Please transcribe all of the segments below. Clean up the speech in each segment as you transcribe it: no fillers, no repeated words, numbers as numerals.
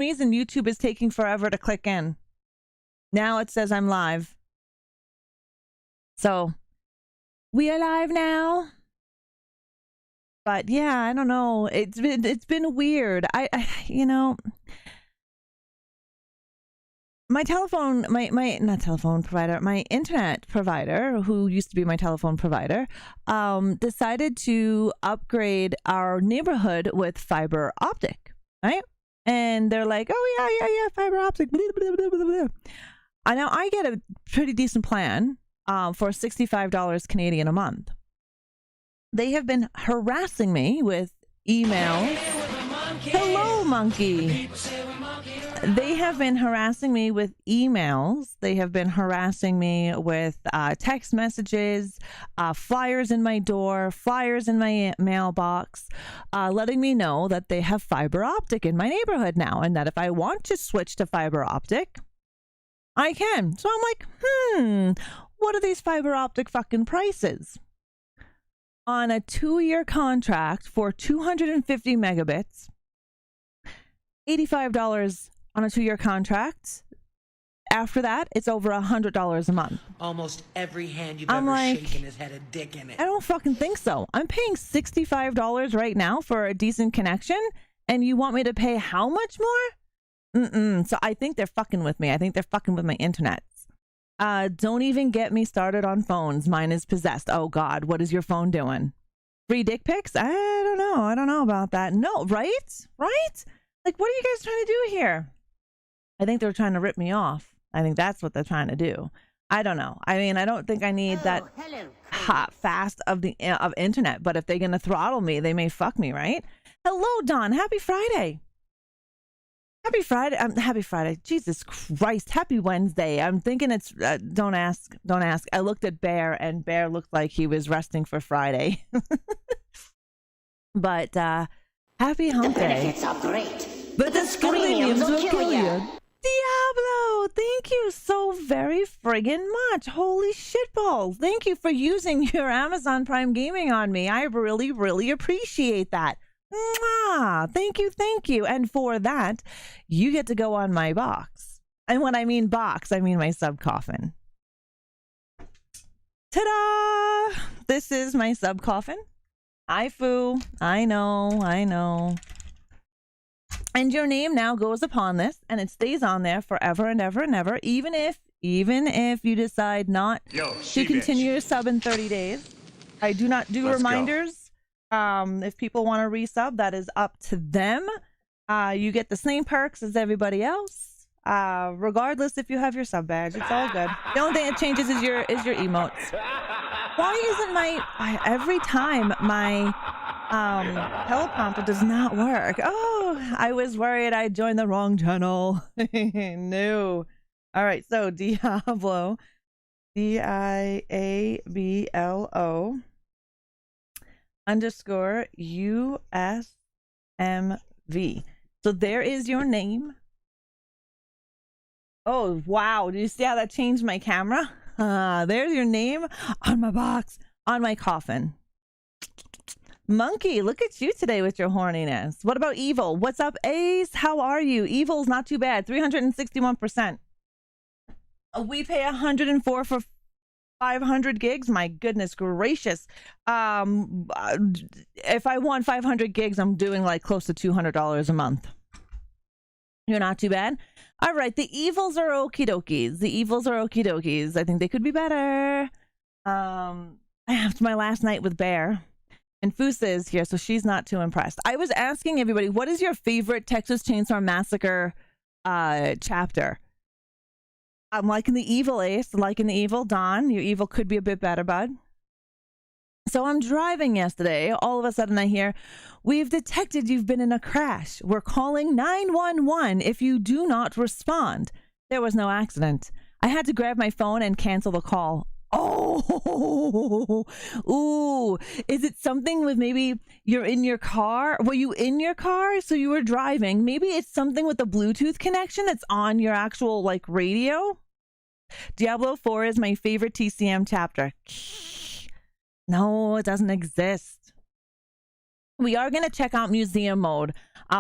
reason, YouTube is taking forever to click in. Now it says I'm live. So we are live now. But yeah, I don't know. It's been weird. I you know, my telephone, my not telephone provider, my internet provider, who used to be my telephone provider, decided to upgrade our neighborhood with fiber optic, right? And they're like, oh yeah, fiber optic. Blah, blah, blah, blah, blah. Now I get a pretty decent plan for $65 Canadian a month. They have been harassing me with emails. Hello, monkey. They have been harassing me with emails. They have been harassing me with text messages, flyers in my door, flyers in my mailbox, letting me know that they have fiber optic in my neighborhood now, and that if I want to switch to fiber optic, I can. So I'm like, what are these fiber optic fucking prices? On a 2-year contract for 250 megabits, $85 on a 2-year contract. After that, it's over $100 a month. Almost every hand you've ever shaken has had a dick in it. I don't fucking think so. I'm paying $65 right now for a decent connection, and you want me to pay how much more? So I think they're fucking with me. I think they're fucking with my internet. Don't even get me started on phones. Mine is possessed. Oh God, what is your phone doing? Free dick pics? I don't know. I don't know about that. No, right? Right? Like, what are you guys trying to do here? I think they're trying to rip me off. I think that's what they're trying to do. I don't know. I mean, I don't think I need that hot fast of internet, but if they're going to throttle me, they may fuck me, right? Hello, Don. Happy Friday. Happy Friday. Happy Friday. Jesus Christ. Happy Wednesday. I'm thinking it's, don't ask. I looked at Bear, and Bear looked like he was resting for Friday. But, happy hump day. The benefits are great, but the screams will kill you. Diablo, thank you so very friggin' much. Holy shitballs. Thank you for using your Amazon Prime Gaming on me. I really, really appreciate that. Mwah! Thank you. And for that, you get to go on my box. And when I mean box, I mean my sub coffin. Ta-da! This is my sub coffin. Hi, Foo. I know. And your name now goes upon this, and it stays on there forever and ever and ever, even if you decide not to continue your sub in 30 days. I do not do reminders. If people want to resub, that is up to them. You get the same perks as everybody else, regardless if you have your sub badge. It's all good. The only thing that changes is your emotes. Why isn't every time my teleprompter does not work? Oh, I was worried I joined the wrong channel. No. All right, so Diablo, DIABLO _ USMV. So there is your name. Oh, wow. Do you see how that changed my camera? There's your name on my box, on my coffin. Monkey, look at you today with your horniness. What about Evil? What's up, Ace? How are you? Evil's not too bad. 361%. We pay 104 for 500 gigs. My goodness gracious. If I want 500 gigs, I'm doing like close to $200 a month. You're not too bad. All right, the Evils are okie dokies. I think they could be better. After my last night with Bear, and Fusa is here, so she's not too impressed. I was asking everybody, what is your favorite Texas Chainsaw Massacre chapter? I'm liking the Evil, Ace. Liking the Evil. Don, your Evil could be a bit better, bud. So I'm driving yesterday. All of a sudden I hear, we've detected you've been in a crash. We're calling 911 if you do not respond. There was no accident. I had to grab my phone and cancel the call. Oh, ooh, is it something with maybe you're in your car? Were you in your car? So you were driving. Maybe it's something with the Bluetooth connection that's on your actual like radio. Diablo 4 is my favorite TCM chapter. No, it doesn't exist. we are going to check out museum mode.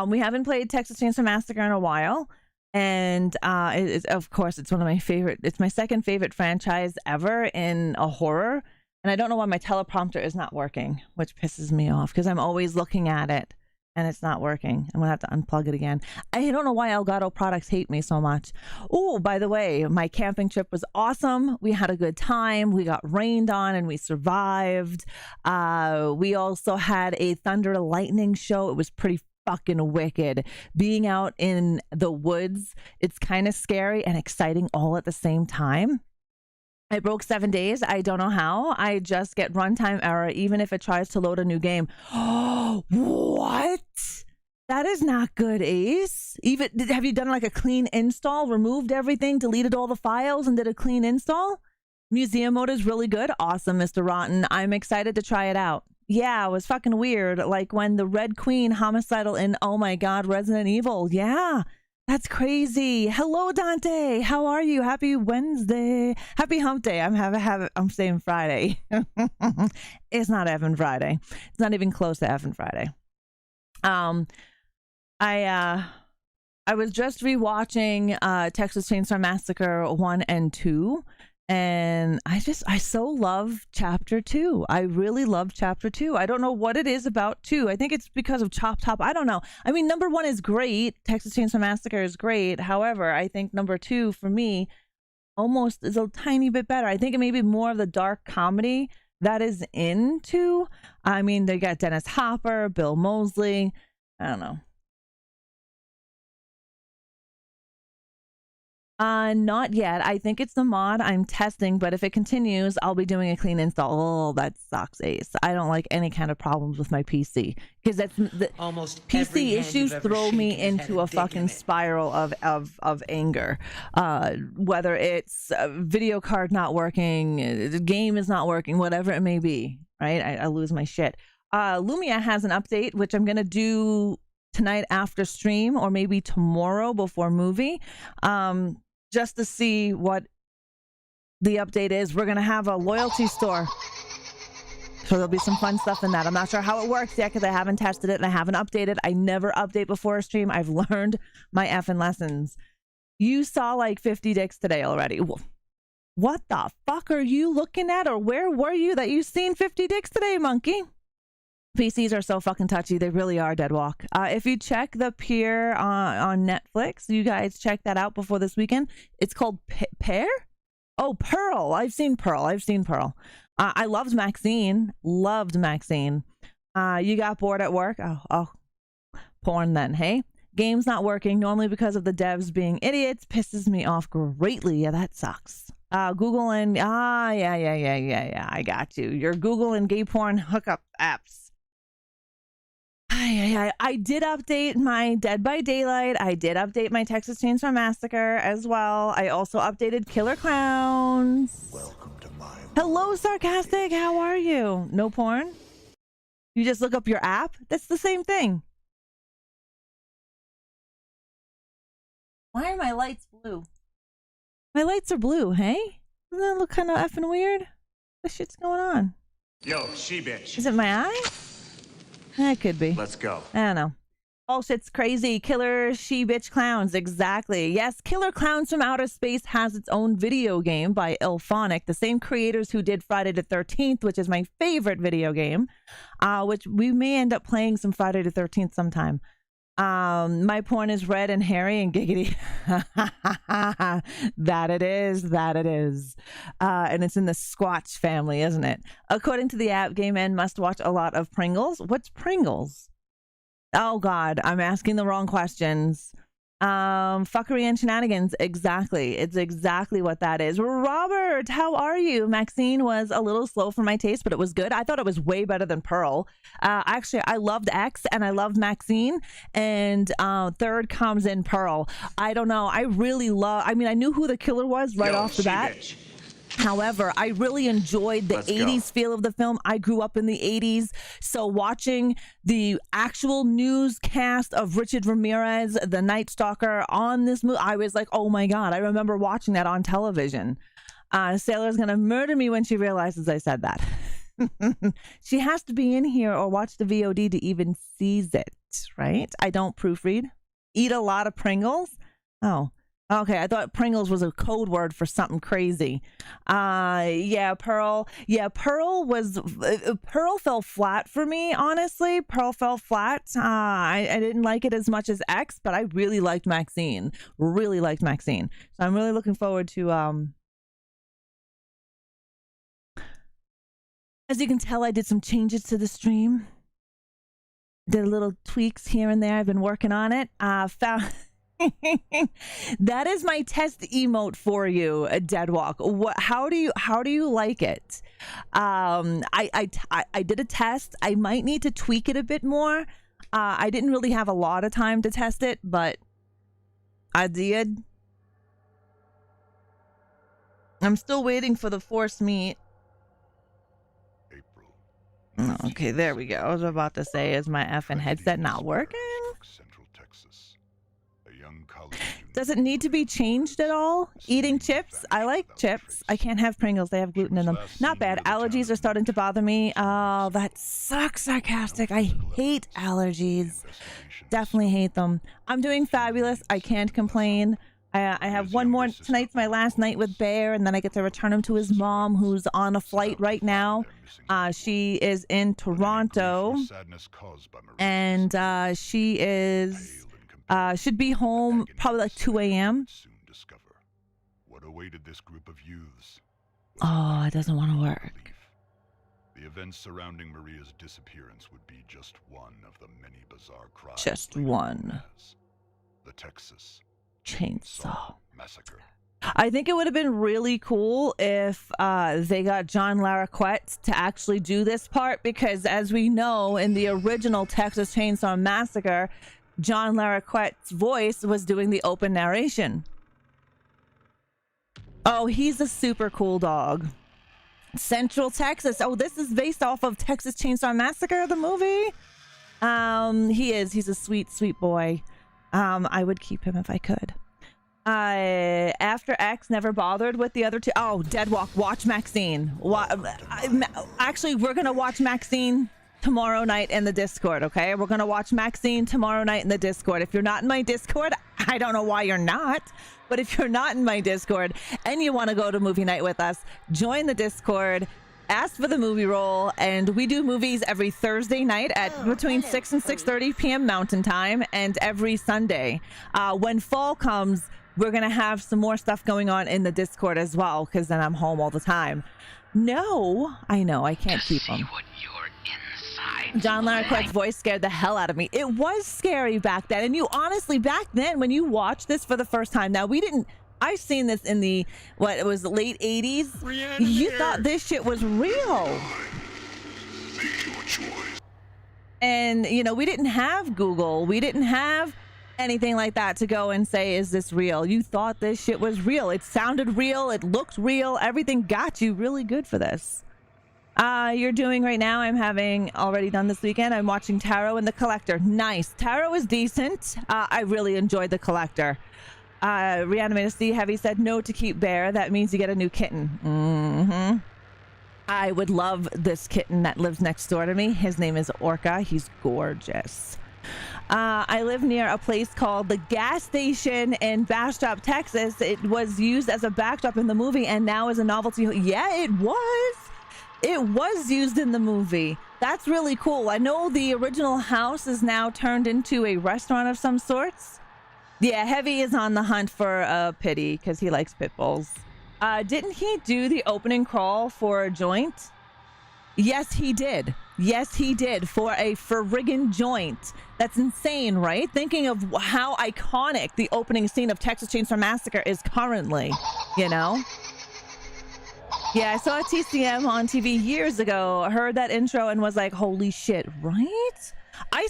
We haven't played Texas Chainsaw Massacre in a while. And of course, it's one of my favorite. It's my second favorite franchise ever in a horror. And I don't know why my teleprompter is not working, which pisses me off because I'm always looking at it and it's not working. I'm going to have to unplug it again. I don't know why Elgato products hate me so much. Oh, by the way, my camping trip was awesome. We had a good time. We got rained on and we survived. We also had a thunder and lightning show. It was pretty fucking wicked. Being out in the woods, it's kind of scary and exciting all at the same time. I broke 7 days. I don't know how. I just get runtime error even if it tries to load a new game. Oh, what? That is not good, Ace. Even have you done like a clean install, removed everything, deleted all the files, and did a clean install? Museum mode is really good. Awesome, Mr. Rotten. I'm excited to try it out. Yeah, it was fucking weird. Like when the Red Queen homicidal in, oh my God, Resident Evil. Yeah. That's crazy. Hello, Dante. How are you? Happy Wednesday. Happy hump day. I'm saying Friday. It's not effing Friday. It's not even close to effing Friday. I was just rewatching Texas Chainsaw Massacre 1 and 2. And I so love chapter 2. I really love chapter 2. I don't know what it is about 2. I think it's because of Chop Top. I don't know. I mean, number 1 is great. Texas Chainsaw Massacre is great. However, I think number 2 for me almost is a tiny bit better. I think it may be more of the dark comedy that is in 2. I mean, they got Dennis Hopper, Bill Moseley. I don't know. Not yet. I think it's the mod I'm testing, but if it continues, I'll be doing a clean install. Oh, that sucks, Ace. I don't like any kind of problems with my PC because that's the almost PC issues throw me into a fucking spiral of anger. Whether it's a video card not working, the game is not working, whatever it may be, right? I lose my shit. Lumia has an update, which I'm going to do tonight after stream or maybe tomorrow before movie. Just to see what the update is. We're going to have a loyalty store. So there'll be some fun stuff in that. I'm not sure how it works yet because I haven't tested it and I haven't updated. I never update before a stream. I've learned my effing lessons. You saw like 50 dicks today already. What the fuck are you looking at? Or where were you that you seen 50 dicks today, monkey? PCs are so fucking touchy. They really are, Deadwalk. If you check The Pier on Netflix, you guys check that out before this weekend. It's called Pear? Oh, Pearl. I've seen Pearl. I loved Maxine. You got bored at work? Oh, porn then, hey? Game's not working, normally because of the devs being idiots. Pisses me off greatly. Yeah, that sucks. Google and... yeah. I got you. Your Google and gay porn hookup apps. I did update my Dead by Daylight. I did update my Texas Chainsaw Massacre as well. I also updated Killer Clowns. Welcome to my world. Hello, Sarcastic. How are you? No porn? You just look up your app? That's the same thing. Why are my lights blue? My lights are blue, hey? Doesn't that look kind of effing weird? What shit's going on? Yo, she bitch. Is it my eye? That could be. Let's go. I don't know. Oh, shit's crazy. Killer she-bitch clowns. Exactly. Yes, Killer Clowns from Outer Space has its own video game by Ilphonic, the same creators who did Friday the 13th, which is my favorite video game, which we may end up playing some Friday the 13th sometime. My porn is red and hairy and giggity. That it is. And it's in the Squatch family, isn't it? According to the app, gay men must watch a lot of Pringles. What's Pringles? Oh God, I'm asking the wrong questions. Fuckery and shenanigans. Exactly. It's exactly what that is. Robert, how are you? Maxine was a little slow for my taste, but it was good. I thought it was way better than Pearl. Actually, I loved X and I loved Maxine, and third comes in Pearl. I don't know. I knew who the killer was right off the bat. Bitch. However, I really enjoyed the 80s feel of the film. I grew up in the 80s, so watching the actual newscast of Richard Ramirez, the Night Stalker, on this movie, I was like, oh my God, I remember watching that on television. Sailor's gonna murder me when she realizes I said that. She has to be in here or watch the VOD to even sees it, right? I don't proofread. Eat a lot of Pringles. Oh, okay. I thought Pringles was a code word for something crazy. Yeah, Pearl. Yeah, Pearl fell flat for me, honestly. Pearl fell flat. I didn't like it as much as X, but I really liked Maxine. Really liked Maxine. So I'm really looking forward to as you can tell, I did some changes to the stream. Did a little tweaks here and there. I've been working on it. Found that is my test emote for you, Deadwalk. How do you like it? I did a test. I might need to tweak it a bit more. I didn't really have a lot of time to test it, but I did. I'm still waiting for the force meat. Oh, okay, there we go. I was about to say, is my effing headset not working? Does it need to be changed at all? Eating chips? I like chips. I can't have Pringles. They have gluten in them. Not bad. Allergies are starting to bother me. Oh, that sucks, Sarcastic. I hate allergies. Definitely hate them. I'm doing fabulous. I can't complain. I have one more. Tonight's my last night with Bear, and then I get to return him to his mom, who's on a flight right now. She is in Toronto, and she is should be home probably like 2 a.m. Oh, it doesn't want to work. The events surrounding Maria's disappearance would be just one of the many bizarre crimes. Just one. The Texas Chainsaw Massacre. I think it would have been really cool if they got John Larroquette to actually do this part, because as we know, in the original Texas Chainsaw Massacre, John Larroquette's voice was doing the open narration. Oh, he's a super cool dog. Central Texas. Oh, this is based off of Texas Chainsaw Massacre, the movie. He's a sweet, sweet boy. I would keep him if I could. After X, never bothered with the other two. Oh, Deadwalk, watch Maxine. Actually, we're gonna watch Maxine tomorrow night in the Discord, okay? We're gonna watch Maxine tomorrow night in the Discord. If you're not in my Discord, I don't know why you're not, but if you're not in my Discord and you want to go to movie night with us, join the Discord. Ask for the movie roll, and we do movies every Thursday night at between 6 and 6:30 p.m. Mountain Time, and every Sunday. When fall comes, we're gonna have some more stuff going on in the Discord as well, because then I'm home all the time. No, I know I can't keep them. John Larroquette's voice scared the hell out of me. It was scary back then, and you honestly, back then when you watched this for the first time, now we didn't. I've seen this in the, what, it was the late 80s. You thought this shit was real. And, you know, we didn't have Google. We didn't have anything like that to go and say, is this real? You thought this shit was real. It sounded real. It looked real. Everything got you really good for this. You're doing right now, I'm having already done this weekend. I'm watching Tarot and the Collector. Nice. Tarot is decent. I really enjoyed the Collector. ReAnimateHer C Heavy said no to keep Bear. That means you get a new kitten. I would love this kitten that lives next door to me. His name is Orca. He's gorgeous. I live near a place called the Gas Station in Bastrop, Texas. It was used as a backdrop in the movie and now is a novelty. Yeah, it was. It was used in the movie. That's really cool. I know the original house is now turned into a restaurant of some sorts. Yeah, Heavy is on the hunt for a pity because he likes pit bulls. Didn't he do the opening crawl for a joint? Yes, he did. Yes, he did, for a friggin' joint. That's insane, right? Thinking of how iconic the opening scene of Texas Chainsaw Massacre is currently, you know? Yeah, I saw a TCM on TV years ago, heard that intro and was like, holy shit, right? I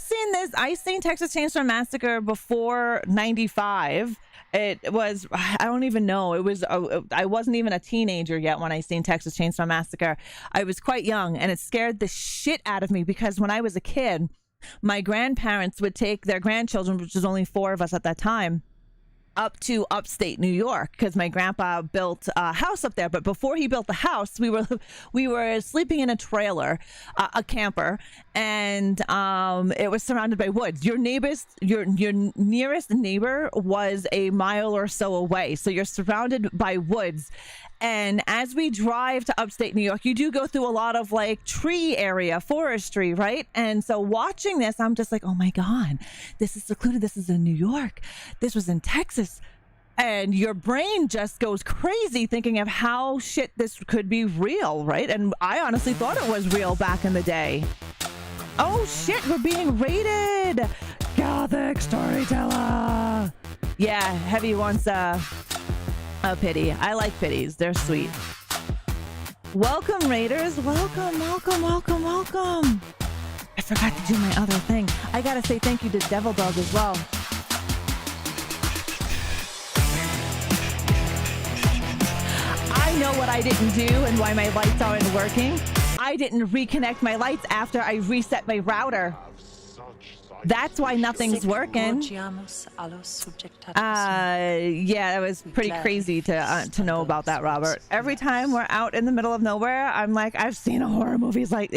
seen Texas Chainsaw Massacre before 95. It was, I don't even know. It was, I wasn't even a teenager yet when I seen Texas Chainsaw Massacre. I was quite young, and it scared the shit out of me because when I was a kid, my grandparents would take their grandchildren, which was only 4 of us at that time, up to upstate New York because my grandpa built a house up there. But before he built the house, we were sleeping in a trailer, a camper, and it was surrounded by woods. Your nearest neighbor was a mile or so away, so you're surrounded by woods. And as we drive to upstate New York, you do go through a lot of like tree area, forestry, right? And so watching this, I'm just like, oh my God, this is secluded. This is in New York. This was in Texas. And your brain just goes crazy thinking of how shit this could be real, right? And I honestly thought it was real back in the day. Oh shit, we're being raided. Gothic storyteller. Yeah, Heavy wants a pity. I like pities. They're sweet. Welcome, Raiders. Welcome, welcome, welcome, welcome. I forgot to do my other thing. I gotta say thank you to Devil Dog as well. I know what I didn't do and why my lights aren't working. I didn't reconnect my lights after I reset my router. That's why nothing's working. Yeah, that was pretty crazy to know about that, Robert. Every time we're out in the middle of nowhere, I'm like, I've seen a horror movies like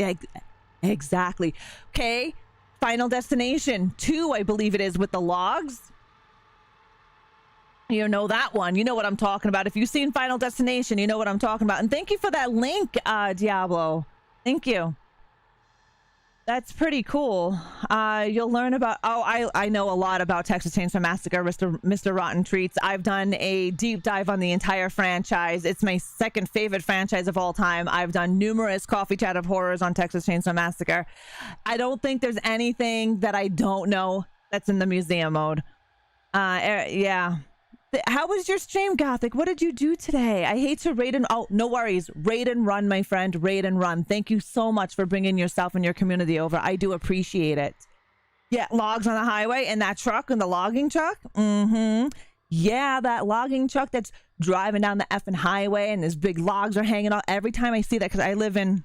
exactly. Okay, Final Destination 2, I believe it is, with the logs. You know that one. You know what I'm talking about. If you've seen Final Destination, you know what I'm talking about. And thank you for that link, Diablo. Thank you. That's pretty cool. You'll learn about, I know a lot about Texas Chainsaw Massacre, Mr. Rotten Treats. I've done a deep dive on the entire franchise. It's my second favorite franchise of all time. I've done numerous coffee chat of horrors on Texas Chainsaw Massacre. I don't think there's anything that I don't know that's in the museum mode. Yeah. How was your stream, Gothic? What did you do today? I hate to raid and... Oh, no worries. Raid and run, my friend. Raid and run. Thank you so much for bringing yourself and your community over. I do appreciate it. Yeah, logs on the highway and that truck and the logging truck. Mm-hmm. Yeah, that logging truck that's driving down the effing highway and these big logs are hanging out. Every time I see that, because I live in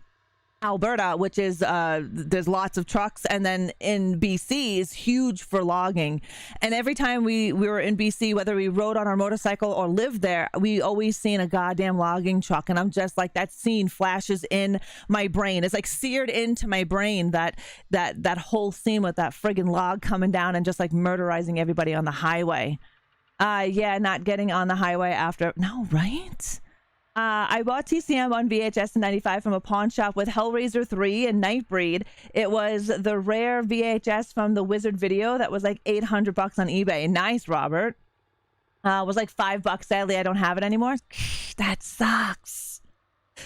Alberta, which is there's lots of trucks, and then in BC is huge for logging. And every time we were in BC, whether we rode on our motorcycle or lived there, we always seen a goddamn logging truck. And I'm just like, that scene flashes in my brain. It's like seared into my brain, that whole scene with that friggin' log coming down and just like murderizing everybody on the highway. Yeah, not getting on the highway after. No, right? I bought TCM on VHS in 95 from a pawn shop with Hellraiser 3 and Nightbreed. It was the rare VHS from the Wizard video that was like $800 on eBay. Nice, Robert. It was like $5. Sadly, I don't have it anymore. That sucks.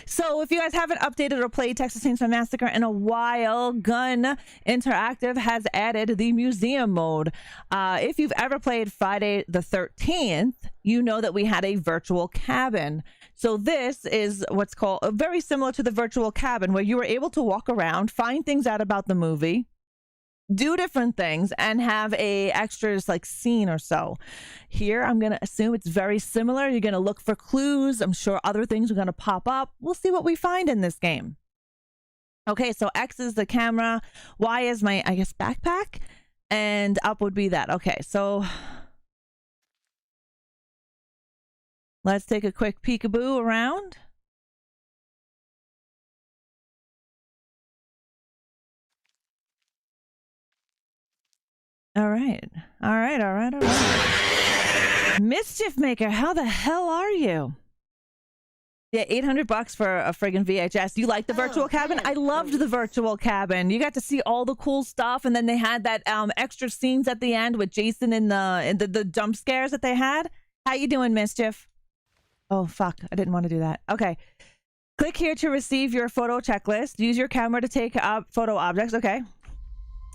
So if you guys haven't updated or played Texas Chainsaw Massacre in a while, Gun Interactive has added the museum mode. If you've ever played Friday the 13th, you know that we had a virtual cabin. So this is what's called very similar to the virtual cabin, where you were able to walk around, find things out about the movie, do different things, and have a extras like scene or so. Here, I'm going to assume it's very similar. You're going to look for clues. I'm sure other things are going to pop up. We'll see what we find in this game. Okay, so X is the camera. Y is my, I guess, backpack. And up would be that. Okay, so let's take a quick peekaboo around. All right. All right. All right. All right. Mischief Maker, how the hell are you? Yeah, $800 for a friggin' VHS. You like the virtual cabin? I loved the virtual cabin. You got to see all the cool stuff, and then they had that extra scenes at the end with Jason in the jump scares that they had. How you doing, Mischief? Oh, fuck. I didn't want to do that. Okay. Click here to receive your photo checklist. Use your camera to take up photo objects. Okay.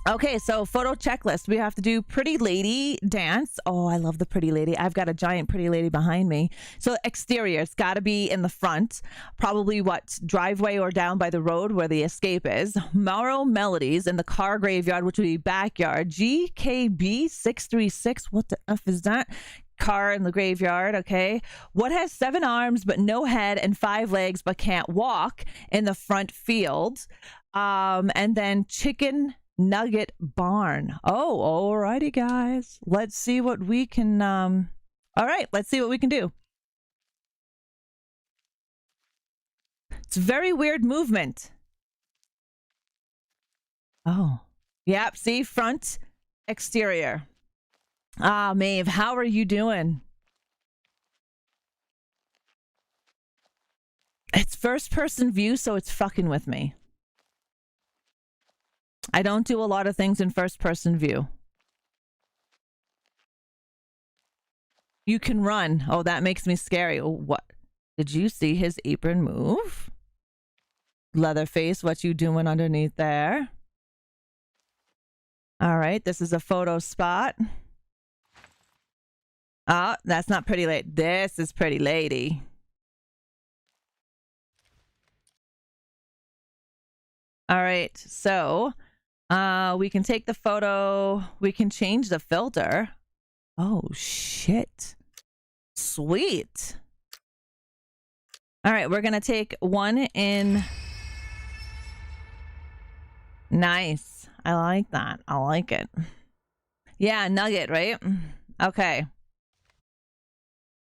Okay, so photo checklist. We have to do pretty lady dance. Oh, I love the pretty lady. I've got a giant pretty lady behind me. So exterior, it's got to be in the front. Probably what, driveway or down by the road where the escape is. Morrow Melodies in the car graveyard, which would be backyard. GKB 636. What the F is that? Car in the graveyard. Okay. What has 7 arms but no head and 5 legs but can't walk in the front field? And then chicken nugget barn. Oh, alrighty, guys. Let's see what we can All right, let's see what we can do. It's very weird movement. Oh, yep. See, front, exterior. Ah, Maeve, how are you doing? It's first person view, so it's fucking with me. I don't do a lot of things in first person view. You can run. Oh, that makes me scary. Oh, what? Did you see his apron move? Leatherface, what you doing underneath there? All right, this is a photo spot. Oh, that's not Pretty Lady. This is Pretty Lady. All right, so we can take the photo. We can change the filter. Oh, shit. Sweet. All right, we're going to take one in. Nice. I like that. I like it. Yeah, nugget, right? Okay.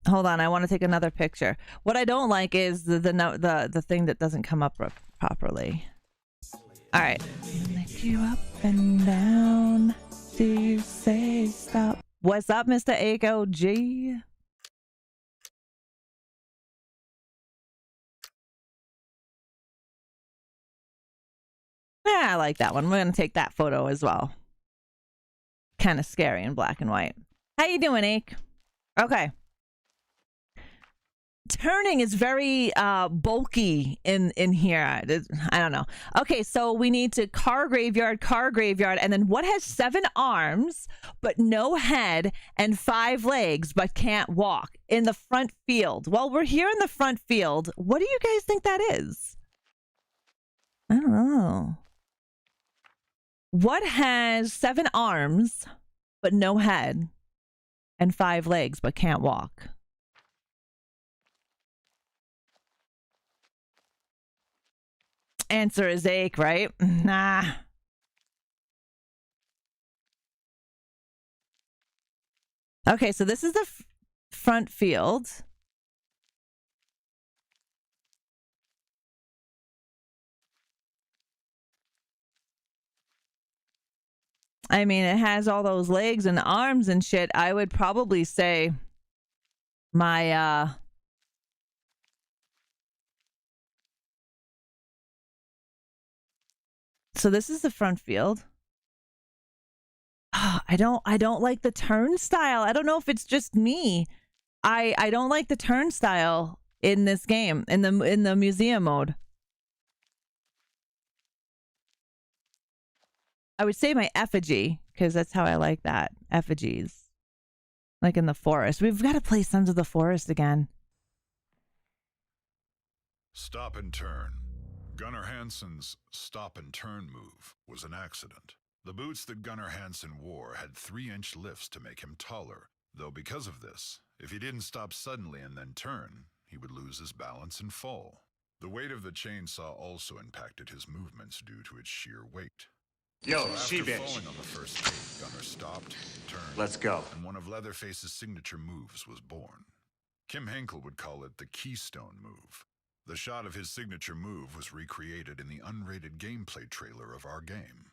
Hold on. I want to take another picture. What I don't like is the thing that doesn't come up properly. All right. Lift you up and down. Do you say stop? What's up, Mr. Echo G? Yeah, I like that one. We're going to take that photo as well. Kind of scary in black and white. How you doing, Ake? Okay. Turning is very bulky in here. I don't know. Okay, so we need to car graveyard, and then what has 7 arms but no head and 5 legs but can't walk in the front field? Well, we're here in the front field. What do you guys think that is? I don't know. What has 7 arms but no head and 5 legs but can't walk? Answer is ache, right? Nah. Okay, so this is the front field. I mean, it has all those legs and arms and shit. I would probably say my so this is the front field. Oh, I don't like the turnstile. I don't know if it's just me. I don't like the turnstile in this game, in the museum mode. I would say my effigy, because that's how I like that. Effigies. Like in the forest. We've got to play Sons of the Forest again. Stop and turn. Gunnar Hansen's stop and turn move was an accident. The boots that Gunnar Hansen wore had 3-inch lifts to make him taller, though because of this, if he didn't stop suddenly and then turn, he would lose his balance and fall. The weight of the chainsaw also impacted his movements due to its sheer weight. Yo, so after she-bitch. falling on the first tape, Gunnar stopped, turned, let's go. And one of Leatherface's signature moves was born. Kim Henkel would call it the Keystone move. The shot of his signature move was recreated in the unrated gameplay trailer of our game.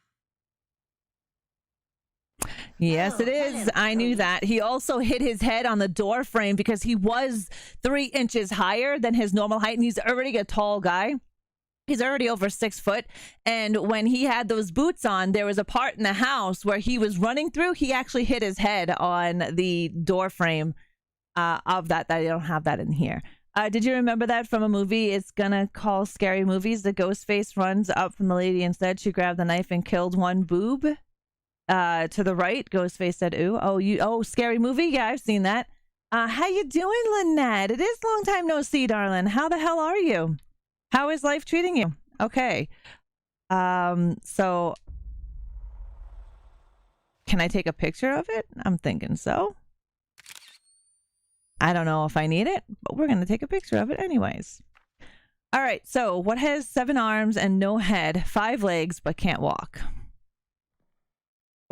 Yes, it is. I knew that. He also hit his head on the door frame because he was 3 inches higher than his normal height, and he's already a tall guy. He's already over 6 foot. And when he had those boots on, there was a part in the house where he was running through. He actually hit his head on the door frame of that. I don't have that in here. Did you remember that from a movie? It's gonna call Scary Movies. The Ghostface runs up from the lady. Instead, she grabbed the knife and killed one boob. To the right, Ghostface said, "Ooh, oh, Scary Movie. Yeah, I've seen that. How you doing, Lynette? It is long time no see, darling. How the hell are you? How is life treating you? Okay. So can I take a picture of it? I'm thinking so. I don't know if I need it, but we're going to take a picture of it anyways. All right. So what has 7 arms and no head, 5 legs, but can't walk?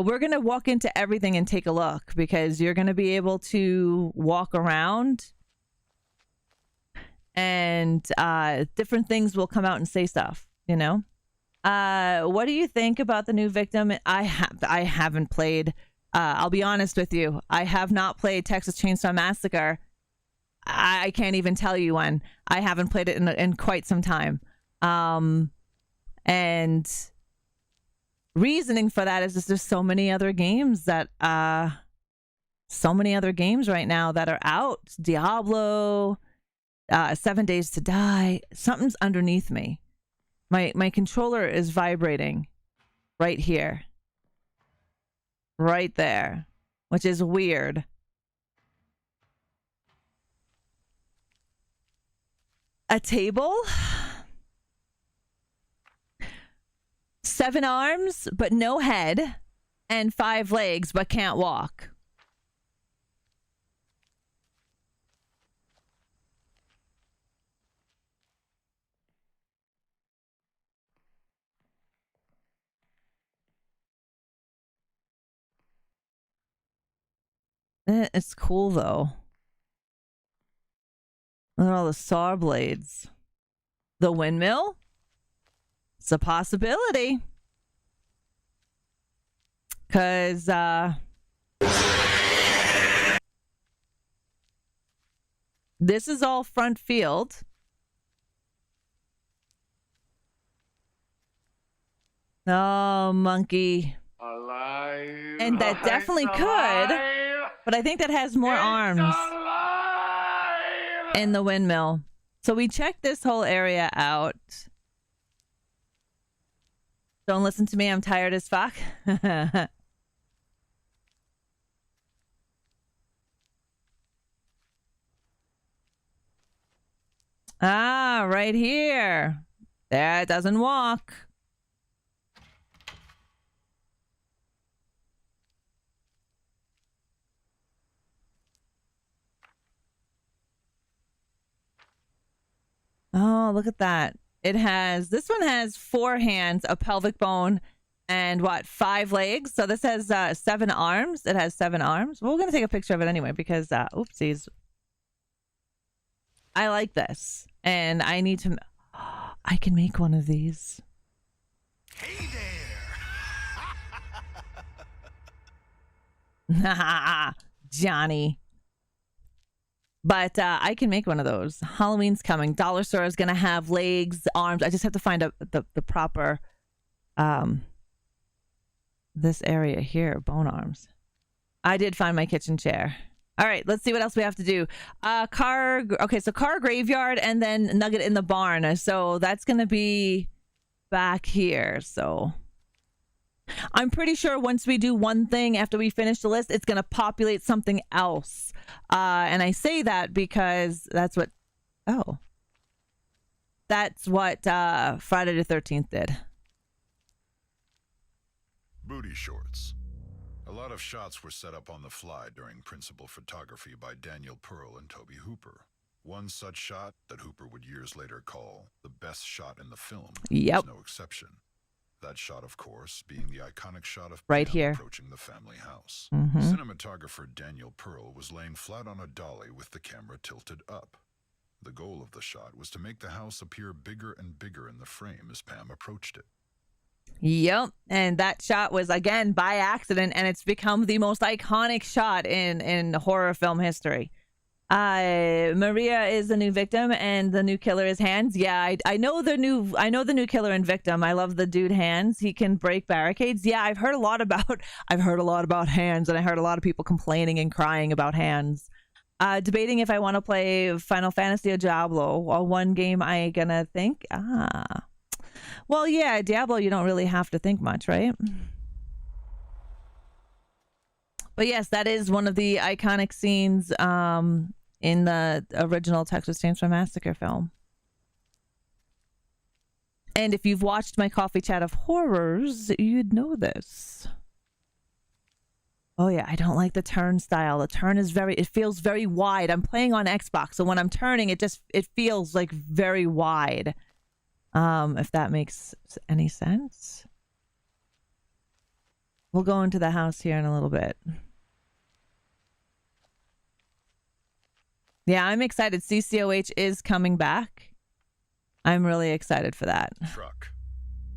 we're going to walk into everything and take a look because you're going to be able to walk around and different things will come out and say stuff, you know? What do you think about the new victim? I haven't played. I'll be honest with you. I have not played Texas Chainsaw Massacre. I can't even tell you when. I haven't played it in quite some time. And reasoning for that is just there's so many other games that right now that are out. Diablo, 7 Days to Die. Something's underneath me. My controller is vibrating right here. Right there. Which is weird. A table? 7 arms, but no head. And 5 legs, but can't walk. It's cool, though. Look at all the saw blades. The windmill? It's a possibility. Because, this is all front field. Oh, monkey. Alive. And that definitely could. But I think that has more arms in the windmill. So we checked this whole area out. Don't listen to me. I'm tired as fuck. Right here. There, it doesn't walk. Oh, look at that. This one has 4 hands, a pelvic bone, and 5 legs. So this has 7 arms. It has 7 arms. Well, we're going to take a picture of it anyway because, oopsies. I like this. And I need to, I can make one of these. Hey there. Johnny. But I can make one of those. Halloween's coming. Dollar store is going to have legs, arms. I just have to find the proper, this area here, bone arms. I did find my kitchen chair. All right, let's see what else we have to do. Okay, so car graveyard and then nugget in the barn. So that's going to be back here. So I'm pretty sure once we do one thing after we finish the list, it's going to populate something else. And I say that because that's what Friday the 13th did. Booty shorts. A lot of shots were set up on the fly during principal photography by Daniel Pearl and Toby Hooper. One such shot that Hooper would years later call the best shot in the film was no exception. That shot, of course, being the iconic shot of right Pam here approaching the family house. Cinematographer Daniel Pearl was laying flat on a dolly with the camera tilted up. The goal of the shot was to make the house appear bigger and bigger in the frame as Pam approached it. Yep, and that shot was, again, by accident, and it's become the most iconic shot in horror film history. Maria is the new victim, and the new killer is Hands. Yeah, I know the new killer and victim. I love the dude Hands. He can break barricades. Yeah, I've heard a lot about Hands, and I heard a lot of people complaining and crying about Hands. Debating if I want to play Final Fantasy or Diablo. Well, one game I gonna think. Well, yeah, Diablo, you don't really have to think much, right? But yes, that is one of the iconic scenes in the original Texas Chainsaw Massacre film. And if you've watched my Coffee Chat of Horrors, you'd know this. Oh yeah, I don't like the turn style. The turn is it feels very wide. I'm playing on Xbox, so when I'm turning, it feels like very wide. If that makes any sense. We'll go into the house here in a little bit. Yeah, I'm excited. CCOH is coming back. I'm really excited for that. Truck.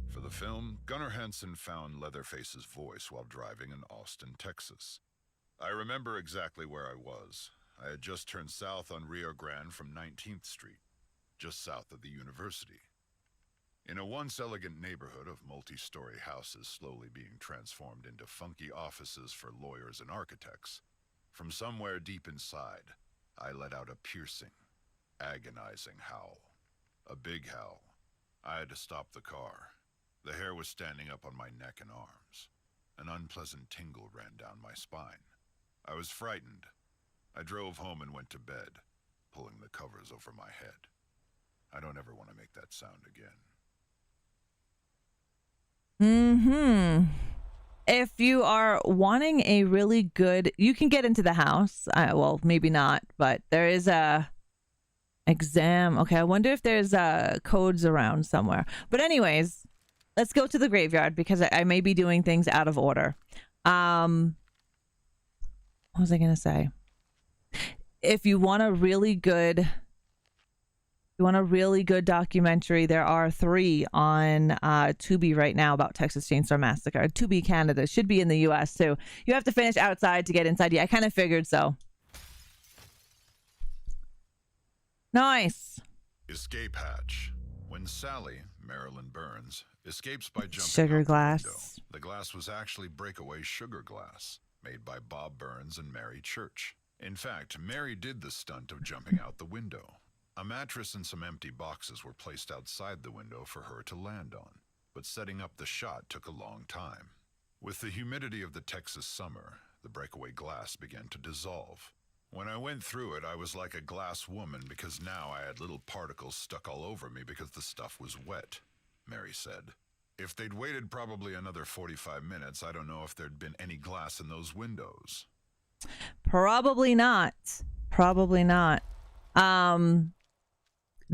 For the film, Gunnar Hansen found Leatherface's voice while driving in Austin, Texas. I remember exactly where I was. I had just turned south on Rio Grande from 19th Street, just south of the university. In a once elegant neighborhood of multi-story houses slowly being transformed into funky offices for lawyers and architects, from somewhere deep inside, I let out a piercing, agonizing howl. A big howl. I had to stop the car. The hair was standing up on my neck and arms. An unpleasant tingle ran down my spine. I was frightened. I drove home and went to bed, pulling the covers over my head. I don't ever want to make that sound again. If you are wanting a really good, you can get into the house. Well, maybe not, but there is a exam. Okay, I wonder if there's codes around somewhere. But anyways, let's go to the graveyard because I may be doing things out of order. What was I gonna say? If you want a really good documentary, there are 3 on Tubi right now about Texas Chainsaw Massacre. Tubi Canada, should be in the US too. You have to finish outside to get inside. Yeah, I kind of figured so. Nice. Escape hatch. When Sally, Marilyn Burns, escapes by jumping sugar out glass. the window, the glass was actually breakaway sugar glass, made by Bob Burns and Mary Church. In fact, Mary did the stunt of jumping out the window. A mattress and some empty boxes were placed outside the window for her to land on, but setting up the shot took a long time. With the humidity of the Texas summer, the breakaway glass began to dissolve. When I went through it, I was like a glass woman because now I had little particles stuck all over me because the stuff was wet, Mary said. If they'd waited probably another 45 minutes, I don't know if there'd been any glass in those windows. Probably not. Probably not.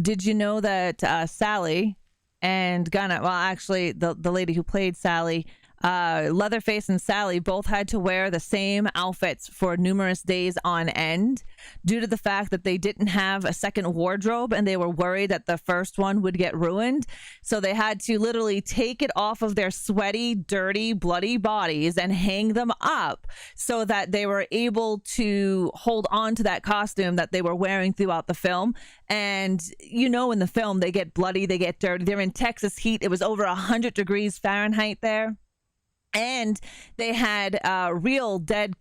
Did you know that Sally and Gunnar, well, actually, the lady who played Sally, Leatherface and Sally both had to wear the same outfits for numerous days on end due to the fact that they didn't have a second wardrobe and they were worried that the first one would get ruined. So they had to literally take it off of their sweaty, dirty, bloody bodies and hang them up so that they were able to hold on to that costume that they were wearing throughout the film. And you know, in the film, they get bloody, they get dirty. They're in Texas heat. It was over 100 degrees Fahrenheit there. And they had real dead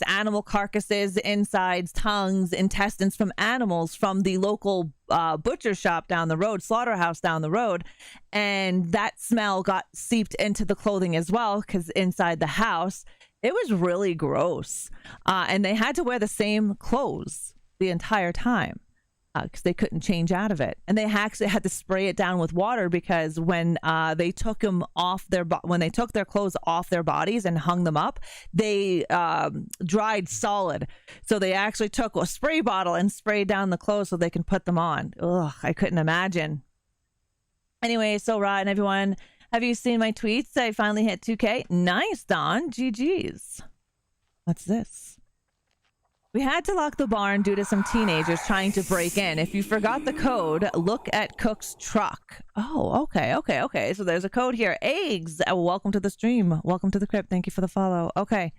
animal carcasses, insides, tongues, intestines from animals from the local butcher shop down the road, slaughterhouse down the road. And that smell got seeped into the clothing as well, because inside the house, it was really gross. And they had to wear the same clothes the entire time, because they couldn't change out of it. And they actually had to spray it down with water because when they took them off when they took their clothes off their bodies and hung them up, they dried solid. So they actually took a spray bottle and sprayed down the clothes so they can put them on. Ugh, I couldn't imagine. Anyway, so Rod and everyone, have you seen my tweets? I finally hit 2K. Nice, Don. GG's. What's this? We had to lock the barn due to some teenagers trying to break in. If you forgot the code, look at Cook's truck. Oh, okay. So there's a code here. Eggs. Welcome to the stream. Welcome to the crypt. Thank you for the follow. Okay.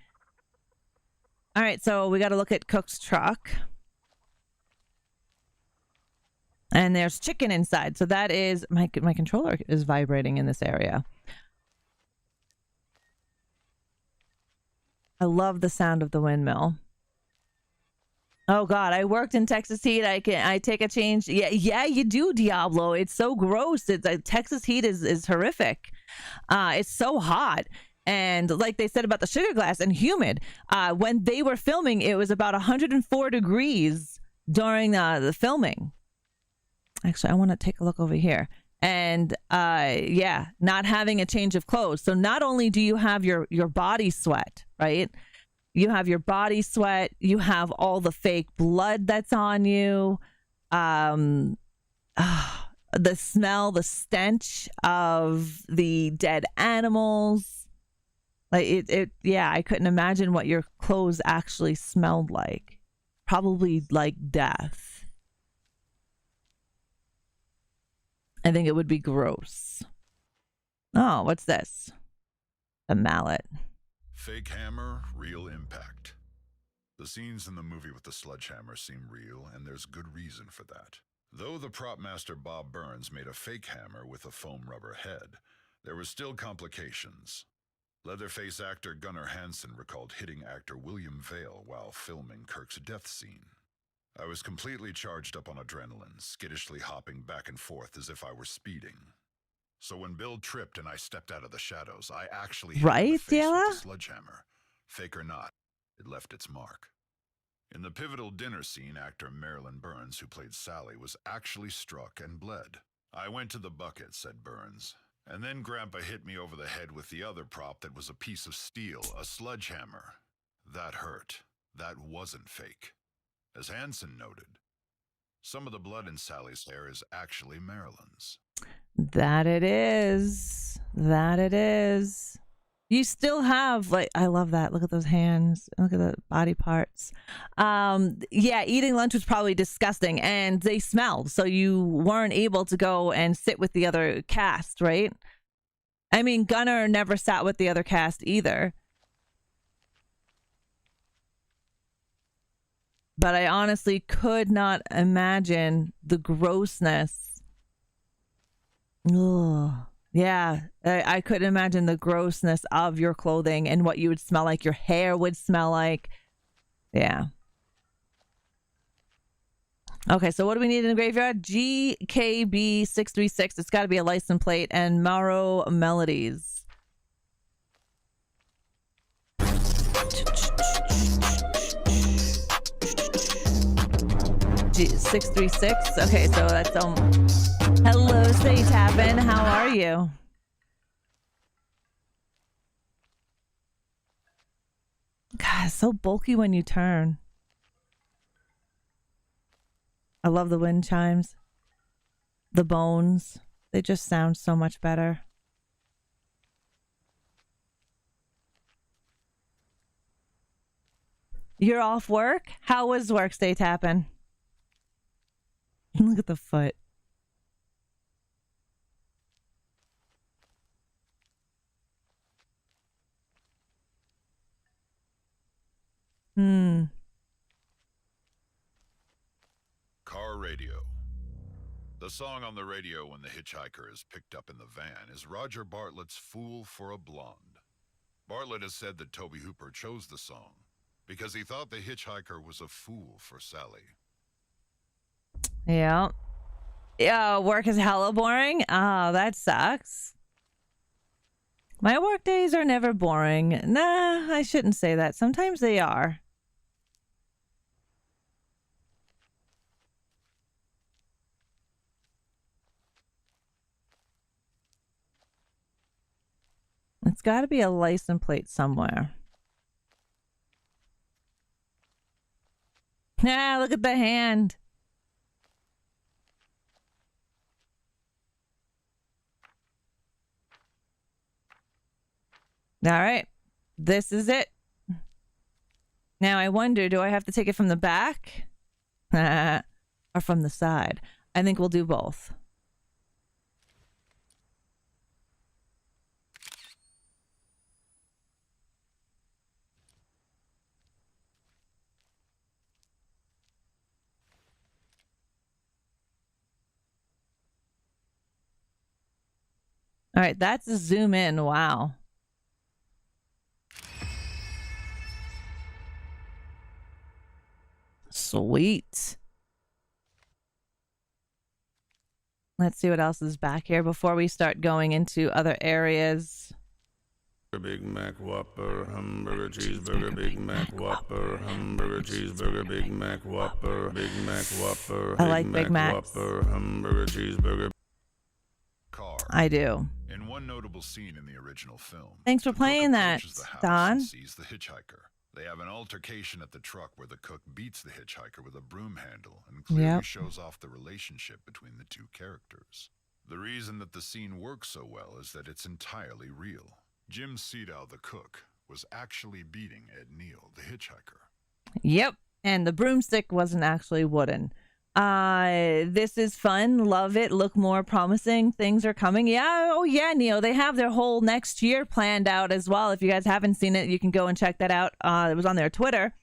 All right, so we got to look at Cook's truck. And there's chicken inside. So that is, my controller is vibrating in this area. I love the sound of the windmill. Oh God, I worked in Texas heat. I take a change. Yeah, you do, Diablo. It's so gross. It's Texas heat is horrific. It's so hot. And like they said about the sugar glass and humid, when they were filming, it was about 104 degrees during the filming. Actually, I want to take a look over here. And yeah, not having a change of clothes. So not only do you have your body sweat, right? You have your body sweat. You have all the fake blood that's on you. The smell, the stench of the dead animals. Like yeah, I couldn't imagine what your clothes actually smelled like. Probably like death. I think it would be gross. Oh, what's this? A mallet. Fake hammer, real impact. The scenes in the movie with the sledgehammer seem real, and there's good reason for that. Though the prop master Bob Burns made a fake hammer with a foam rubber head, there were still complications. Leatherface actor Gunnar Hansen recalled hitting actor William Vale while filming Kirk's death scene. I was completely charged up on adrenaline, skittishly hopping back and forth as if I were speeding. So when Bill tripped and I stepped out of the shadows, I actually hit him in the face with the sledgehammer. Fake or not, it left its mark. In the pivotal dinner scene, actor Marilyn Burns, who played Sally, was actually struck and bled. I went to the bucket, said Burns, and then Grandpa hit me over the head with the other prop that was a piece of steel, a sledgehammer. That hurt. That wasn't fake. As Hansen noted, some of the blood in Sally's hair is actually Marilyn's. That it is. That it is. You still have, like, I love that. Look at those hands. Look at the body parts. Yeah, eating lunch was probably disgusting and they smelled. So you weren't able to go and sit with the other cast, right? I mean, Gunnar never sat with the other cast either. But I honestly could not imagine the grossness. Ugh. Yeah, I couldn't imagine the grossness of your clothing and what you would smell like, your hair would smell like. Yeah. Okay, so what do we need in the graveyard? GKB636. It's got to be a license plate and Morrow Melodies. 636. Okay, so that's hello, Stay Tappin'. How are you? God, it's so bulky when you turn. I love the wind chimes. The bones. They just sound so much better. You're off work? How was work, Stay Tappin'? Look at the foot. Car radio. The song on the radio when the hitchhiker is picked up in the van is Roger Bartlett's Fool for a Blonde. Bartlett has said that Tobe Hooper chose the song because he thought the hitchhiker was a fool for Sally. Yeah. Yeah, work is hella boring. Oh, that sucks. My work days are never boring. Nah, I shouldn't say that. Sometimes they are. It's got to be a license plate somewhere. Ah, look at the hand. All right. This is it. Now I wonder, do I have to take it from the back or from the side? I think we'll do both. All right, that's a zoom in. Wow. Sweet. Let's see what else is back here before we start going into other areas. Big Mac Whopper, hamburger cheeseburger, Big Mac Whopper, hamburger cheeseburger, Big Mac Whopper, Big Mac Whopper, I like Big Macs. Whopper, hamburger cheeseburger. Car. I do. In one notable scene in the original film, Thanks for playing that, Don. Sees the hitchhiker. They have an altercation at the truck where the cook beats the hitchhiker with a broom handle and clearly shows off the relationship between the two characters. The reason that the scene works so well is that it's entirely real. Jim Seedow, the cook, was actually beating Ed Neal, the hitchhiker. Yep. And the broomstick wasn't actually wooden. This is fun. Love it. Look more promising. Things are coming. Yeah. Oh, yeah, Neo. They have their whole next year planned out as well. If you guys haven't seen it, you can go and check that out. It was on their Twitter.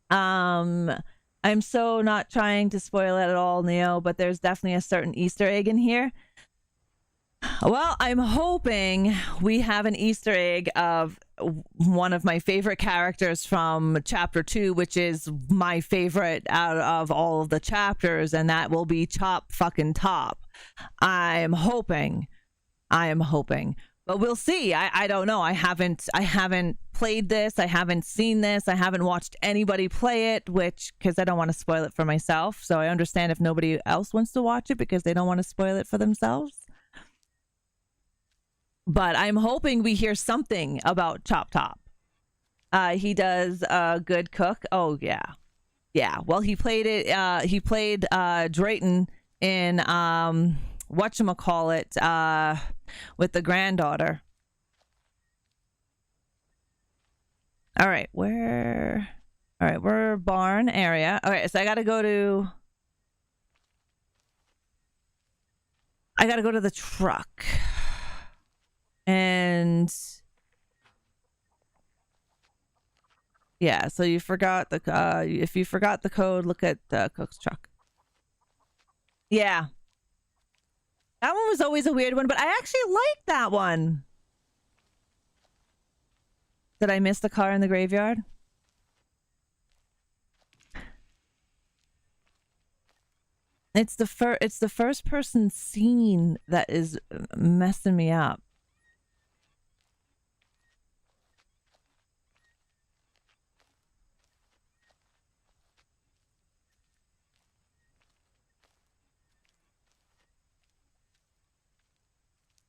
I'm so not trying to spoil it at all, Neo, but there's definitely a certain Easter egg in here. Well, I'm hoping we have an Easter egg of one of my favorite characters from chapter 2, which is my favorite out of all of the chapters, and that will be Chop fucking Top. I am hoping, but we'll see. I don't know. I haven't played this. I haven't seen this. I haven't watched anybody play it, because I don't want to spoil it for myself. So I understand if nobody else wants to watch it because they don't want to spoil it for themselves. But I'm hoping we hear something about Chop Top. He does a good cook. Oh, yeah. Yeah. Well, he played it. He played Drayton in whatchamacallit with the granddaughter. All right. We're barn area. All right. So I got to go to the truck. And yeah, so you forgot the if you forgot the code, look at Cook's truck. Yeah, that one was always a weird one, but I actually liked that one. Did I miss the car in the graveyard? It's the first person scene that is messing me up.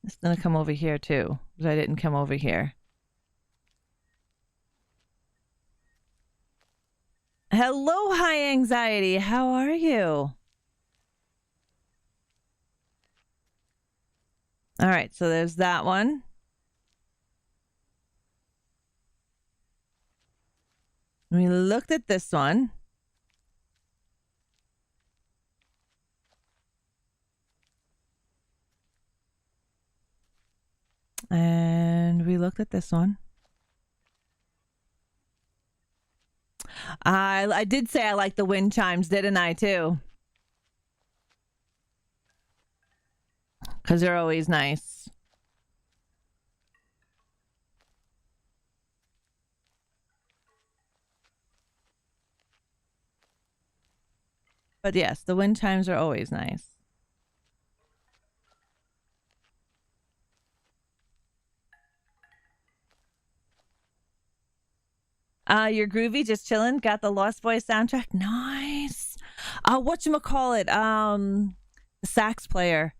It's gonna come over here too, but I didn't come over here. Hello, high anxiety. How are you? All right, so there's that one. We looked at this one. And we looked at this one. I did say I like the wind chimes, didn't I, too? Because they're always nice. But yes, the wind chimes are always nice. You're groovy, just chilling. Got the Lost Boys soundtrack. Nice. Whatchamacallit? The sax player.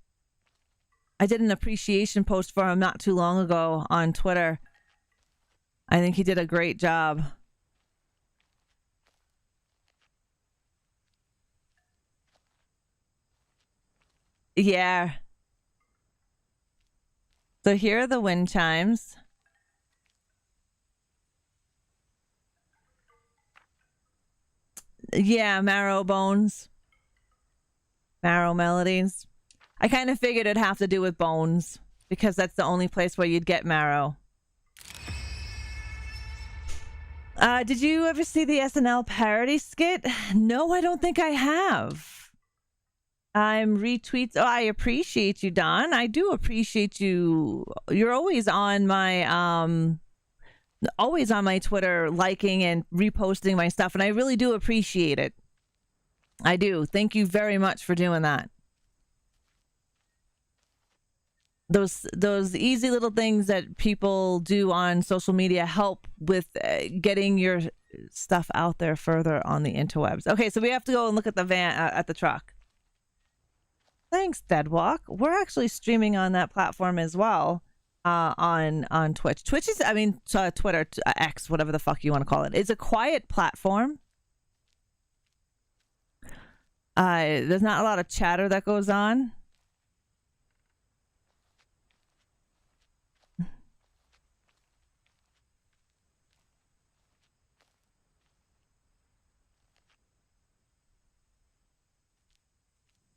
I did an appreciation post for him not too long ago on Twitter. I think he did a great job. Yeah. So here are the wind chimes. Yeah, Marrow Bones. Marrow Melodies. I kind of figured it'd have to do with bones because that's the only place where you'd get marrow. Did you ever see the SNL parody skit? No, I don't think I have. I'm retweets. Oh, I appreciate you, Don. I do appreciate you. You're always on my Twitter, liking and reposting my stuff, and I really do appreciate it. I do. Thank you very much for doing that. Those easy little things that people do on social media help with getting your stuff out there further on the interwebs. Okay, so we have to go and look at the van at the truck. Thanks, Deadwalk. We're actually streaming on that platform as well. On Twitch. Twitch is, Twitter, X, whatever the fuck you want to call it. It's a quiet platform. There's not a lot of chatter that goes on.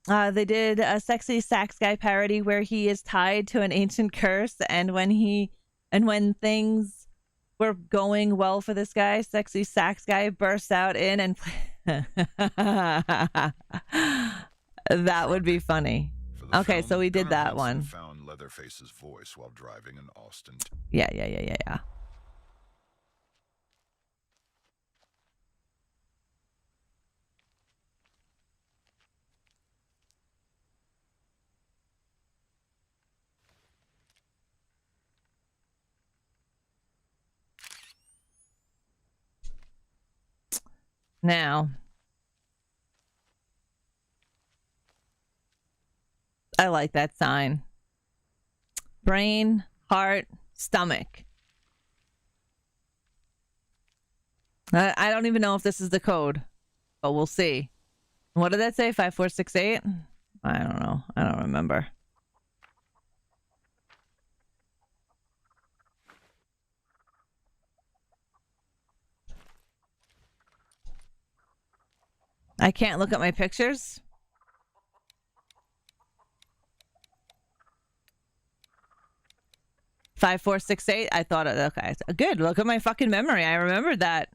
They did a Sexy Sax Guy parody where he is tied to an ancient curse, and when things were going well for this guy, Sexy Sax Guy bursts out in and that would be funny. Okay, so we did that one. Found Leatherface's voice while driving in Austin. Yeah. Now, I like that sign. Brain, heart, stomach. I don't even know if this is the code, but we'll see. What did that say? 5468? I don't know. I don't remember. I can't look at my pictures. Five, 4, 6, 8. I thought it. Okay, good. Look at my fucking memory. I remembered that.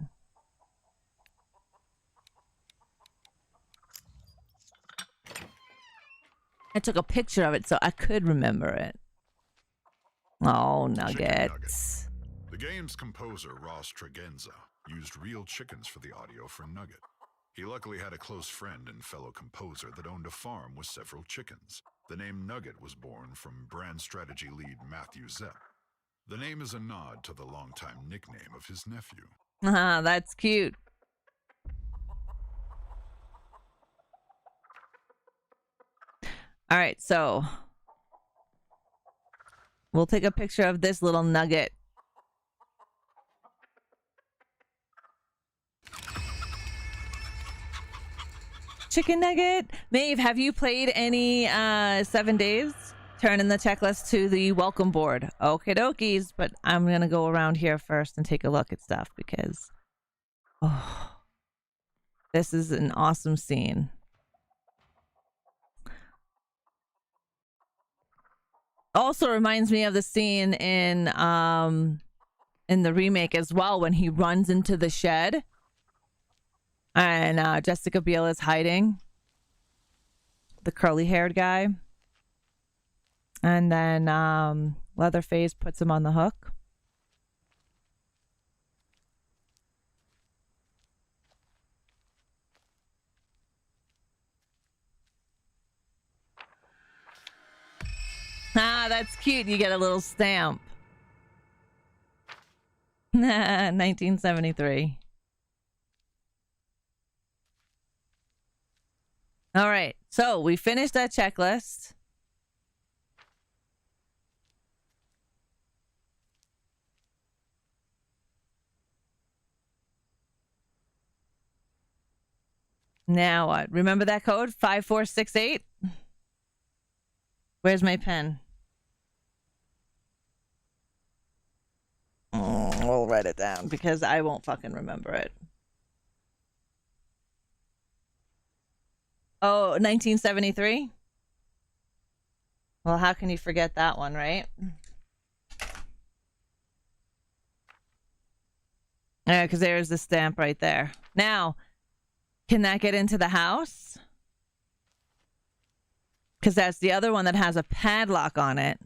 I took a picture of it so I could remember it. Oh, nuggets. The game's composer, Ross Tregenza, used real chickens for the audio for Nugget. He luckily had a close friend and fellow composer that owned a farm with several chickens. The name Nugget was born from brand strategy lead Matthew Zepp. The name is a nod to the longtime nickname of his nephew. That's cute. All right, so we'll take a picture of this little nugget. Chicken nugget. Maeve, have you played any 7 days? Turn in the checklist to the welcome board. Okie dokies, but I'm gonna go around here first and take a look at stuff because this is an awesome scene. Also reminds me of the scene in the remake as well when he runs into the shed and Jessica Biel is hiding, the curly-haired guy, and then Leatherface puts him on the hook. That's cute. You get a little stamp. 1973. All right. So we finished that checklist. Now what? Remember that code? 5468? Where's my pen? We'll write it down because I won't fucking remember it. Oh, 1973? Well, how can you forget that one, right? Yeah, because there's the stamp right there. Now, can that get into the house? Because that's the other one that has a padlock on it.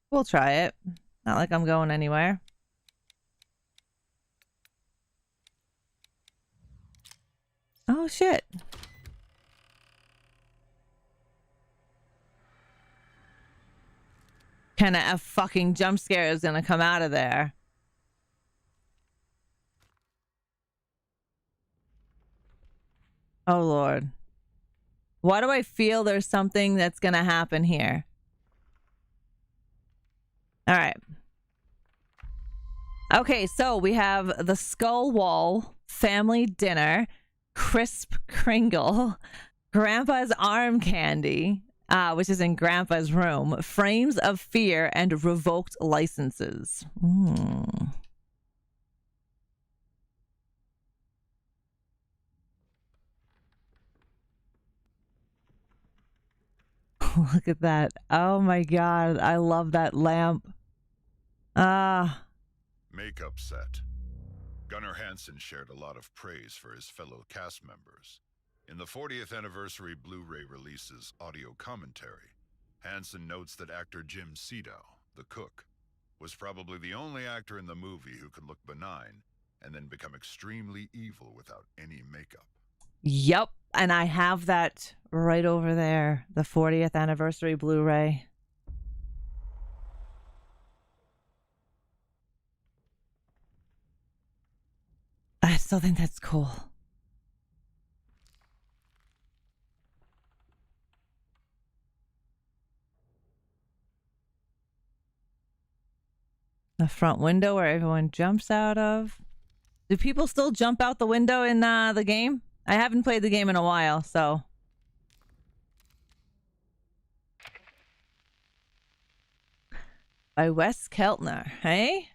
We'll try it. Not like I'm going anywhere. Oh, shit. Kind of a fucking jump scare is going to come out of there. Oh, Lord. Why do I feel there's something that's going to happen here? All right. Okay, so we have the Skull Wall family dinner, crisp Kringle, Grandpa's arm candy, which is in Grandpa's room, frames of fear, and revoked licenses. Look at that. Oh my god, I love that lamp. Makeup set. Gunnar Hansen shared a lot of praise for his fellow cast members. In the 40th anniversary Blu-ray release's audio commentary, Hansen notes that actor Jim Sedow, the cook, was probably the only actor in the movie who could look benign and then become extremely evil without any makeup. Yep, and I have that right over there, the 40th anniversary Blu-ray. I still think that's cool. The front window where everyone jumps out of. Do people still jump out the window in the game? I haven't played the game in a while, so. By Wes Keltner, hey?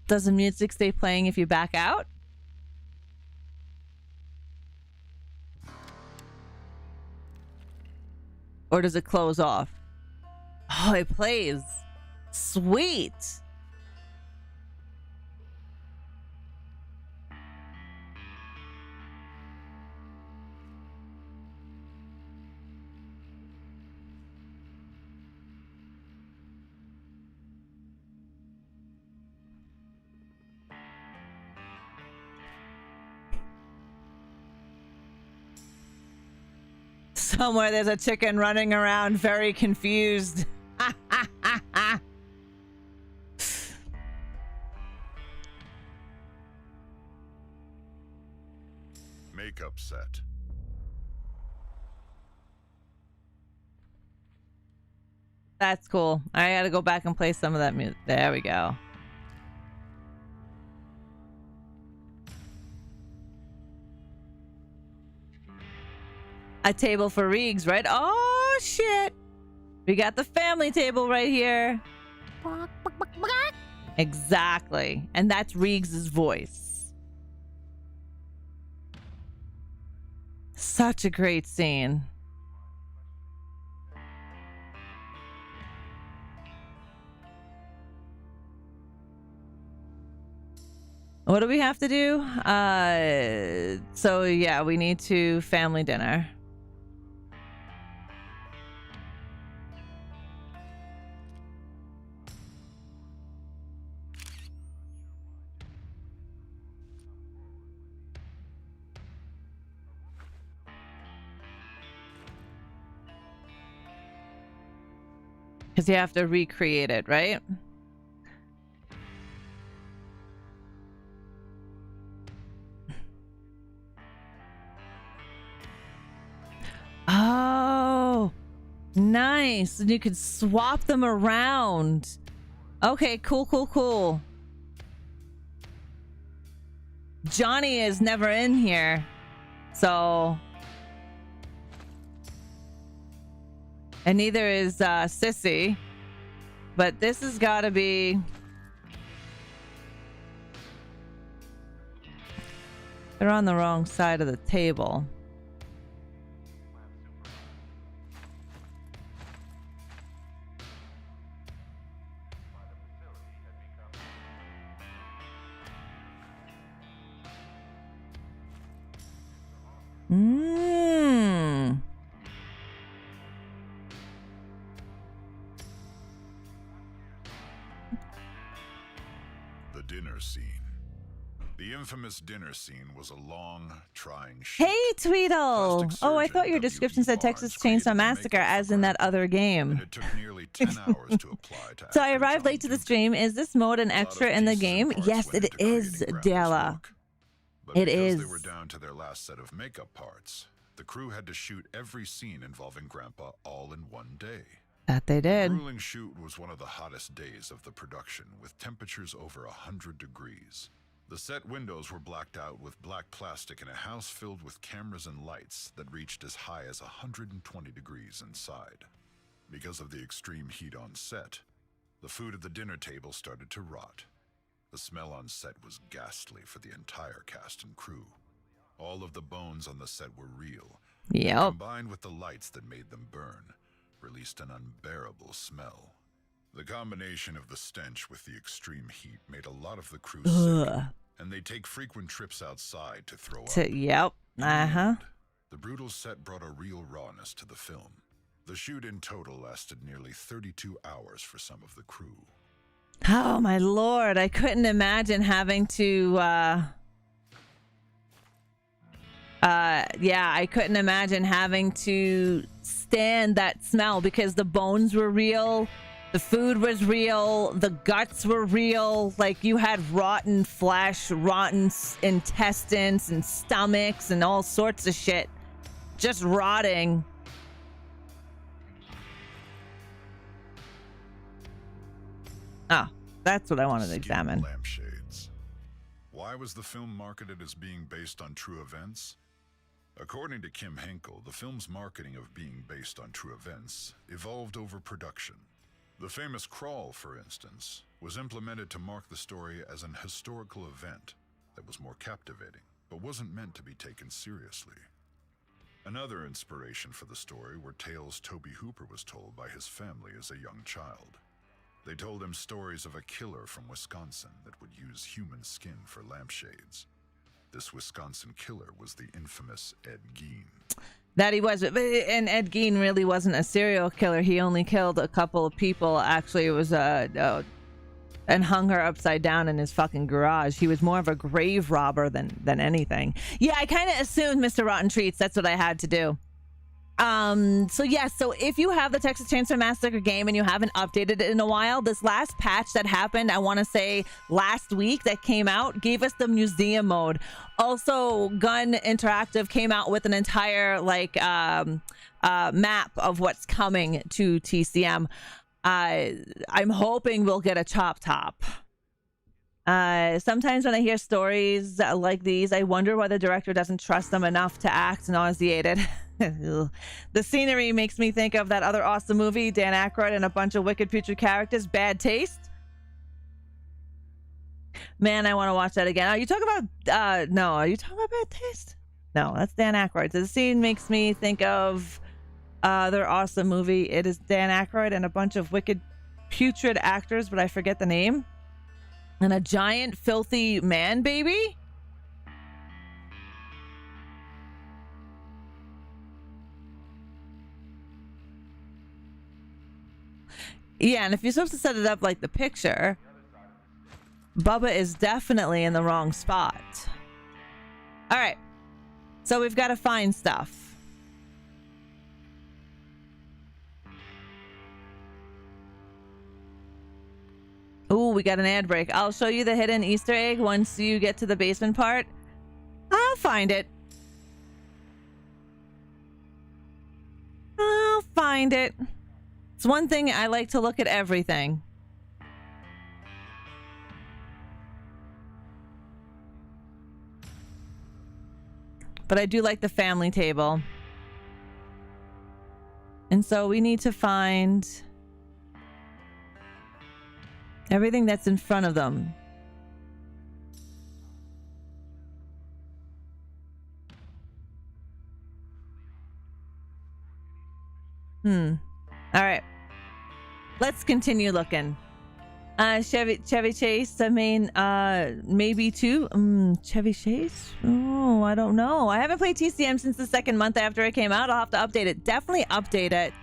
Does the music stay playing if you back out? Or does it close off? Oh, it plays. Sweet. Somewhere there's a chicken running around very confused. Makeup set. That's cool. I gotta go back and play some of that music. There we go. A table for Reegs, right? Oh, shit. We got the family table right here. Exactly. And that's Reegs' voice. Such a great scene. What do we have to do? So yeah, we need to family dinner. Because you have to recreate it, right? Oh, nice. And you could swap them around. Okay, cool, cool, cool. Johnny is never in here. So... And neither is Sissy. But this has got to be... They're on the wrong side of the table. Mmm. The dinner scene. The infamous dinner scene was a long, trying shoot. Hey, Tweedle! Oh, I thought your description said Texas Chainsaw Massacre, as in that other game. And it took nearly 10 hours to apply to So I actor arrived John late to the Dugan. stream. Is this mode an A lot of extra in the pieces and game? parts Yes, went it into is, creating Grandpa's Della. look. But It because is. they were down to their last set of makeup parts, the crew had to shoot every scene involving Grandpa all in one day. That they The did. grueling shoot was one of the hottest days of the production, with temperatures over 100 degrees. The set windows were blacked out with black plastic in a house filled with cameras and lights that reached as high as 120 degrees inside. Because of the extreme heat on set, The food at the dinner table started to rot. The smell on set was ghastly for the entire cast and crew. All of the bones on the set were real. Yep. Combined with the lights that made them burn, released an unbearable smell. The combination of the stench with the extreme heat made a lot of the crew sick, and they take frequent trips outside to throw up. Yep. The brutal set brought a real rawness to the film. The shoot in total lasted nearly 32 hours for some of the crew. Oh my lord, I couldn't imagine having to I couldn't imagine having to stand that smell because the bones were real, the food was real, the guts were real. Like, you had rotten flesh, rotten intestines and stomachs and all sorts of shit just rotting. Oh, that's what I wanted to examine. Lampshades. Why was the film marketed as being based on true events? According to Kim Henkel, the film's marketing of being based on true events evolved over production. The famous crawl, for instance, was implemented to mark the story as an historical event that was more captivating, but wasn't meant to be taken seriously. Another inspiration for the story were tales Tobe Hooper was told by his family as a young child. They told him stories of a killer from Wisconsin that would use human skin for lampshades. This Wisconsin killer was the infamous Ed Gein. That he was, and Ed Gein really wasn't a serial killer. He only killed a couple of people. Actually, it was and hung her upside down in his fucking garage. He was more of a grave robber than anything. Yeah, I kind of assumed Mr. Rotten Treats. That's what I had to do. So if you have the Texas Chainsaw Massacre game and you haven't updated it in a while, this last patch that happened, I want to say last week, that came out, gave us the museum mode. Also, Gun Interactive came out with an entire map of what's coming to TCM. I'm hoping we'll get a chop top. Sometimes when I hear stories like these, I wonder why the director doesn't trust them enough to act nauseated. The scenery makes me think of that other awesome movie, Dan Aykroyd and a bunch of wicked future characters, Bad Taste. Man, I want to watch that again. Are you talking about no, are you talking about Bad Taste? No, that's Dan Aykroyd. The scene makes me think of their awesome movie. It is Dan Aykroyd and a bunch of wicked putrid actors, but I forget the name. And a giant filthy man baby. Yeah, and if you're supposed to set it up like the picture, Bubba is definitely in the wrong spot. All right, so we've got to find stuff. Ooh, we got an ad break. I'll show you the hidden Easter egg once you get to the basement part. I'll find it. I'll find it. It's one thing, I like to look at everything. But I do like the family table. And so we need to find everything that's in front of them. All right. Let's continue looking. Chevy Chase. I mean, maybe two. Chevy Chase. Oh, I don't know. I haven't played TCM since the second month after it came out. I'll have to update it. Definitely update it.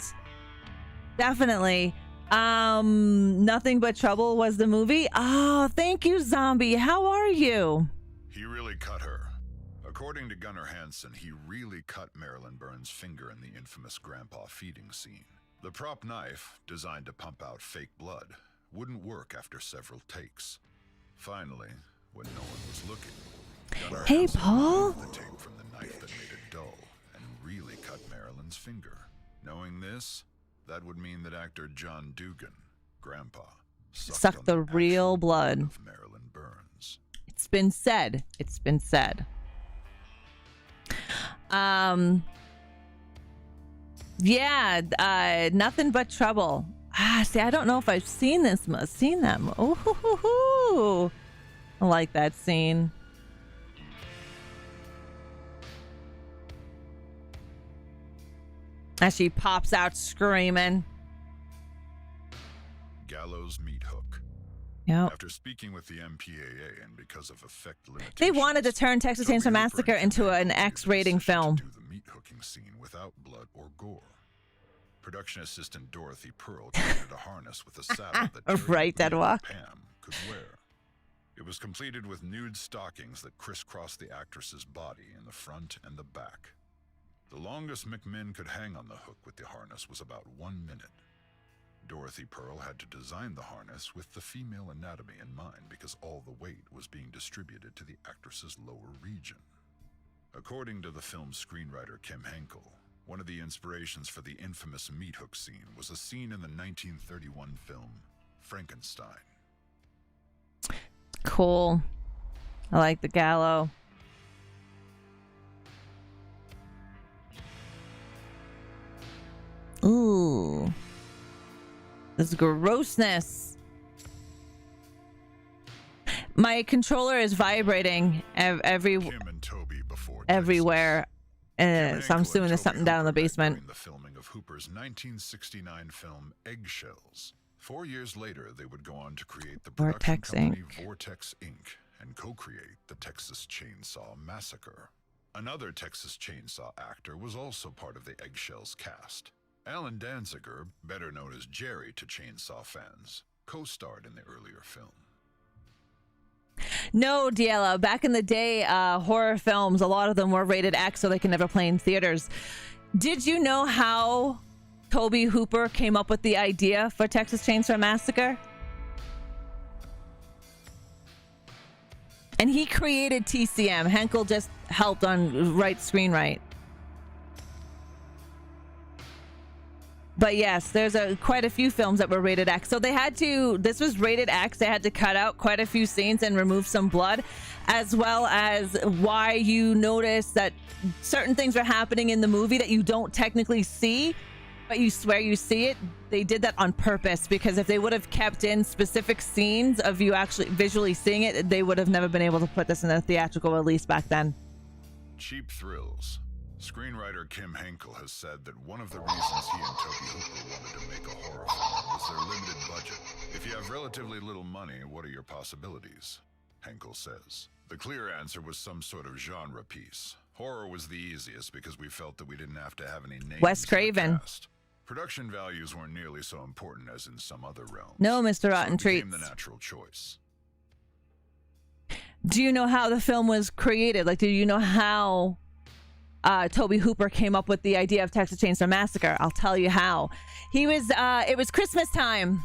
Definitely. Nothing But Trouble was the movie. Oh, thank you, Zombie. How are you? He really cut her. According to Gunnar Hansen, he really cut Marilyn Burns' finger in the infamous grandpa feeding scene. The prop knife, designed to pump out fake blood, wouldn't work after several takes. Finally, when no one was looking, Gunnar Hansen Paul. removed the tape from the knife that made it dull and really cut Marilyn's finger. Knowing this, that would mean that actor John Dugan, Grandpa, sucked the real blood of Marilyn Burns. It's been said. It's been said. Yeah, Nothing But Trouble. See, I don't know if I've seen this. Seen that. Ooh, I like that scene. As she pops out screaming. Gallows meat hook. Yep. After speaking with the MPAA and because of effect limitations, They wanted to turn Texas Chainsaw Massacre into an X-rating film. To do the meat hooking scene without blood or gore. Production assistant Dorothy Pearl created a harness with a saddle that Right, Deadwalk. Pam could wear. It was completed with nude stockings that crisscrossed the actress's body in the front and the back. The longest McMinn could hang on the hook with the harness was about 1 minute. Dorothy Pearl had to design the harness with the female anatomy in mind because all the weight was being distributed to the actress's lower region. According to the film's screenwriter Kim Henkel, one of the inspirations for the infamous meat hook scene was a scene in the 1931 film Frankenstein. Cool. I like the gallows. Ooh. This grossness. My controller is vibrating Kim and Toby before everywhere. So I'm assuming there's something down in the basement. During the filming of Hooper's 1969 film Eggshells. 4 years later, they would go on to create the production Vortex company Inc. Vortex Inc. and co-create the Texas Chainsaw Massacre. Another Texas Chainsaw actor was also part of the Eggshells cast. Alan Danziger, better known as Jerry to Chainsaw fans, co-starred in the earlier film. No, Diella. Back in the day, horror films, a lot of them were rated X, so they can never play in theaters. Did you know how Toby Hooper came up with the idea for Texas Chainsaw Massacre? And he created TCM. Henkel just helped on screenwrite. But yes, there's quite a few films that were rated X. So they had to, this was rated X. They had to cut out quite a few scenes and remove some blood, as well as why you notice that certain things are happening in the movie that you don't technically see, but you swear you see it. They did that on purpose, because if they would have kept in specific scenes of you actually visually seeing it, they would have never been able to put this in a theatrical release back then. Cheap thrills. Screenwriter Kim Henkel has said that one of the reasons he and Toby Hooper wanted to make a horror film was their limited budget. If you have relatively little money, what are your possibilities? Henkel says. The clear answer was some sort of genre piece. Horror was the easiest because we felt that we didn't have to have any names. Wes Craven. Production values weren't nearly so important as in some other realms. No, Mr. Rotten so it Treats. became the natural choice. Do you know how the film was created? Like, do you know how Toby Hooper came up with the idea of Texas Chainsaw Massacre? I'll tell you how. He was, it was Christmas time,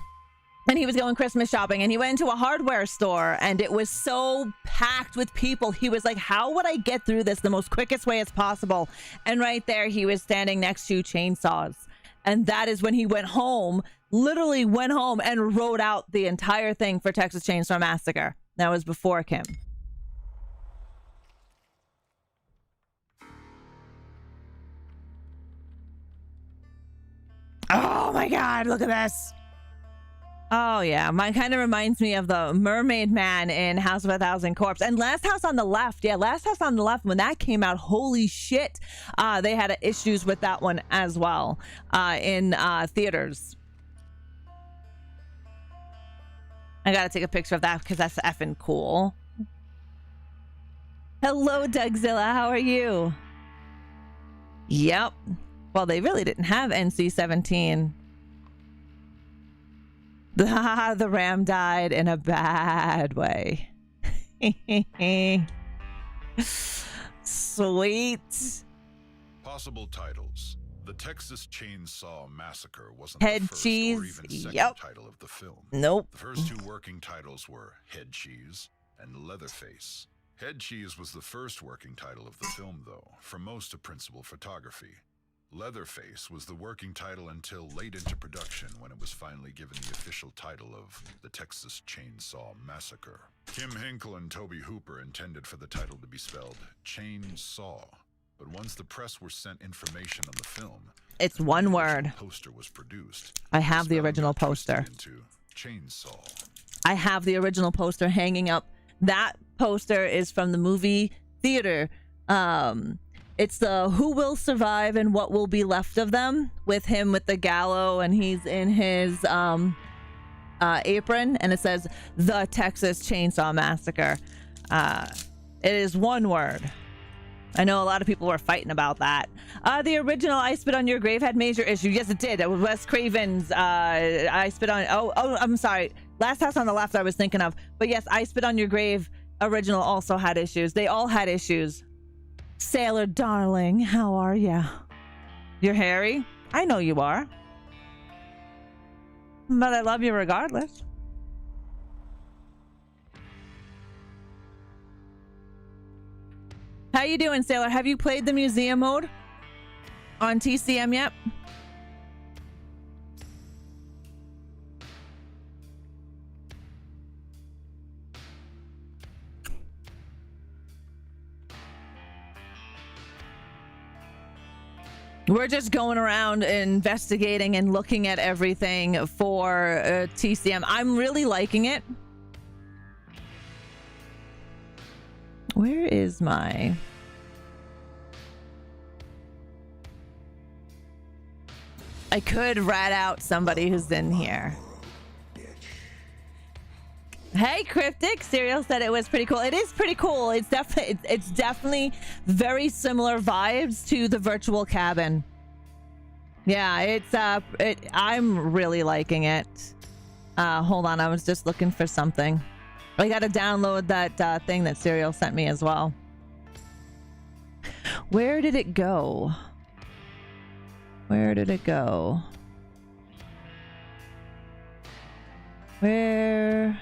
and he was going Christmas shopping, and he went into a hardware store, and it was so packed with people. He was like, how would I get through this the most quickest way as possible? And right there, he was standing next to chainsaws. And that is when he went home, literally went home and wrote out the entire thing for Texas Chainsaw Massacre. That was before Kim. Oh my God, look at this. Oh yeah, mine kind of reminds me of the Mermaid Man in House of a Thousand Corpses. And Last House on the Left. Yeah, Last House on the Left, when that came out, holy shit. They had issues with that one as well in theaters. I gotta take a picture of that because that's effing cool. Hello, Dougzilla, how are you? Yep. Well, they really didn't have NC-17. The ram died in a bad way. Sweet. Possible titles. The Texas Chainsaw Massacre wasn't Head the first Cheese. or even second Yep. title of the film. Nope. The first two working titles were Head Cheese and Leatherface. Head Cheese was the first working title of the film, though, for most of principal photography. Leatherface was the working title until late into production, when it was finally given the official title of The Texas Chainsaw Massacre. Kim Henkel and Toby Hooper intended for the title to be spelled Chainsaw, but once the press were sent information on the film, It's one word. Poster was produced. I have the original poster. Into Chainsaw. I have the original poster hanging up. That poster is from the movie theater. It's the Who Will Survive and What Will Be Left of Them, with him with the gallows, and he's in his apron, and it says The Texas Chainsaw Massacre. It is one word. I know a lot of people were fighting about that. The original I Spit on Your Grave had major issues. Yes, it did. It was Wes Craven's I Spit on... Oh, I'm sorry. Last House on the Left I was thinking of. But yes, I Spit on Your Grave original also had issues. They all had issues. Sailor darling, how are ya? You're hairy? I know you are. But I love you regardless. How you doing, Sailor? Have you played the museum mode on TCM yet? We're just going around investigating and looking at everything for TCM. I'm really liking it. Where is my... I could rat out somebody who's in here. Hey, Cryptic. Serial said it was pretty cool. It is pretty cool. It's definitely very similar vibes to the virtual cabin. Yeah, I'm really liking it. Hold on, I was just looking for something. I gotta download that thing that Serial sent me as well. Where did it go? Where did it go? Where...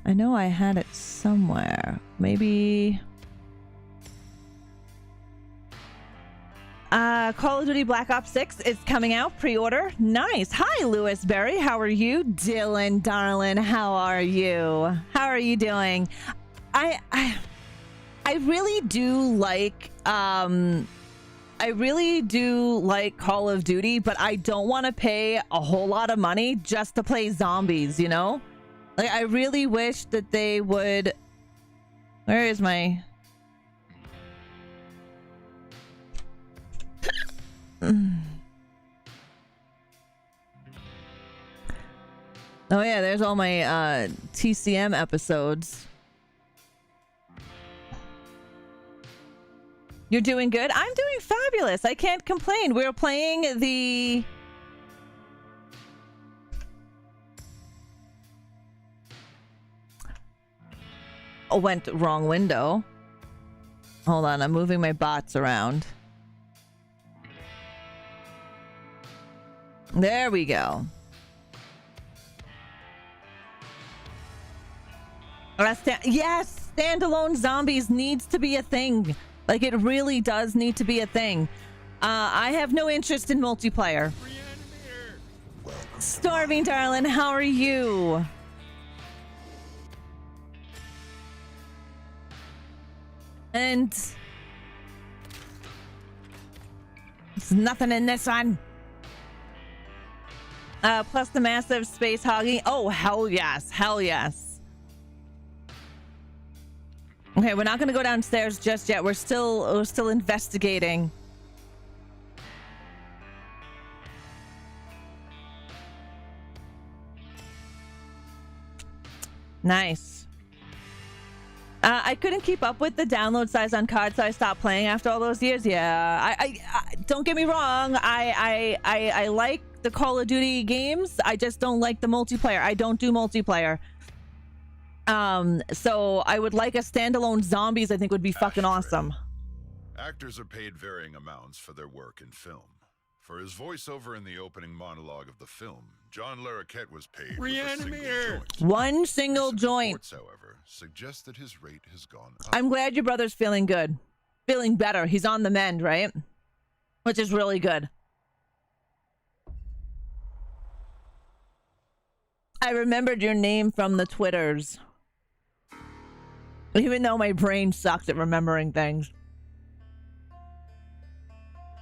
I know I had it somewhere. Maybe... Call of Duty Black Ops 6 is coming out. Pre-order. Nice. Hi, Lewis Berry. How are you? Dylan, darling, how are you? How are you doing? I really do like... I really do like Call of Duty, but I don't want to pay a whole lot of money just to play zombies, you know? Like, I really wish that they would... Where is my... Oh yeah, there's all my TCM episodes. You're doing good? I'm doing fabulous. I can't complain. We're playing the... Oh, went wrong window. Hold on, I'm moving my bots around. There we go. Yes, standalone zombies needs to be a thing. Like, it really does need to be a thing. I have no interest in multiplayer. Starving, darling, how are you? And there's nothing in this one. Plus the massive space hogging. Oh, hell yes. Hell yes. Okay, we're not going to go downstairs just yet. We're still investigating. Nice. I couldn't keep up with the download size on COD, so I stopped playing after all those years. Yeah, I don't get me wrong. I like the Call of Duty games. I just don't like the multiplayer. I don't do multiplayer. So I would like a standalone zombies. I think would be fucking awesome. Actors are paid varying amounts for their work in film. For his voiceover in the opening monologue of the film, John Larroquette was paid with a single joint. One single joint. Reports, however, suggest that his rate has gone up. I'm glad your brother's feeling good. Feeling better. He's on the mend, right? Which is really good. I remembered your name from the Twitters. Even though my brain sucks at remembering things.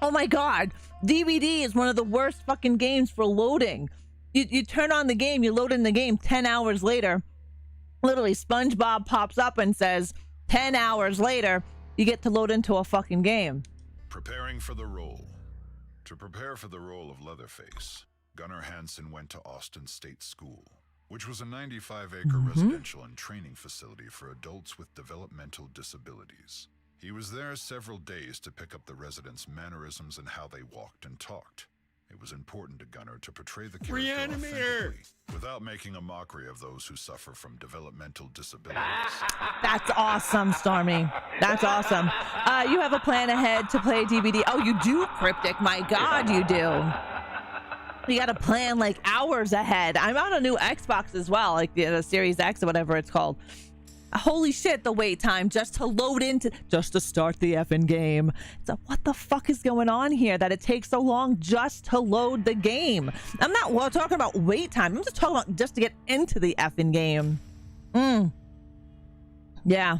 Oh my god, DVD is one of the worst fucking games for loading. You turn on the game, you load in the game, 10 hours later, literally SpongeBob pops up and says, 10 hours later, you get to load into a fucking game. Preparing for the role. To prepare for the role of Leatherface, Gunnar Hansen went to Austin State School, which was a 95-acre residential and training facility for adults with developmental disabilities. He was there several days to pick up the residents' mannerisms and how they walked and talked. It was important to Gunnar to portray the character authentically, without making a mockery of those who suffer from developmental disabilities. That's awesome, Stormy. That's awesome. You have a plan ahead to play DVD. Oh, you do, Cryptic. My God, you do. You got to plan like hours ahead. I'm on a new Xbox as well, like the Series X or whatever it's called. Holy shit, the wait time just to load into, just to start the effing game. So what the fuck is going on here that it takes so long just to load the game? I'm not talking about wait time. I'm just talking about just to get into the effing game. Yeah.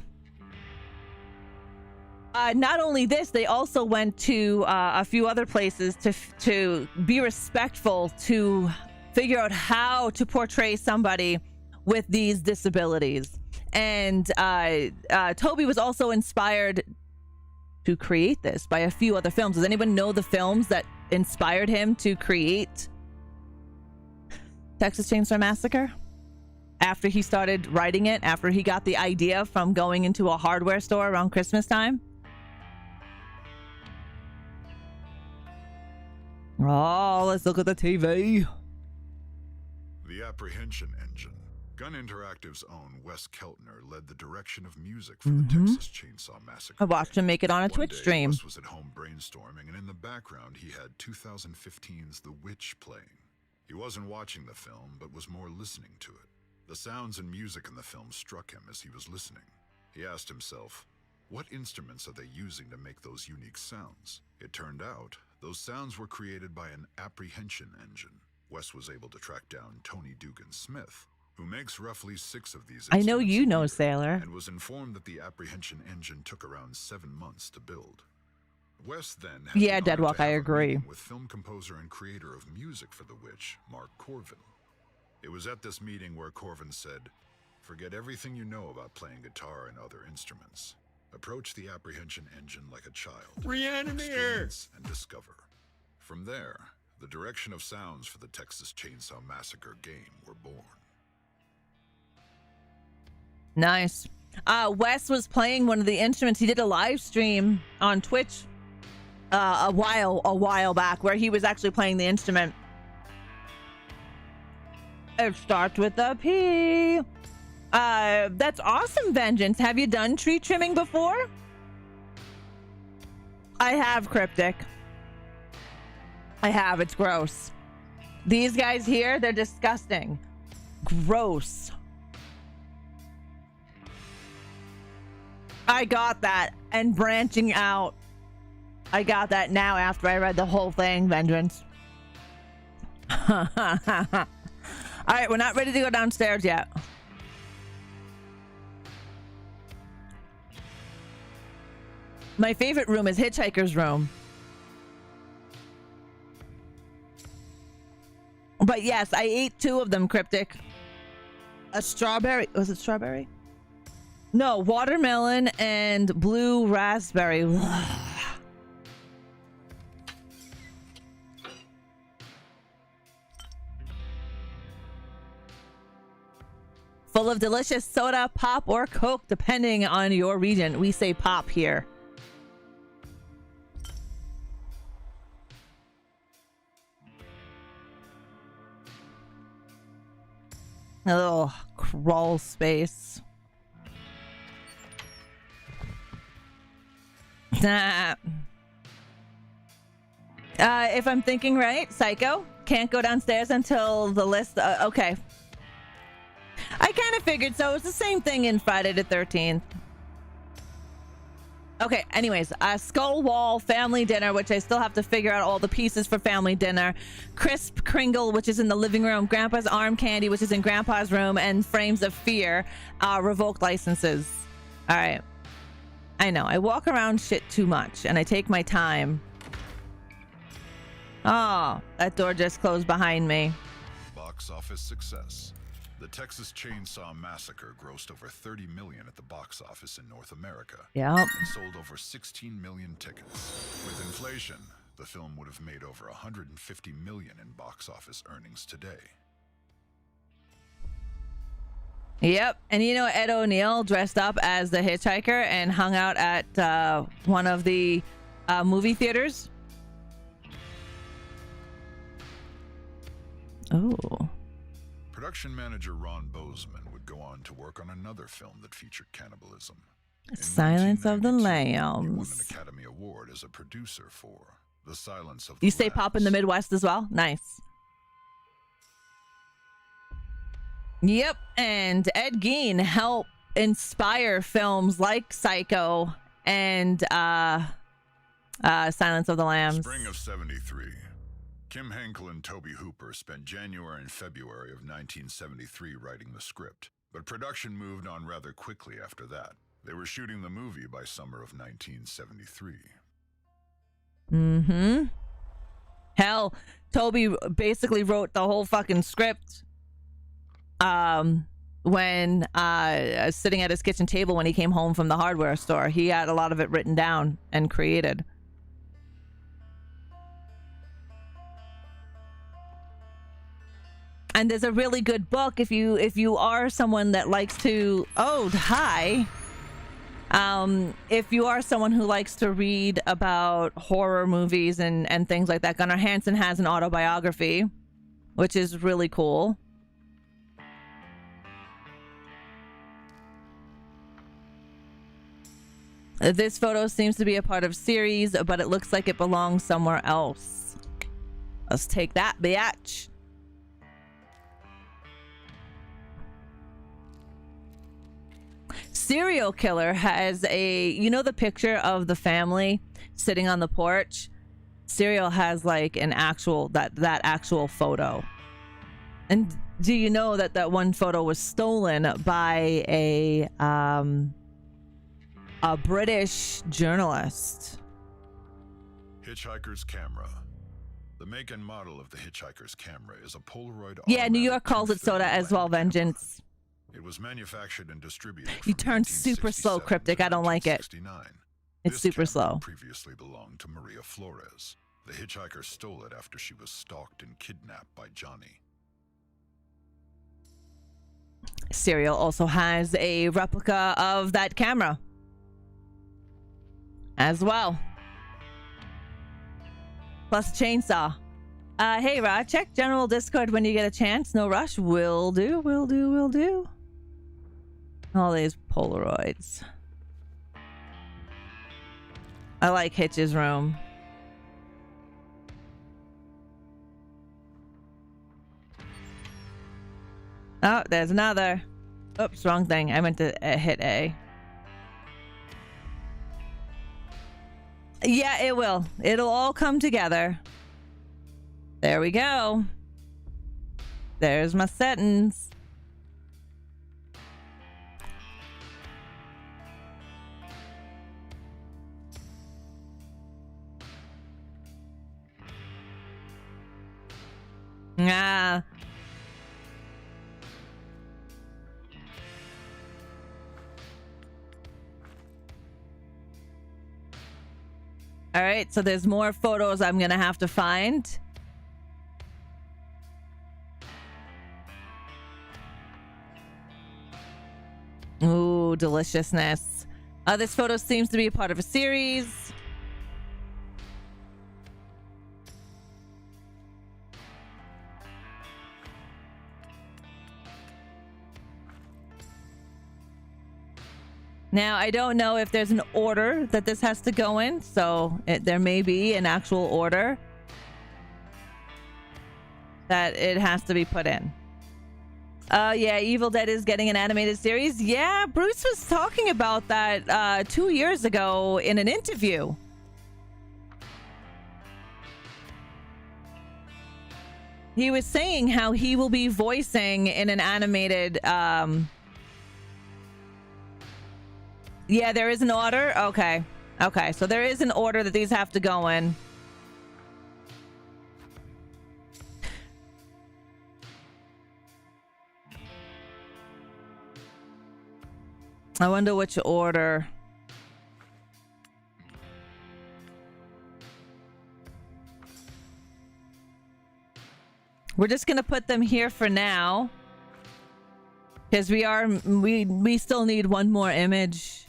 Not only this, they also went to a few other places to be respectful, to figure out how to portray somebody with these disabilities. And Toby was also inspired to create this by a few other films. Does anyone know the films that inspired him to create Texas Chainsaw Massacre? After he started writing it, after he got the idea from going into a hardware store around Christmas time? Oh, let's look at the TV. The Apprehension Engine. Gun Interactive's own Wes Keltner led the direction of music for the Texas Chainsaw Massacre. I watched him make it on a Twitch stream. Wes was at home brainstorming, and in the background he had 2015's The Witch playing. He wasn't watching the film, but was more listening to it. The sounds and music in the film struck him as he was listening. He asked himself, what instruments are they using to make those unique sounds? It turned out, those sounds were created by an apprehension engine. Wes was able to track down Tony Dugan Smith, who makes roughly 6 of these. I know you know, Sailor. And was informed that the apprehension engine took around 7 months to build. Wes then had Deadwalk, I agree. With film composer and creator of music for The Witch, Mark Corvin. It was at this meeting where Corvin said, forget everything you know about playing guitar and other instruments. Approach the apprehension engine like a child. ReAnimateHer! And discover. From there, the direction of sounds for the Texas Chainsaw Massacre game were born. Nice. Wes was playing one of the instruments. He did a live stream on Twitch a while back where he was actually playing the instrument. It starts with a P. That's awesome, Vengeance. Have you done tree trimming before? I have, Cryptic. I have. It's gross. These guys here, they're disgusting. Gross. I got that. And branching out. I got that now after I read the whole thing, Vengeance. All right, we're not ready to go downstairs yet. My favorite room is Hitchhiker's room. But yes, I ate 2 of them, Cryptic. A strawberry. Was it strawberry? No, watermelon and blue raspberry. Full of delicious soda, pop, or Coke, depending on your region. We say pop here. A little crawl space. If I'm thinking right, Psycho can't go downstairs until the list. Okay. I kind of figured so. It's the same thing in Friday the 13th. Okay, anyways, Skull Wall family dinner, which I still have to figure out all the pieces for family dinner. Crisp Kringle, which is in the living room. Grandpa's Arm Candy, which is in Grandpa's room. And Frames of Fear, revoked licenses. All right. I know. I walk around shit too much, and I take my time. Oh, that door just closed behind me. Box office success. The Texas Chainsaw Massacre grossed over $30 million at the box office in North America. Yep. And sold over 16 million tickets. With inflation, the film would have made over $150 million in box office earnings today. Yep. And you know, Ed O'Neill dressed up as the hitchhiker and hung out at one of the movie theaters. Oh. Production manager Ron Bozeman would go on to work on another film that featured cannibalism. In Silence of the 1992, he won an Lambs. Academy Award as a producer for The Silence of the You say Lambs. pop in the Midwest as well? Nice. Yep. And Ed Gein helped inspire films like Psycho and Silence of the Lambs. Spring of '73. Kim Henkel and Toby Hooper spent January and February of 1973 writing the script, but production moved on rather quickly after that. They were shooting the movie by summer of 1973. Mm-hmm. Hell, Toby basically wrote the whole fucking script when sitting at his kitchen table when he came home from the hardware store. He had a lot of it written down and created. And there's a really good book if you are someone that likes to if you are someone who likes to read about horror movies and things like that. Gunnar Hansen has an autobiography, which is really cool. This photo seems to be a part of series, but it looks like it belongs somewhere else. Let's take that, bitch. Serial killer has the picture of the family sitting on the porch. Serial has like an actual that actual photo. And do you know that one photo was stolen by a British journalist? Hitchhiker's camera. The make and model of the Hitchhiker's camera is a Polaroid. Yeah, New York calls it soda as well, Vengeance. It was manufactured and distributed. You turned super slow, Cryptic. I don't like it. It's super slow. Previously belonged to Maria Flores. The hitchhiker stole it after she was stalked and kidnapped by Johnny. Serial also has a replica of that camera as well. Plus a chainsaw. Hey, Rod, check general Discord when you get a chance. No rush. Will do, will do, will do. All these Polaroids. I like Hitch's room. Oh, there's another. Oops, wrong thing. I meant to hit A. Yeah, it will. It'll all come together. There we go. There's my settings. Ah. All right, so there's more photos I'm gonna have to find. Ooh, deliciousness. This photo seems to be a part of a series. Now, I don't know if there's an order that this has to go in, so there may be an actual order that it has to be put in. Yeah, Evil Dead is getting an animated series. Yeah, Bruce was talking about that 2 years ago in an interview. He was saying how he will be voicing in an animated Yeah, there is an order. Okay. Okay, so there is an order that these have to go in. I wonder which order. We're just gonna put them here for now, because we still need one more image.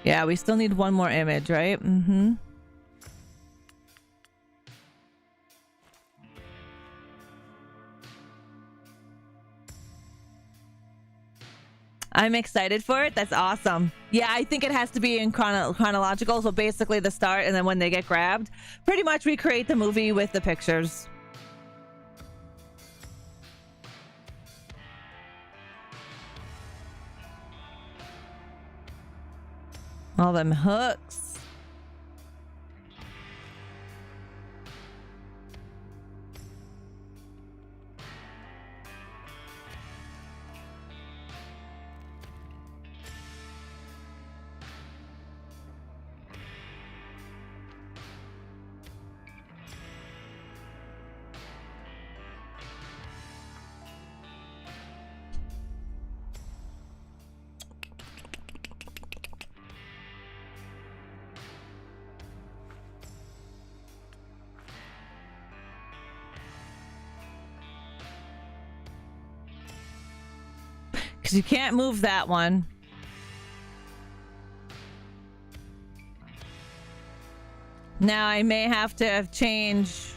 Yeah, we still need one more image, right? Mm-hmm. I'm excited for it. That's awesome. Yeah, I think it has to be in chronological. So basically the start and then when they get grabbed. Pretty much recreate the movie with the pictures. All them hooks. Because you can't move that one. Now I may have to change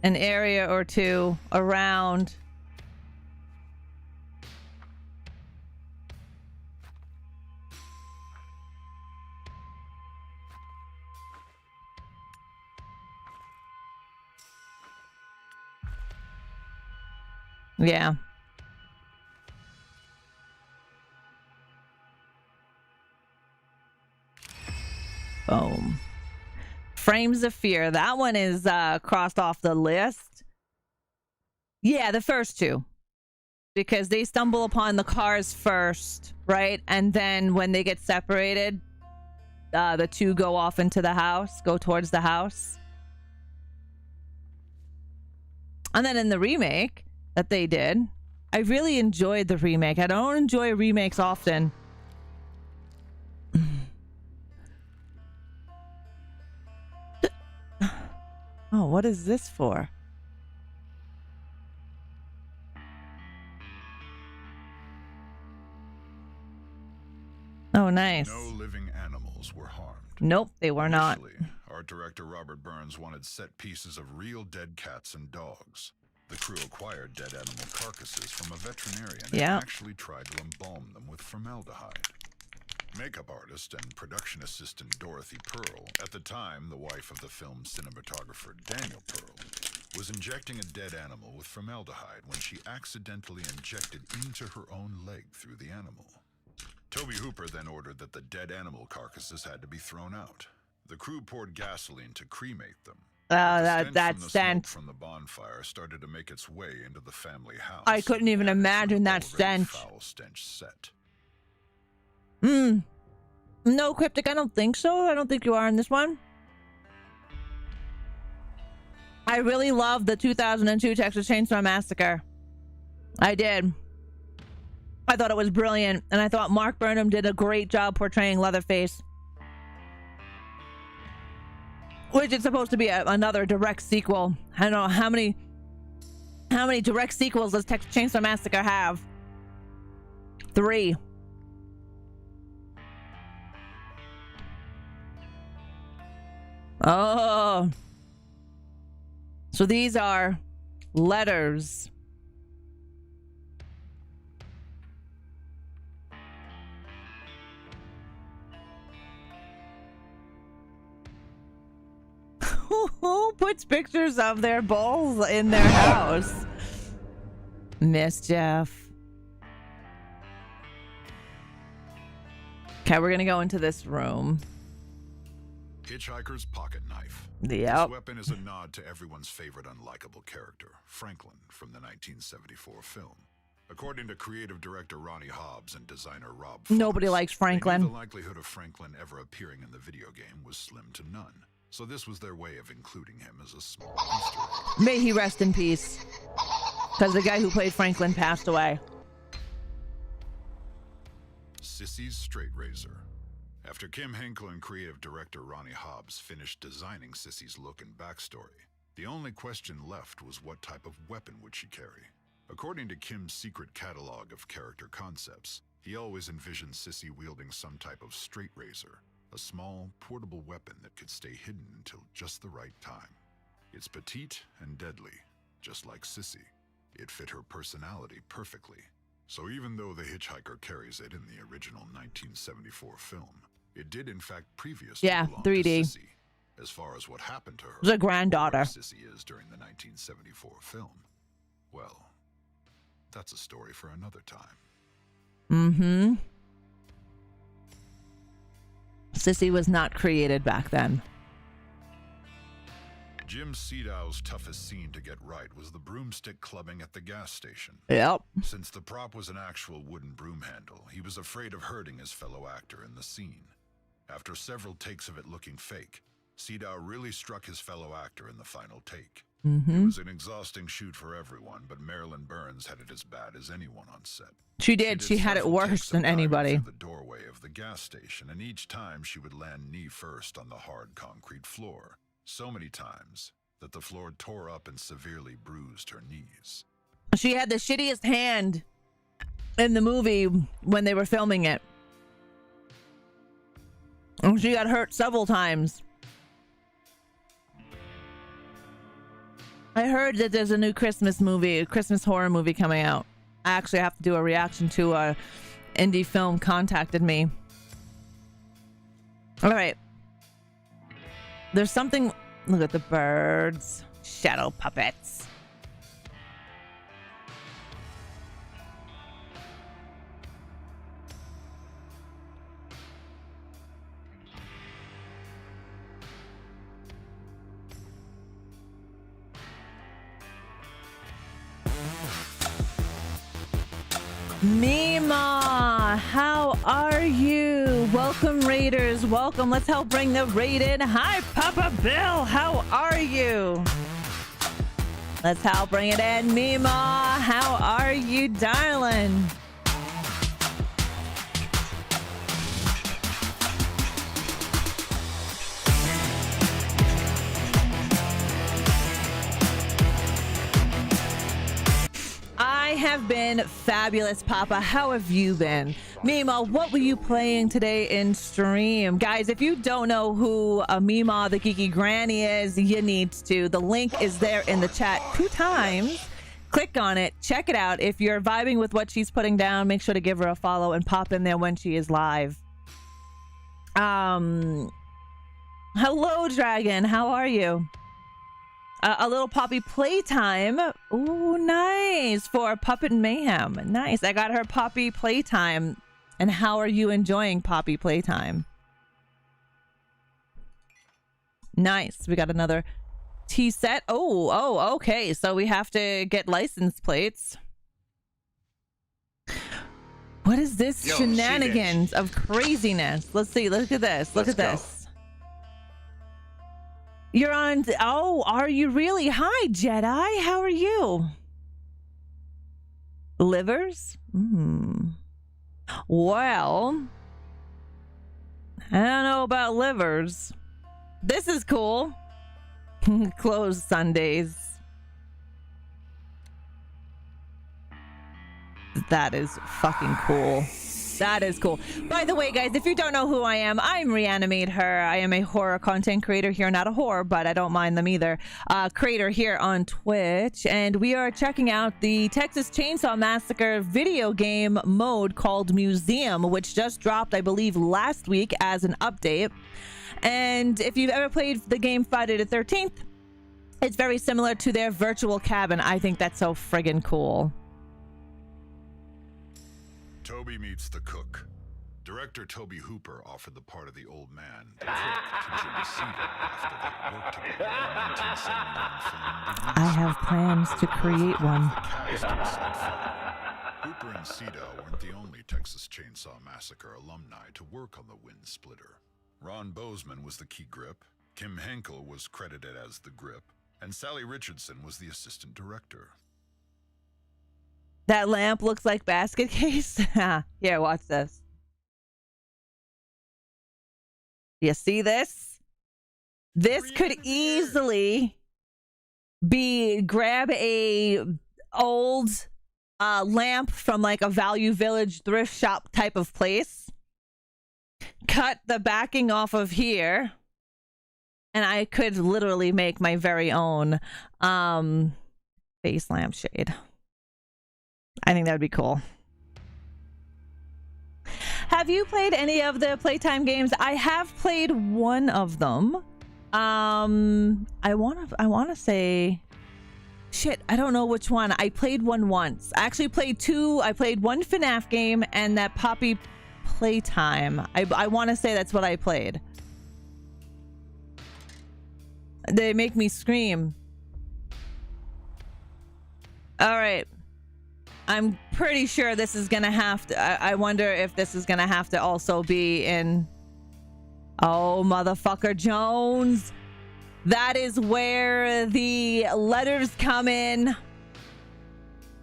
an area or two around. Yeah. Boom. Frames of Fear. That one is crossed off the list. Yeah, the first two. Because they stumble upon the cars first, right? And then when they get separated, the two go off into the house, go towards the house. And then in the remake that they did, I really enjoyed the remake. I don't enjoy remakes often. Oh, what is this for? Oh, nice. No living animals were harmed. Nope, they were not. Initially, art director Robert Burns wanted set pieces of real dead cats and dogs. The crew acquired dead animal carcasses from a veterinarian and actually tried to embalm them with formaldehyde. Makeup artist and production assistant Dorothy Pearl, at the time the wife of the film's cinematographer Daniel Pearl, was injecting a dead animal with formaldehyde when she accidentally injected into her own leg through the animal. Toby Hooper then ordered that the dead animal carcasses had to be thrown out. The crew poured gasoline to cremate them. That stench from the bonfire started to make its way into the family house. I couldn't even imagine that stench. Foul stench set. No, Cryptic, I don't think so. I don't think you are in this one. I really loved the 2002 Texas Chainsaw Massacre. I did. I thought it was brilliant, and I thought Mark Burnham did a great job portraying Leatherface. Which is supposed to be another direct sequel. I don't know how many direct sequels does Texas Chainsaw Massacre have? 3. Oh. So these are letters. Who puts pictures of their balls in their house? Mischief. Okay, we're gonna go into this room. Hitchhiker's pocket knife. Yep. This weapon is a nod to everyone's favorite unlikable character, Franklin, from the 1974 film. According to creative director Ronnie Hobbs and designer Rob Nobody Fox, likes they Franklin. knew the likelihood of Franklin ever appearing in the video game was slim to none. So this was their way of including him as a small Easter egg. May he rest in peace. Because the guy who played Franklin passed away. Sissy's Straight Razor. After Kim Henkel and creative director Ronnie Hobbs finished designing Sissy's look and backstory, the only question left was what type of weapon would she carry. According to Kim's secret catalog of character concepts, he always envisioned Sissy wielding some type of straight razor, a small, portable weapon that could stay hidden until just the right time. It's petite and deadly, just like Sissy. It fit her personality perfectly. So even though the hitchhiker carries it in the original 1974 film, it did in fact previously belong 3D. to Sissy. As far as what happened to her, The granddaughter. where Sissy is during the 1974 film, well, that's a story for another time. Mm-hmm. Sissy was not created back then. Jim Sedow's toughest scene to get right was the broomstick clubbing at the gas station. Yep. Since the prop was an actual wooden broom handle, he was afraid of hurting his fellow actor in the scene. After several takes of it looking fake, Sedow really struck his fellow actor in the final take. It was an exhausting shoot for everyone, but Marilyn Burns had it as bad as anyone on set. She did. She had it several worse takes of than diving anybody. through the doorway of the gas station, and each time she would land knee first on the hard concrete floor. So many times that the floor tore up and severely bruised her knees. She had the shittiest hand in the movie when they were filming it. And she got hurt several times. I heard that there's a new Christmas movie, a Christmas horror movie coming out. I actually have to do a reaction to a indie film contacted me. All right. There's something. Look at the birds. Shadow puppets. Mima, how are you? Welcome, Raiders. Welcome. Let's help bring the raid in. Hi, Papa Bill. How are you? Let's help bring it in. Mima, how are you, darling? I have been fabulous, Papa. How have you been? Mima, what were you playing today in stream? Guys, if you don't know who Mima the Geeky Granny is, you need to. The link is there in the chat 2 times. Click on it. Check it out. If you're vibing with what she's putting down, make sure to give her a follow and pop in there when she is live. Hello, Dragon. How are you? A little Poppy playtime. Ooh, nice. For Puppet Mayhem. Nice. I got her Poppy playtime. And how are you enjoying Poppy playtime? Nice. We got another tea set. Oh, okay. So we have to get license plates. What is this shenanigans of craziness? Let's see. Look at this. Look at this. You're on. Oh, are you really? Hi, Jedi. How are you? Livers? Well, I don't know about livers. This is cool. Closed Sundays. That is fucking cool. That is cool. By the way, guys, if you don't know who I am, I'm ReAnimateHer. I am a horror content creator here. Not a whore, but I don't mind them either. Creator here on Twitch. And we are checking out the Texas Chainsaw Massacre video game mode called Museum, which just dropped, I believe, last week as an update. And if you've ever played the game Friday the 13th, it's very similar to their virtual cabin. I think that's so friggin' cool. Toby meets the cook. Director Toby Hooper offered the part of the old man, the cook, to Jimmy Seaver after they worked together in the 1971 film. I have plans to create one. The cast in said film. Hooper and Cito weren't the only Texas Chainsaw Massacre alumni to work on the Wind Splitter. Ron Bozeman was the key grip, Kim Henkel was credited as the grip, and Sally Richardson was the assistant director. That lamp looks like basket case. Here, watch this. You see this? This could easily be grab a old lamp from like a Value Village thrift shop type of place, cut the backing off of here, and I could literally make my very own face lampshade. I think that would be cool. Have you played any of the Playtime games? I have played one of them. I wanna say, shit, I don't know which one. I played one once. I actually played two. I played one FNAF game and that Poppy Playtime. I want to say that's what I played. They make me scream. All right. I'm pretty sure this is gonna have to. I wonder if this is gonna have to also be in. Oh, motherfucker Jones. That is where the letters come in.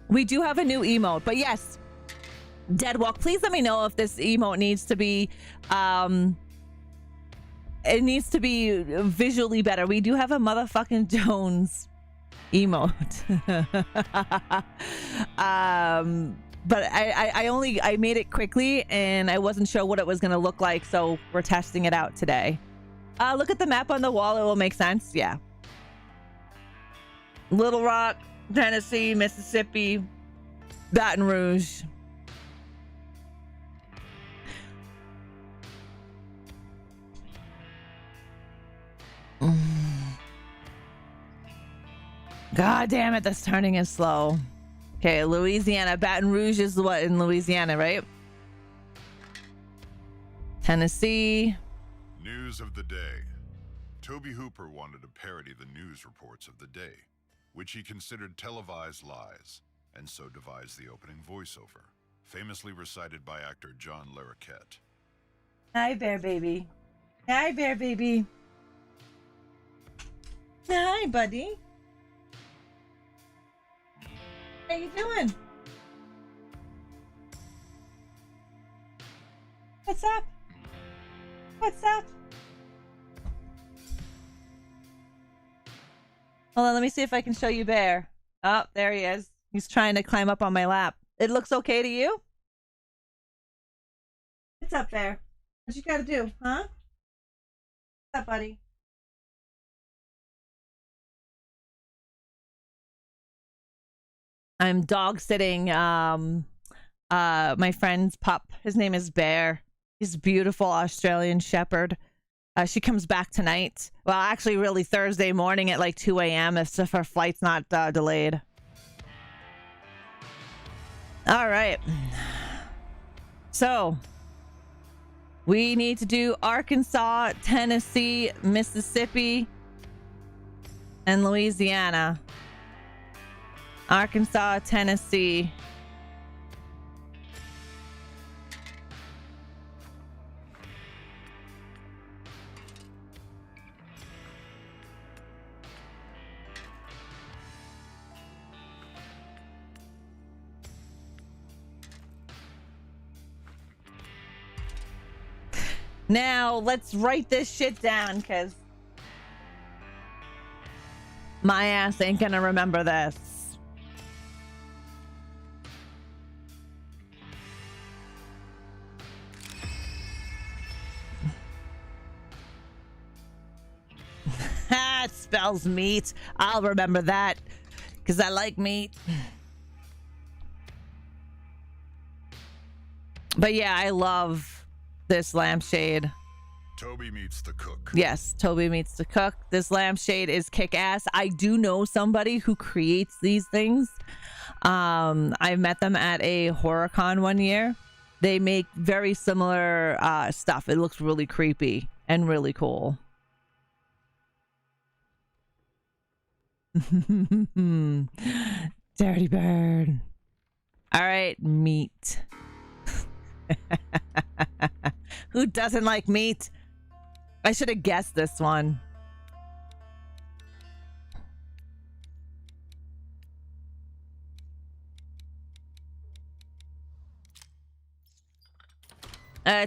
We do have a new emote, but yes. Deadwalk, please let me know if this emote needs to be it needs to be visually better. We do have a motherfucking Jones emote. But I made it quickly and I wasn't sure what it was gonna look like, so we're testing it out today. Look at the map on the wall, it will make sense. Yeah. Little Rock, Tennessee, Mississippi, Baton Rouge. God damn it, this turning is slow. Okay, Louisiana. Baton Rouge is what in Louisiana, right? Tennessee. News of the day. Toby Hooper wanted to parody the news reports of the day, which he considered televised lies, and so devised the opening voiceover, famously recited by actor John Larroquette. Hi, Bear Baby. Hi, Bear Baby. Hi, buddy. How you doing? What's up? What's up? Hold on, let me see if I can show you Bear. Oh, there he is. He's trying to climb up on my lap. It looks okay to you? What's up, Bear? What you gotta do, huh? What's up, buddy? I'm dog sitting my friend's pup. His name is Bear. He's a beautiful Australian Shepherd. She comes back tonight. Well, actually, really Thursday morning at like 2 a.m. if her flight's not delayed. All right. So we need to do Arkansas, Tennessee, Mississippi, and Louisiana. Arkansas, Tennessee. Now, let's write this shit down, because my ass ain't gonna remember this. It spells meat. I'll remember that, because I like meat. But yeah, I love this lampshade. Toby meets the cook. Yes, Toby meets the cook. This lampshade is kick-ass. I do know somebody who creates these things. I met them at a horror con one year. They make very similar stuff. It looks really creepy and really cool. Dirty bird. All right, meat. Who doesn't like meat? I should have guessed this one.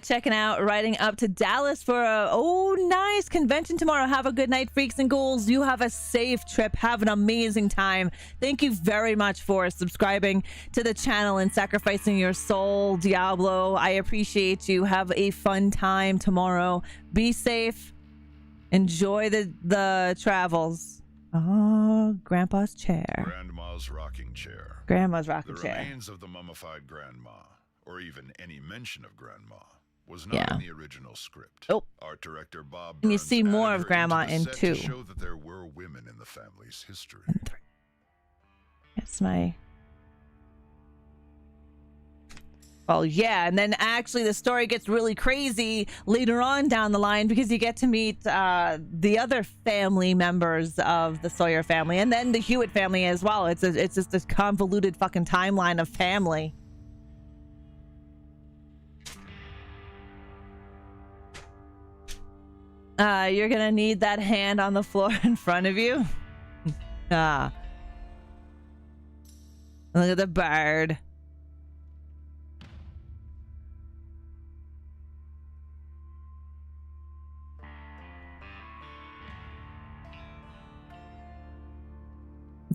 Checking out, riding up to Dallas for a nice convention tomorrow. Have a good night, freaks and ghouls. You have a safe trip. Have an amazing time. Thank you very much for subscribing to the channel and sacrificing your soul, Diablo. I appreciate you. Have a fun time tomorrow. Be safe. Enjoy the travels. Oh, Grandpa's chair. Grandma's rocking chair. Grandma's rocking the chair. The remains of the mummified grandma, or even any mention of grandma, was not in the original script. Oh. Art director Bob Burns And you see more added of her Grandma into the in set 2. to show that there were women in the family's history. And 3. It's my... Well, yeah, and then actually the story gets really crazy later on down the line because you get to meet the other family members of the Sawyer family and then the Hewitt family as well. It's just this convoluted fucking timeline of family. You're gonna need that hand on the floor in front of you. Look at the bird.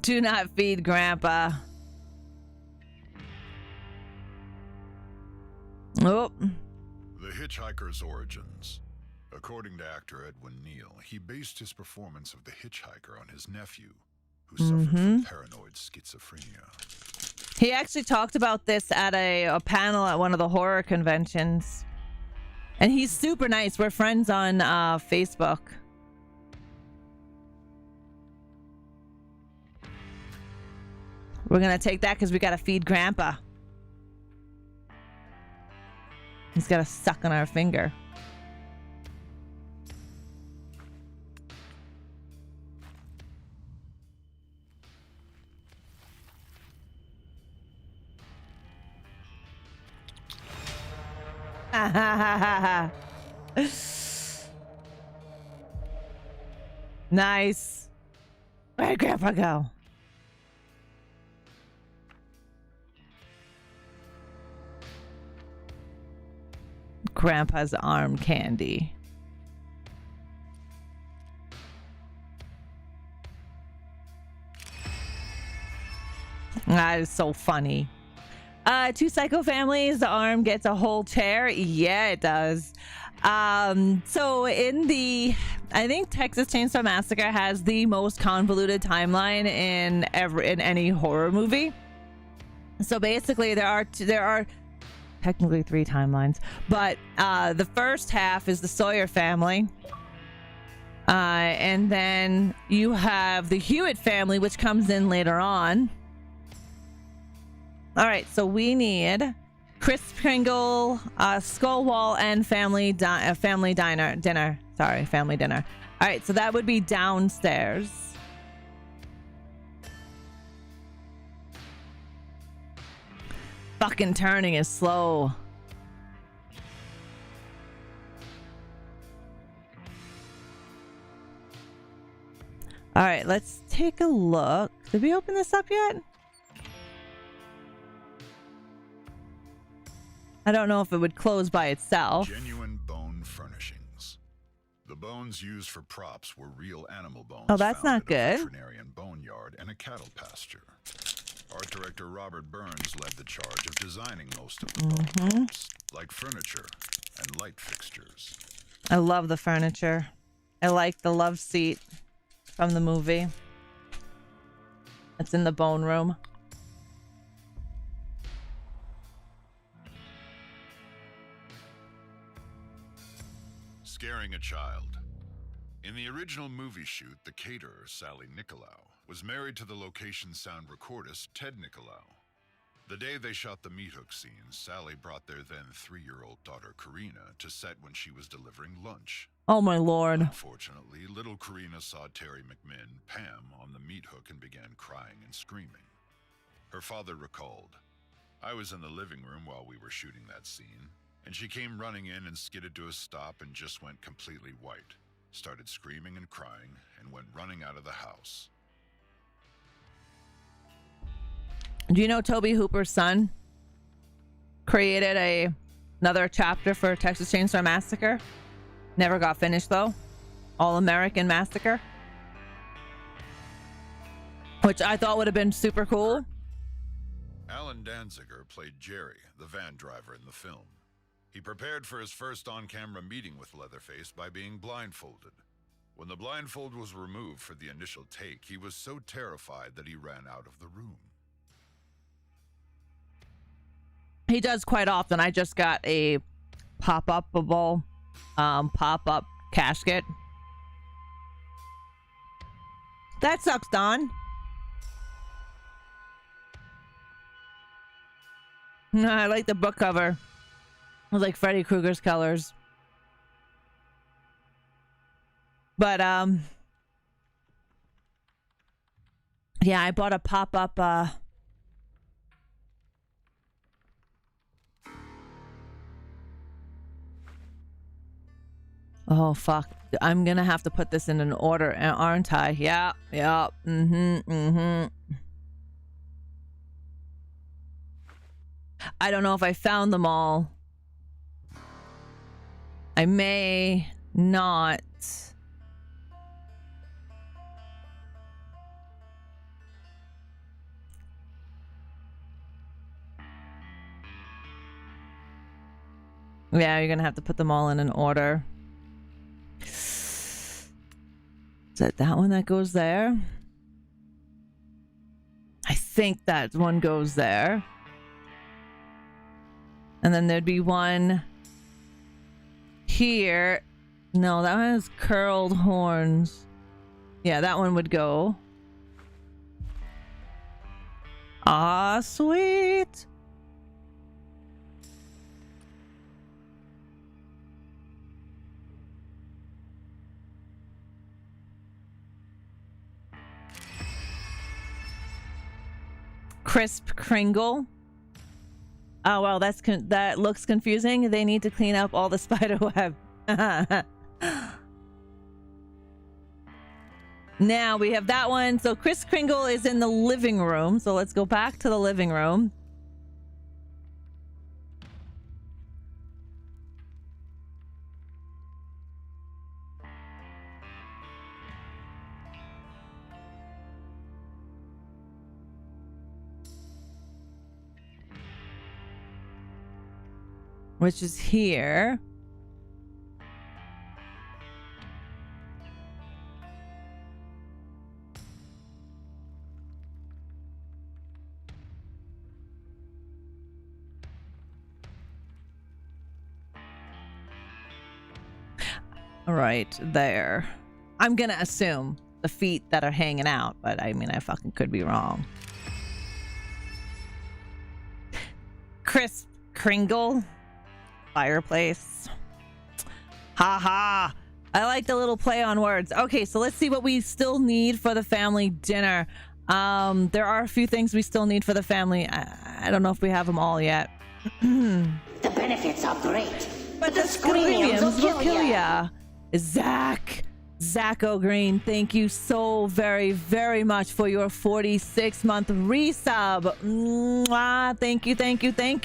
Do not feed Grandpa. Oh. The Hitchhiker's origins. According to actor Edwin Neal, he based his performance of the hitchhiker on his nephew, who suffered from paranoid schizophrenia. He actually talked about this at a panel at one of the horror conventions. And he's super nice. We're friends on Facebook. We're gonna take that because we gotta feed Grandpa. He's gotta suck on our finger. Nice. Where'd Grandpa go? Grandpa's arm candy. That is so funny. 2 psycho families, the arm gets a whole chair. Yeah, it does. So in the, I think Texas Chainsaw Massacre has the most convoluted timeline in any horror movie. So basically there are technically 3 timelines, but the first half is the Sawyer family. And then you have the Hewitt family, which comes in later on. All right, so we need Kris Kringle, Skullwall, and family dinner. Sorry, family dinner. All right, so that would be downstairs. Fucking turning is slow. All right, let's take a look. Did we open this up yet? I don't know if it would close by itself. Genuine bone furnishings. The bones used for props were real animal bones. Oh, that's not good. A veterinarian boneyard and a cattle pasture. Art director Robert Burns led the charge of designing most of the bone props, like furniture and light fixtures. I love the furniture. I like the love seat from the movie. It's in the bone room. Scaring a child. In the original movie shoot, the caterer, Sally Nicolau, was married to the location sound recordist, Ted Nicolau. The day they shot the meat hook scenes, Sally brought their then 3-year-old daughter, Karina, to set when she was delivering lunch. Oh, my Lord. Unfortunately, little Karina saw Terry McMinn, Pam, on the meat hook and began crying and screaming. Her father recalled, I was in the living room while we were shooting that scene, and she came running in and skidded to a stop and just went completely white, started screaming and crying, and went running out of the house. Do you know Toby Hooper's son created another chapter for Texas Chainsaw Massacre? Never got finished though. All American Massacre, which I thought would have been super cool. Alan Danziger played Jerry, the van driver in the film. He prepared for his first on-camera meeting with Leatherface by being blindfolded. When the blindfold was removed for the initial take, he was so terrified that he ran out of the room. He does quite often. I just got a pop-up casket. That sucks, Don. I like the book cover. It was like Freddy Krueger's colors. But yeah, I bought a pop-up oh fuck. I'm gonna have to put this in an order, aren't I? Yeah. I don't know if I found them all. I may not. Yeah, you're gonna have to put them all in an order. Is that one that goes there? I think that one goes there. And then there'd be one here. No, that one has curled horns. Yeah, that one would go. Ah, sweet. Crisp Kringle. Oh well, that looks confusing. They need to clean up all the spider web. Now we have that one. So Kris Kringle is in the living room. So let's go back to the living room. Which is here. Right there. I'm gonna assume the feet that are hanging out, but I mean, I fucking could be wrong. Kris Kringle. Fireplace. Ha ha. I like the little play on words. Okay, so let's see what we still need for the family dinner. There are a few things we still need for the family. I don't know if we have them all yet. The benefits are great, but the screams will kill ya. Zach O'Green, thank you so very, very much for your 46-month resub. Mwah, thank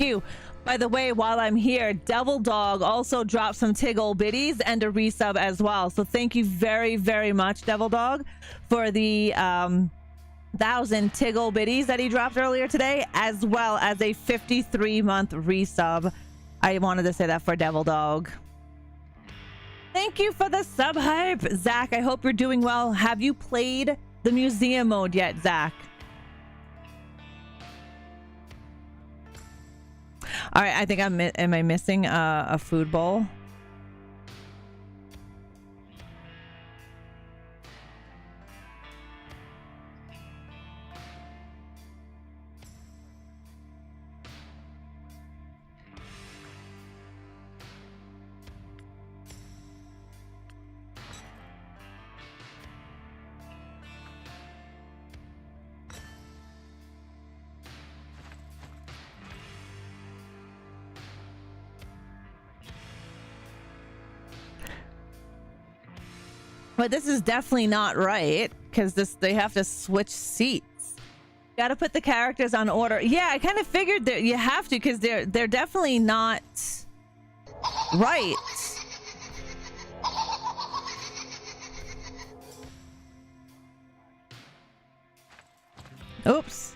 you. By the way, while I'm here, Devil Dog also dropped some Tiggle Bitties and a resub as well. So thank you very, very much, Devil Dog, for the 1,000 Tiggle Bitties that he dropped earlier today, as well as a 53-month resub. I wanted to say that for Devil Dog. Thank you for the sub hype, Zach. I hope you're doing well. Have you played the museum mode yet, Zach? All right, I think am I missing a food bowl? But this is definitely not right because they have to switch seats. Got to put the characters on order. Yeah, I kind of figured that you have to because they're definitely not right. Oops.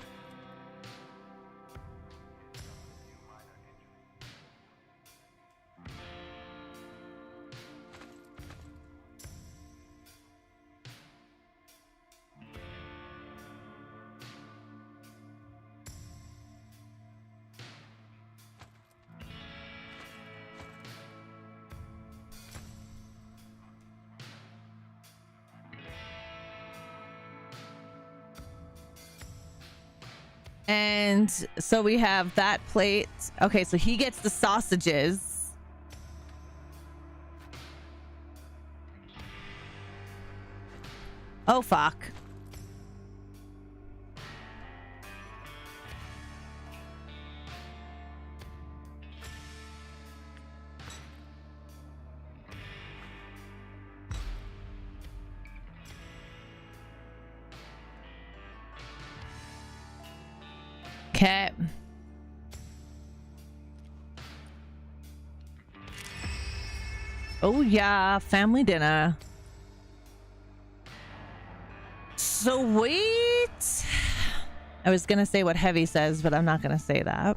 And so we have that plate. Okay, so he gets the sausages. Oh, fuck. Okay. Oh yeah, family dinner. Sweet. I was gonna say what Heavy says, but I'm not gonna say that.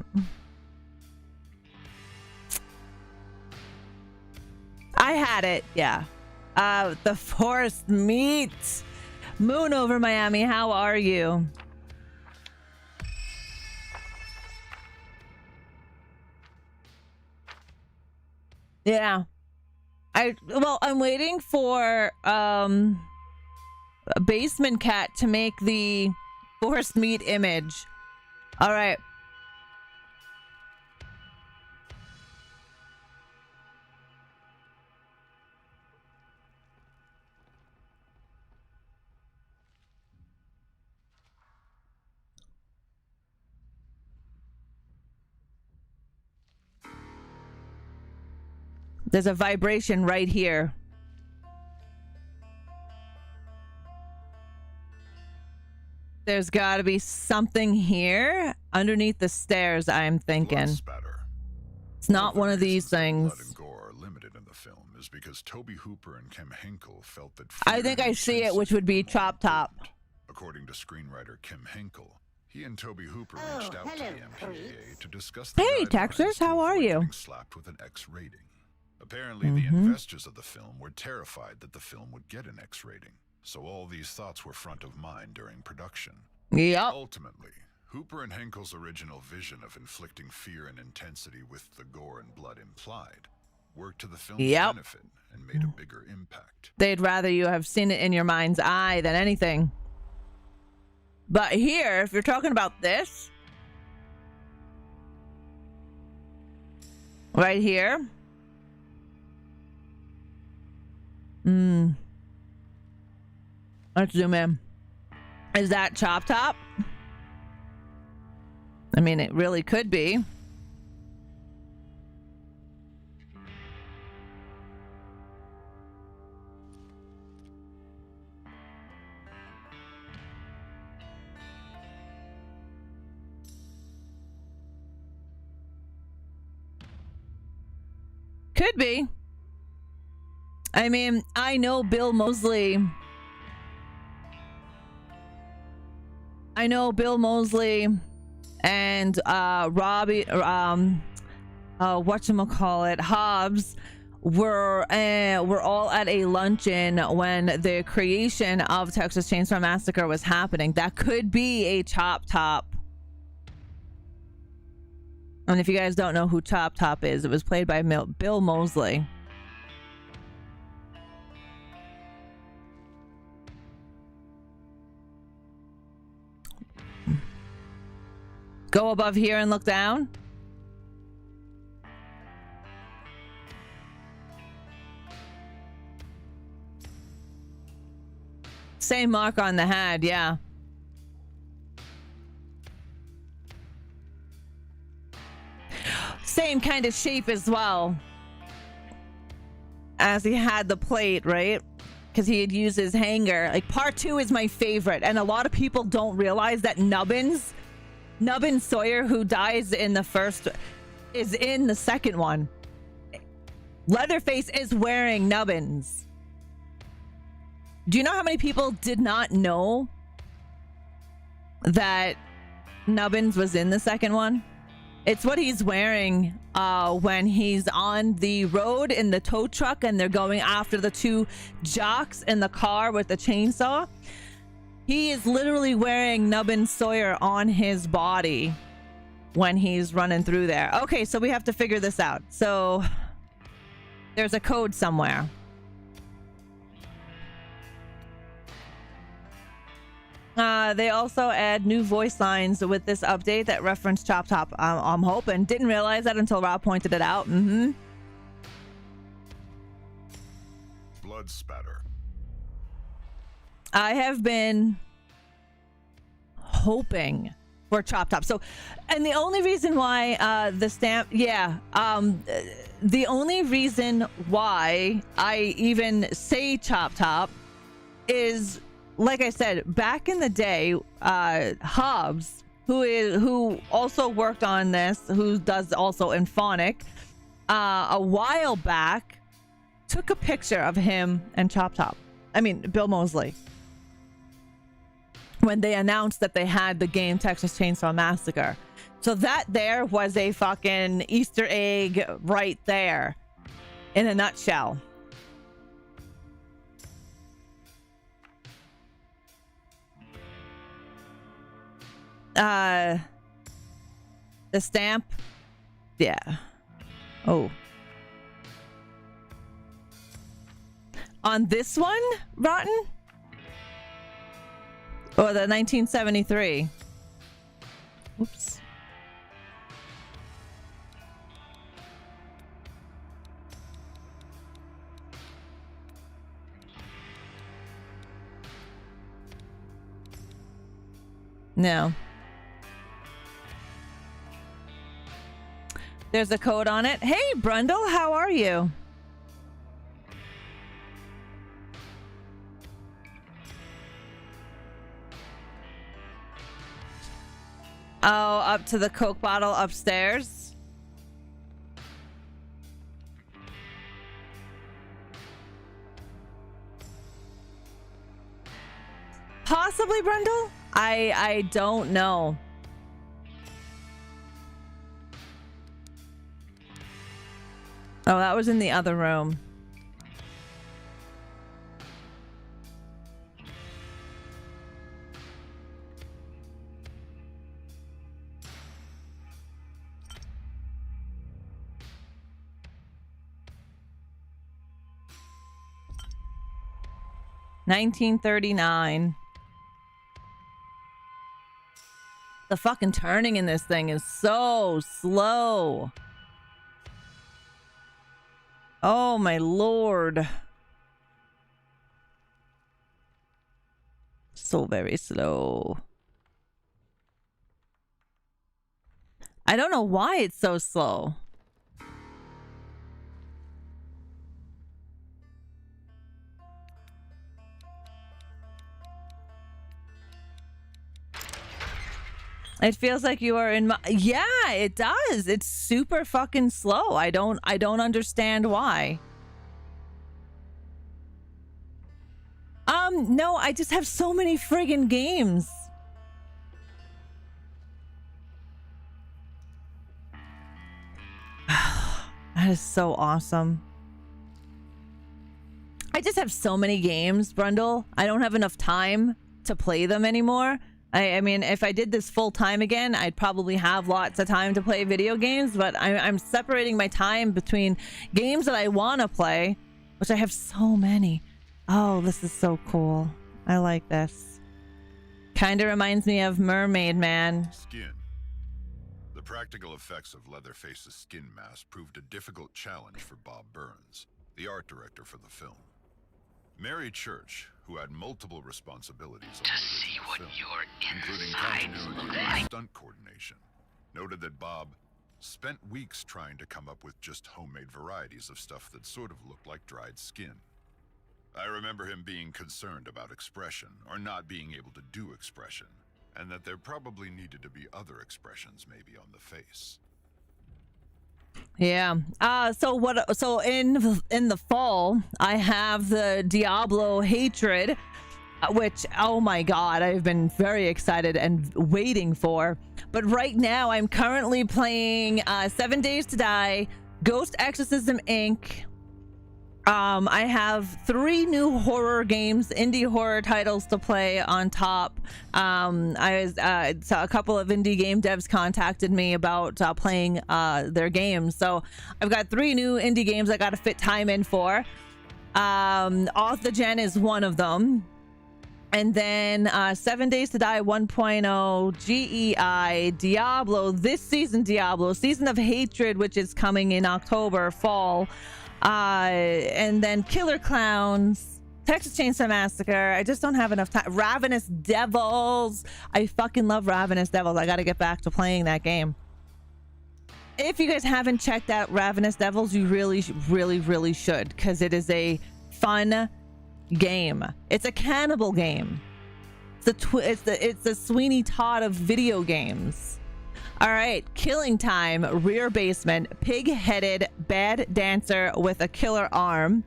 I had it, yeah. The forest meat. Moon over Miami, how are you? Yeah. I'm waiting for a basement cat to make the forced meat image. All right. There's a vibration right here. There's got to be something here underneath the stairs, I'm thinking. It's not one of these things. Blood and gore are limited in the film is because Toby Hooper and Kim Henkel felt that I think I see it, which would be Chop Top. According to screenwriter Kim Henkel, he and Toby Hooper reached out to the MPAA to discuss the Hey, Texas, how are you? Slapped with an X rating. Apparently, the investors of the film were terrified that the film would get an X rating, so all these thoughts were front of mind during production. Yep. Ultimately, Hooper and Henkel's original vision of inflicting fear and intensity with the gore and blood implied worked to the film's benefit and made a bigger impact. They'd rather you have seen it in your mind's eye than anything. But here, if you're talking about this, right here. Let's zoom in. Is that Chop Top? I mean, it really could be. Could be. I mean, I know Bill Moseley. And Robbie, whatchamacallit, Hobbs were all at a luncheon when the creation of Texas Chainsaw Massacre was happening. That could be a Chop Top. And if you guys don't know who Chop Top is, it was played by Bill Moseley. Go above here and look down. Same mark on the head, yeah. Same kind of shape as well. As he had the plate, right? because he had used his hanger. Like, part 2 is my favorite, and a lot of people don't realize that Nubbins Sawyer, who dies in the first, is in the second one. Leatherface is wearing Nubbins. Do you know how many people did not know that Nubbins was in the second one? It's what he's wearing when he's on the road in the tow truck and they're going after the 2 jocks in the car with the chainsaw. He is literally wearing Nubbin Sawyer on his body when he's running through there. Okay, so we have to figure this out. So there's a code somewhere. They also add new voice lines with this update that reference Chop Top. I'm hoping. Didn't realize that until Rob pointed it out. Blood spatter. I have been hoping for Chop Top. So, and the only reason why the stamp, the only reason why I even say Chop Top is, like I said, back in the day, Hobbs, who also worked on this, who does also Inphonic, a while back, took a picture of him and Chop Top. I mean, Bill Moseley. When they announced that they had the game Texas Chainsaw Massacre. So that there was a fucking Easter egg right there, in a nutshell. The stamp, yeah. Oh, on this one, Rotten, or the 1973. Oops. No. There's a code on it. Hey, Brundle, how are you? Oh, up to the Coke bottle upstairs. Possibly, Brundle? I don't know. Oh, that was in the other room. $1939. The fucking turning in this thing is so slow. Oh my lord. So very slow. I don't know why it's so slow. It feels like you are in my... Yeah, it does. It's super fucking slow. I don't understand why. No, I just have so many friggin' games. That is so awesome. I just have so many games, Brundle. I don't have enough time to play them anymore. I mean, if I did this full time again, I'd probably have lots of time to play video games, but I'm separating my time between games that I want to play, which I have so many. Oh, this is so cool. I like this. Kind of reminds me of Mermaid Man. Skin. The practical effects of Leatherface's skin mask proved a difficult challenge for Bob Burns, the art director for the film. Mary Church, who had multiple responsibilities on the original film, including continuity and stunt coordination, noted that Bob spent weeks trying to come up with just homemade varieties of stuff that sort of looked like dried skin. I remember him being concerned about expression, or not being able to do expression, and that there probably needed to be other expressions maybe on the face. Yeah. So in the fall, I have the Diablo Hatred, which, oh my god, I've been very excited and waiting for. But right now, I'm currently playing 7 Days to Die, Ghost Exorcism Inc. I have 3 new horror games, indie horror titles to play on top. So a couple of indie game devs contacted me about playing their games. So I've got 3 new indie games I got to fit time in for. Off the Gen is one of them. And then 7 Days to Die 1.0, GEI, Diablo, this season Diablo, Season of Hatred, which is coming in October, fall. And then Killer Clowns, Texas Chainsaw Massacre. I just don't have enough time. Ravenous Devils. I fucking love Ravenous Devils. I got to get back to playing that game. If you guys haven't checked out Ravenous Devils, you really, really, really should, because it is a fun game. It's a cannibal game. It's the Sweeney Todd of video games. All right, Killing Time, Rear Basement, Pig-Headed Bad Dancer with a Killer Arm,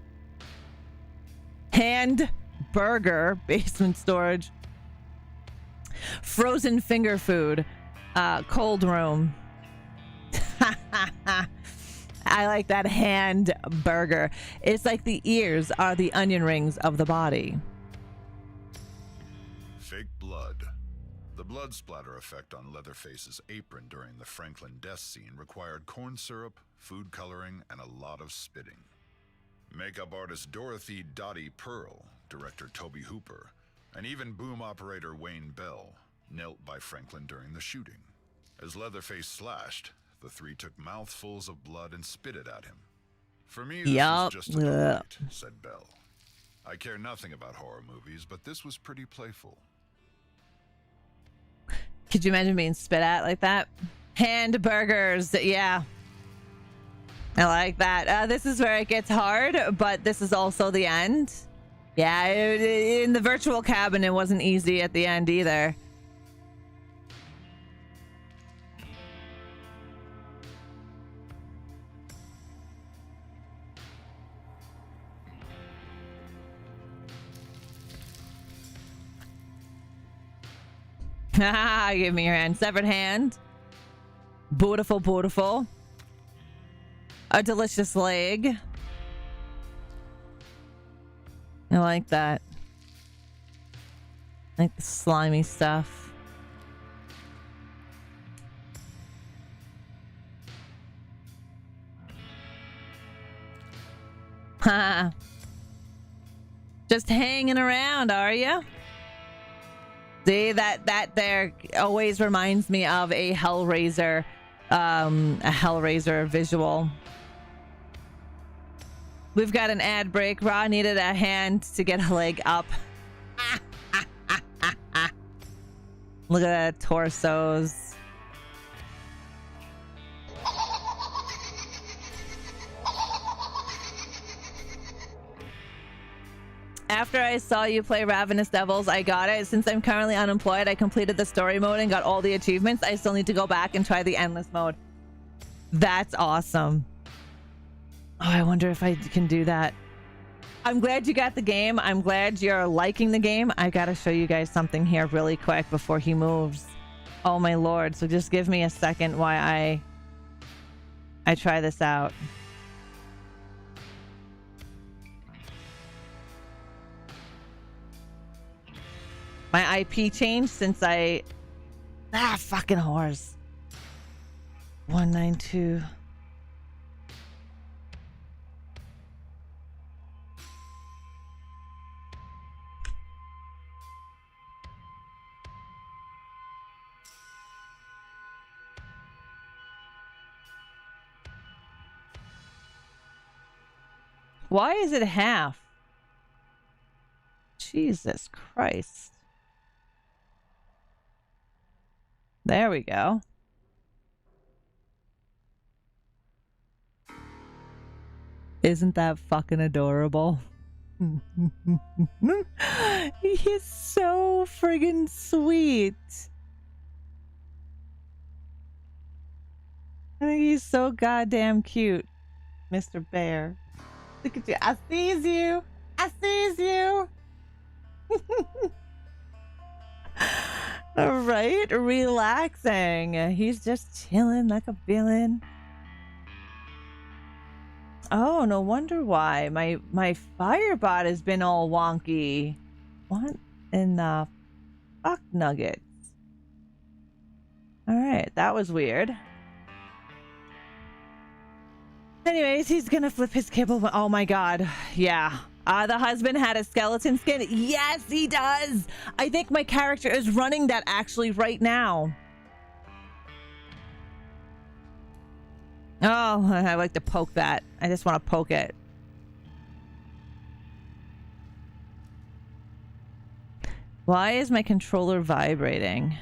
Hand Burger, Basement Storage, Frozen Finger Food, Cold Room. I like that, Hand Burger. It's like the ears are the onion rings of the body. Fake blood. The blood splatter effect on Leatherface's apron during the Franklin death scene required corn syrup, food coloring, and a lot of spitting. Makeup artist Dorothy Dottie Pearl, director Toby Hooper, and even boom operator Wayne Bell knelt by Franklin during the shooting. As Leatherface slashed, the 3 took mouthfuls of blood and spit it at him. For me, this was just a delight, said Bell. I care nothing about horror movies, but this was pretty playful. Could you imagine being spit at like that? Hand burgers, yeah. I like that. This is where it gets hard, but this is also the end. Yeah, in the virtual cabin, it wasn't easy at the end either. Give me your hand. Severed hand. Beautiful, beautiful. A delicious leg. I like that. I like the slimy stuff. Ha. Just hanging around, are you? See, that there always reminds me of a Hellraiser visual. We've got an ad break. Ra needed a hand to get a leg up. Look at that torsos. After I saw you play Ravenous Devils, I got it. Since I'm currently unemployed, I completed the story mode and got all the achievements. I still need to go back and try the endless mode. That's awesome. Oh, I wonder if I can do that. I'm glad you got the game. I'm glad you're liking the game. I gotta show you guys something here really quick before he moves. Oh my lord. So just give me a second while I try this out. My IP changed since I... fucking whores. 192. Why is it half? Jesus Christ. There we go. Isn't that fucking adorable? He's so friggin' sweet. I think he's so goddamn cute, Mr. Bear. Look at you. I sees you. I sees you. All right, relaxing. He's just chilling like a villain. Oh, no wonder why. My firebot has been all wonky. What in the fuck nuggets? All right, that was weird. Anyways, he's gonna flip his kibble. Oh my god. Yeah. The husband had a skeleton skin. Yes, he does. I think my character is running that actually right now. Oh, I like to poke that. I just want to poke it. Why is my controller vibrating?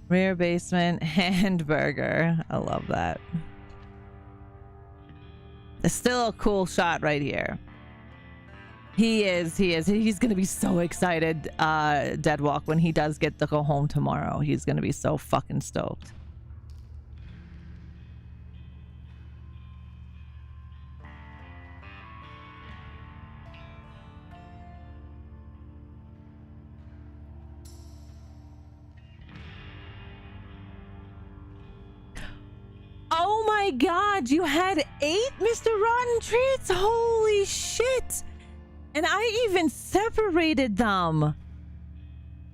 Rear basement hamburger. I love that. It's still a cool shot right here. He is. He's going to be so excited, Deadwalk, when he does get to go home tomorrow. He's going to be so fucking stoked. Oh my god, you had 8 Mr. Rotten Treats? Holy shit! And I even separated them.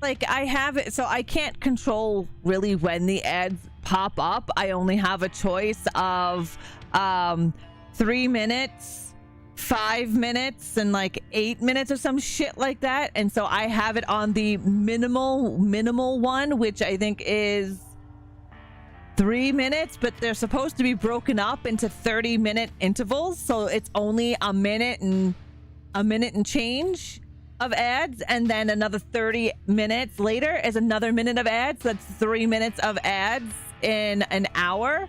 Like, I have it, so I can't control really when the ads pop up. I only have a choice of 3 minutes, 5 minutes, and like 8 minutes or some shit like that. And so I have it on the minimal one, which I think is 3 minutes, but they're supposed to be broken up into 30-minute intervals, so it's only a minute and change of ads, and then another 30 minutes later is another minute of ads. So that's 3 minutes of ads in an hour.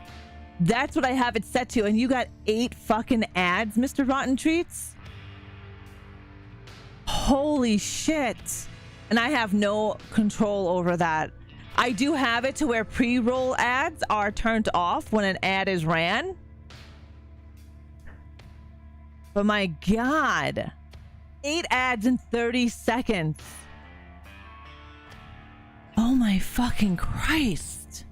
That's what I have it set to, and you got 8 fucking ads, Mr. Rotten Treats. Holy shit. And I have no control over that. I do have it to where pre-roll ads are turned off when an ad is ran. But my god, 8 ads in 30 seconds. Oh my fucking Christ.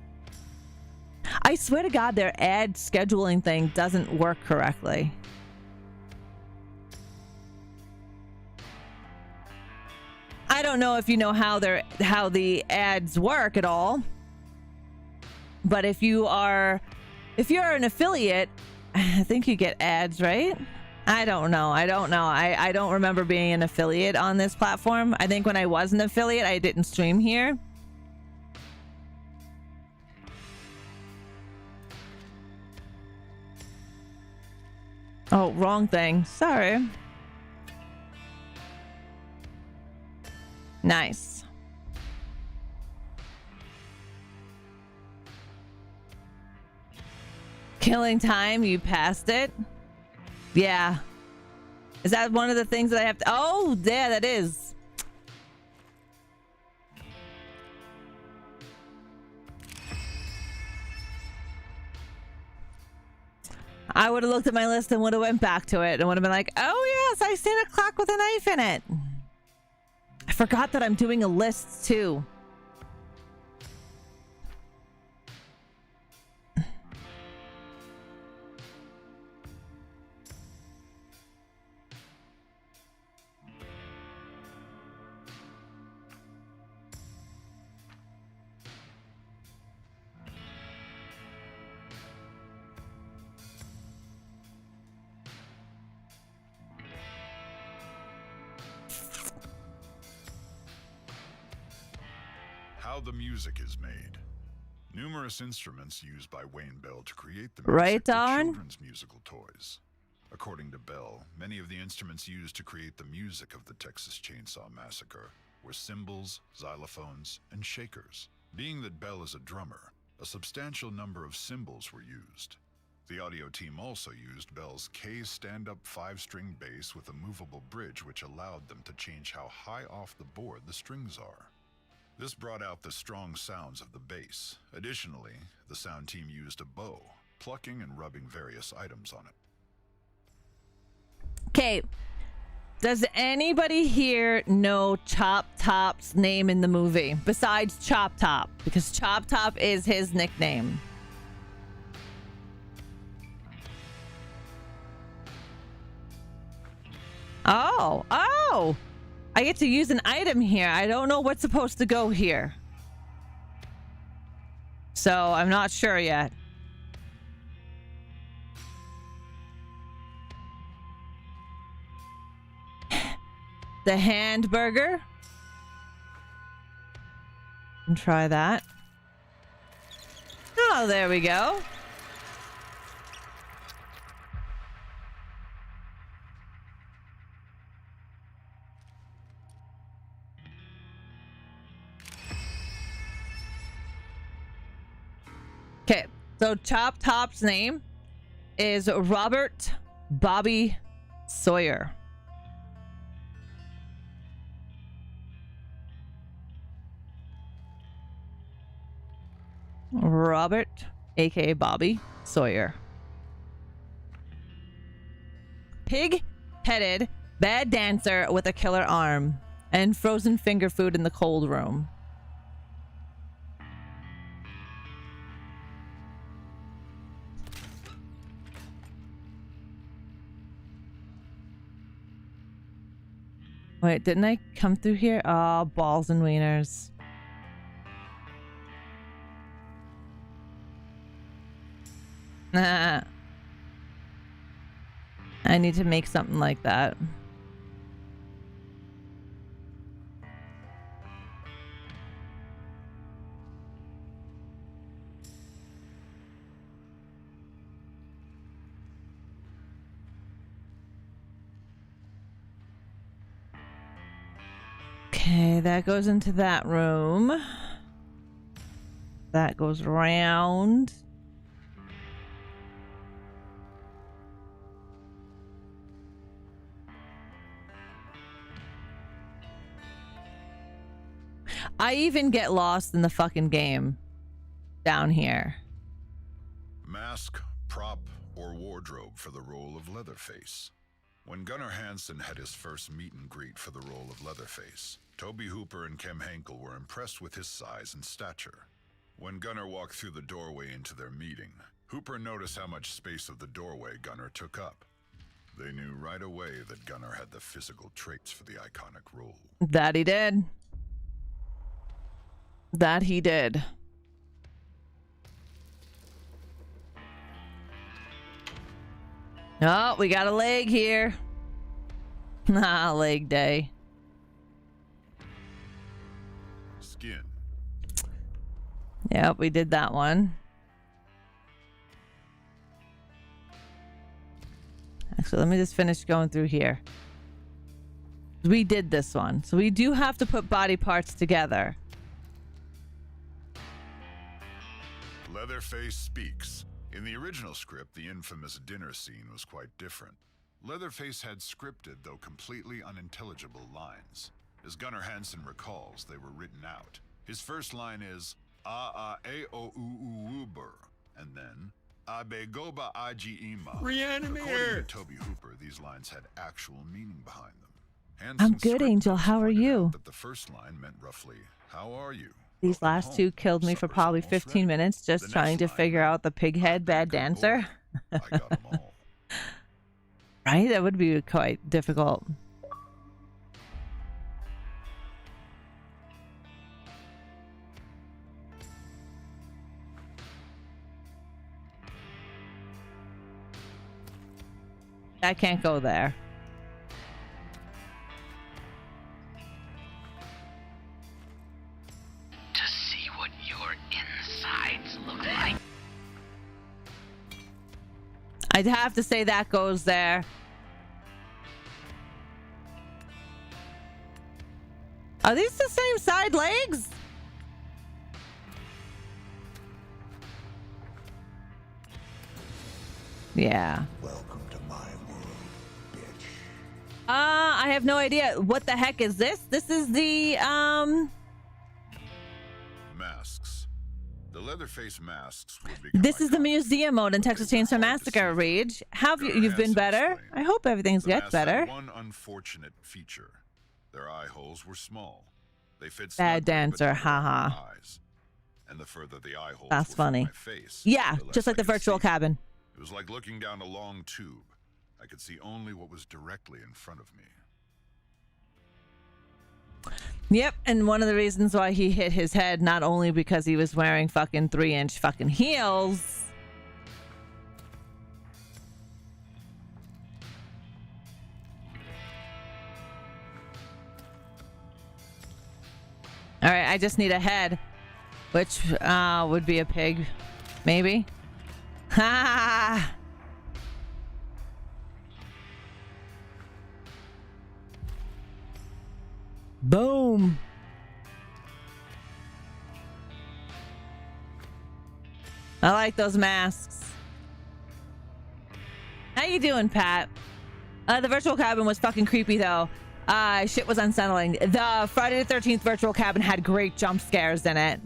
I swear to god their ad scheduling thing doesn't work correctly. I don't know if you know how the ads work at all. But if you're an affiliate, I think you get ads, right? I don't know. I don't remember being an affiliate on this platform. I think when I was an affiliate, I didn't stream here. Oh, wrong thing. Sorry. Nice. Killing time, you passed it. Yeah. Is that one of the things that I have to... Oh, yeah, that is. I would have looked at my list and would have went back to it and would have been like, oh yes, I seen a clock with a knife in it. I forgot that I'm doing a list too. How the music is made. Numerous instruments used by Wayne Bell to create the Right music were on. children's musical toys. According to Bell, many of the instruments used to create the music of the Texas Chainsaw Massacre were cymbals, xylophones, and shakers. Being that Bell is a drummer, a substantial number of cymbals were used. The audio team also used Bell's K stand-up 5-string bass with a movable bridge which allowed them to change how high off the board the strings are. This brought out the strong sounds of the bass. Additionally, the sound team used a bow, plucking and rubbing various items on it. Okay. Does anybody here know Chop Top's name in the movie? Besides Chop Top, because Chop Top is his nickname. Oh, I get to use an item here. I don't know what's supposed to go here. So I'm not sure yet. The hamburger. And try that. Oh, there we go. Okay, so Chop Top's name is Robert Bobby Sawyer. Robert, aka Bobby Sawyer. Pig-headed bad dancer with a killer arm and frozen finger food in the cold room. Wait, didn't I come through here? Oh, balls and wieners. Nah. I need to make something like that. Okay, that goes into that room. That goes around. I even get lost in the fucking game down here. Mask, prop, or wardrobe for the role of Leatherface. When Gunnar Hansen had his first meet and greet for the role of Leatherface, Toby Hooper and Kem Henkel were impressed with his size and stature. When Gunnar walked through the doorway into their meeting, Hooper noticed how much space of the doorway Gunnar took up. They knew right away that Gunnar had the physical traits for the iconic role. That he did. That he did. Oh, we got a leg here. Ah, leg day. Skin. Yep, we did that one. Actually, let me just finish going through here. We did this one. So we do have to put body parts together. Leatherface speaks. In the original script, the infamous dinner scene was quite different. Leatherface had scripted, though completely unintelligible, lines. As Gunnar Hansen recalls, they were written out. His first line is "A-A-A-O-U-U-U-Ber," and then "Abe-Goba Aji-Ima." ReAnimateHer! According to Toby Hooper, these lines had actual meaning behind them. I'm good, Angel. How are you? But the first line meant roughly, "How are you?" These last two killed me for probably 15 minutes just trying to figure out the pighead bad dancer. I got 'em all. Right? That would be quite difficult. I can't go there. To see what your insides look like. I'd have to say that goes there. Are these the same side legs? Yeah. Welcome to my world, bitch. I have no idea. What the heck is this? This is the, Masks. The Leatherface masks would become this is the iconic. museum mode in But Texas they were Chainsaw hard to Massacre, see. Rage. How have you've been Hansen better? explained. I hope everything's The gets masks had better. one unfortunate feature. Their eye holes were small. They fit Bad snugly dancer, between my haha. eyes. And the further the eye holes That's were from funny. my face, Yeah, the less just like I the could virtual see. cabin. It was like looking down a long tube. I could see only what was directly in front of me. Yep, and one of the reasons why he hit his head, not only because he was wearing fucking 3-inch fucking heels. All right, I just need a head, which would be a pig, maybe. Ha! Boom. I like those masks. How you doing, Pat? The virtual cabin was fucking creepy, though. Shit was unsettling. The Friday the 13th virtual cabin had great jump scares in it.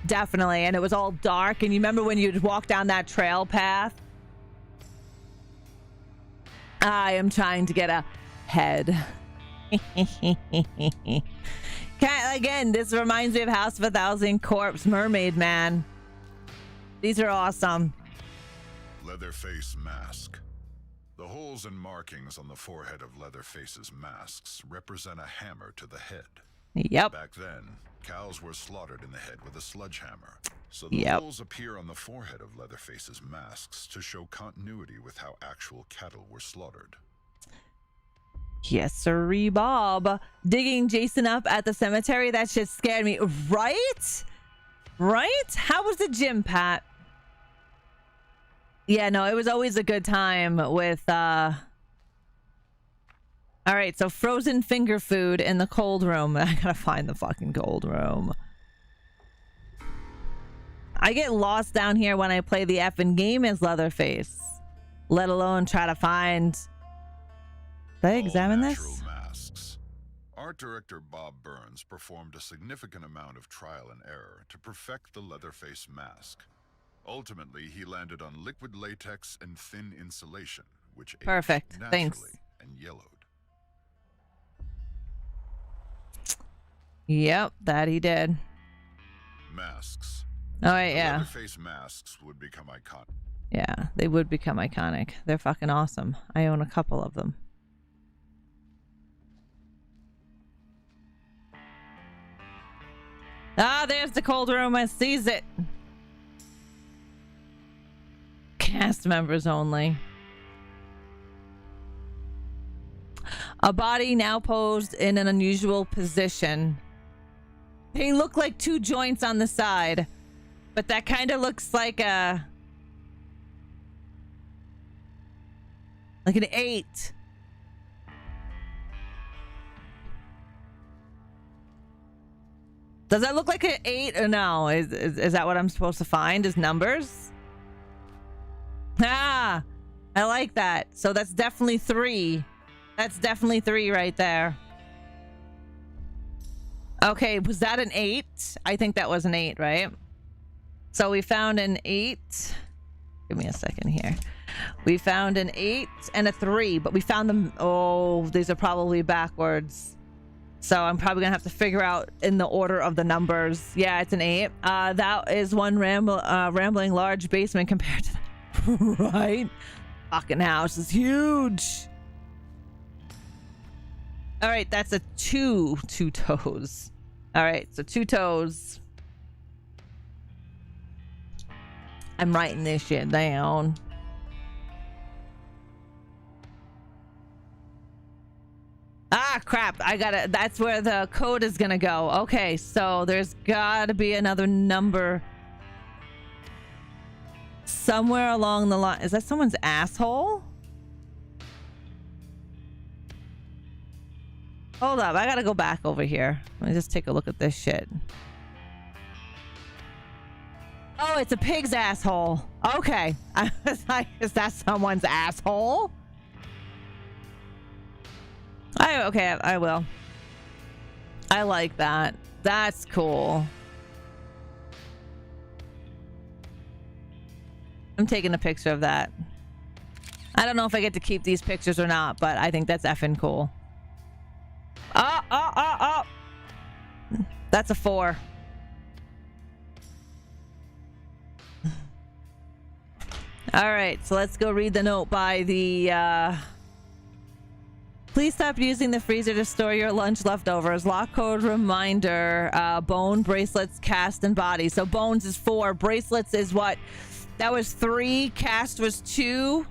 Definitely. And it was all dark. And you remember when you'd walk down that trail path? I am trying to get a head. Again, this reminds me of House of a Thousand Corpse, Mermaid Man. These are awesome. Leatherface mask. The holes and markings on the forehead of Leatherface's masks represent a hammer to the head. Yep. Back then, cows were slaughtered in the head with a sledgehammer. So the holes appear on the forehead of Leatherface's masks to show continuity with how actual cattle were slaughtered. Yes, sirree, Bob. Digging Jason up at the cemetery, that shit scared me. Right? Right? How was the gym, Pat? Yeah, no, it was always a good time with, All right, so frozen finger food in the cold room. I gotta find the fucking cold room. I get lost down here when I play the effing game as Leatherface. Let alone try to find... Did I examine this? Masks. Art director Bob Burns performed a significant amount of trial and error to perfect the Leatherface mask. Ultimately, he landed on liquid latex and thin insulation, which aged Perfect. naturally Thanks. and yellowed. Yep, that he did. Masks. Oh, wait, The yeah. Leatherface masks would become iconic. Yeah, they would become iconic. They're fucking awesome. I own a couple of them. Ah, there's the cold room. I sees it. Cast members only. A body now posed in an unusual position. They look like two joints on the side, but that kind of looks like a... like an 8. Does that look like an 8 or no? Is that what I'm supposed to find as numbers? Ah, I like that. So that's definitely 3. That's definitely 3 right there. Okay, was that an 8? I think that was an 8, right? So we found an 8. Give me a second here. We found an 8 and a 3, but we found them. Oh, these are probably backwards. So I'm probably gonna have to figure out in the order of the numbers. Yeah, it's an 8. That is one rambling large basement compared to that. Right? Fucking house is huge. All right, that's a 2 toes. All right, so 2 toes. I'm writing this shit down. Ah, crap. I gotta... That's where the code is gonna go. Okay, so there's gotta be another number somewhere along the line. Is that someone's asshole? Hold up. I gotta go back over here. Let me just take a look at this shit. Oh, it's a pig's asshole. Okay. I was like, is that someone's asshole? Okay, I will. I like that. That's cool. I'm taking a picture of that. I don't know if I get to keep these pictures or not, but I think that's effing cool. Oh. That's a 4. All right, so let's go read the note by the... Please stop using the freezer to store your lunch leftovers. Lock code reminder. Bone, bracelets, cast, and body. So bones is 4. Bracelets is what? That was 3. Cast was 2.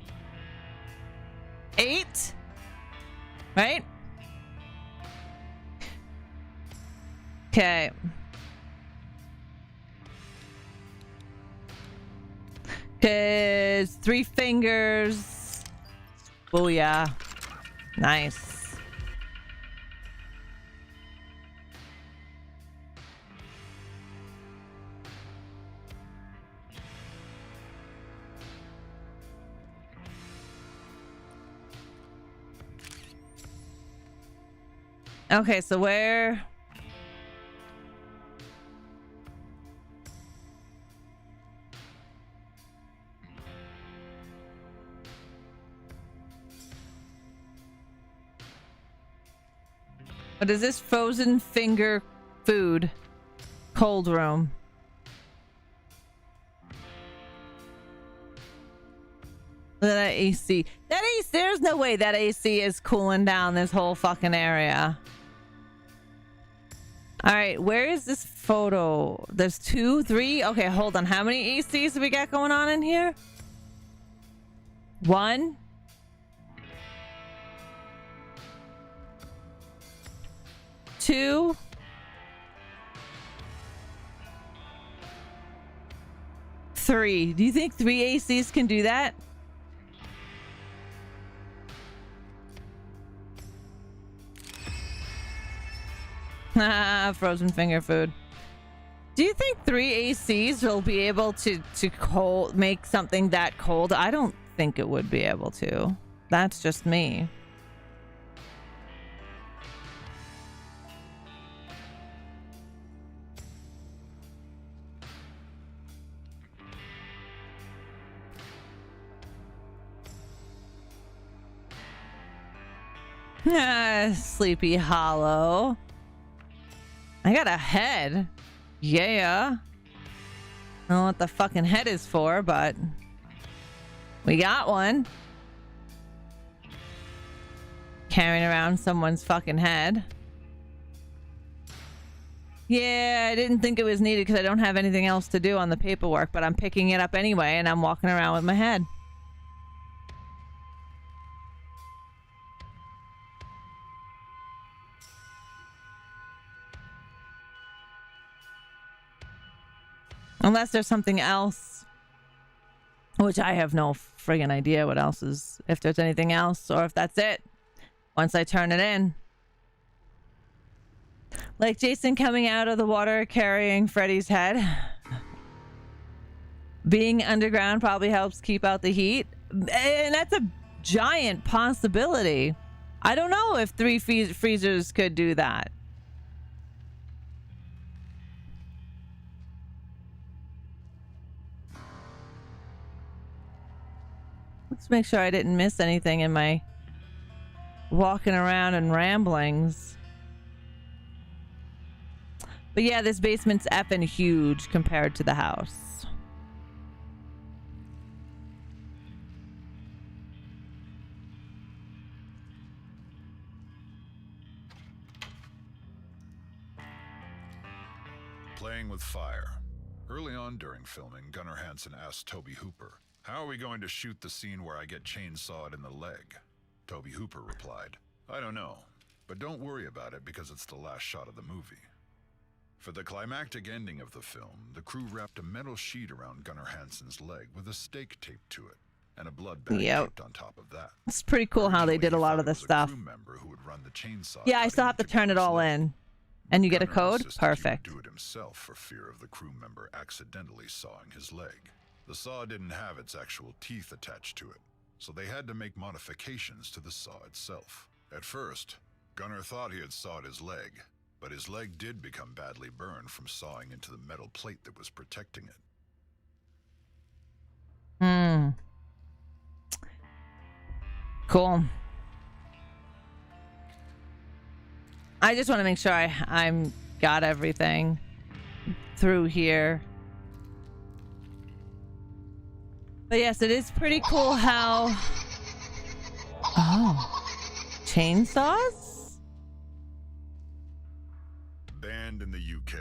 8. Right? Okay. Cause 3 fingers. Booyah. Nice. Okay, so where... What is this? Frozen finger food. Cold room. Look at that AC. That AC, there's no way that AC is cooling down this whole fucking area. Alright, where is this photo? There's 2, 3. Okay, hold on. How many ACs do we got going on in here? 1. 2. 3. Do you think 3 ACs can do that? Frozen finger food. Do you think 3 ACs will be able to make something that cold? I don't think it would be able to. That's just me. Sleepy Hollow. I got a head. Yeah. I don't know what the fucking head is for, but we got one. Carrying around someone's fucking head. Yeah, I didn't think it was needed because I don't have anything else to do on the paperwork, but I'm picking it up anyway and I'm walking around with my head. Unless there's something else, which I have no friggin' idea what else is, if there's anything else, or if that's it, once I turn it in. Like Jason coming out of the water carrying Freddy's head. Being underground probably helps keep out the heat. And that's a giant possibility. I don't know if 3 freezers could do that. Let's make sure I didn't miss anything in my walking around and ramblings. But yeah, this basement's effing huge compared to the house. Playing with fire. Early on during filming, Gunnar Hansen asked Toby Hooper, "How are we going to shoot the scene where I get chainsawed in the leg?" Toby Hooper replied, "I don't know, but don't worry about it because it's the last shot of the movie." For the climactic ending of the film, the crew wrapped a metal sheet around Gunnar Hansen's leg with a stake taped to it, and a blood bag taped on top of that. It's pretty cool how they did a lot of this stuff. Crew member who would run the chainsaw yeah, I still have to turn it all in. And you get a Gunner code? insisted he would Perfect. do it himself for fear of the crew member accidentally sawing his leg. The saw didn't have its actual teeth attached to it, so they had to make modifications to the saw itself. At first, Gunner thought he had sawed his leg, but his leg did become badly burned from sawing into the metal plate that was protecting it. Cool. I just want to make sure I'm got everything through here. But yes, it is pretty cool how... Oh. Chainsaws? Banned in the UK.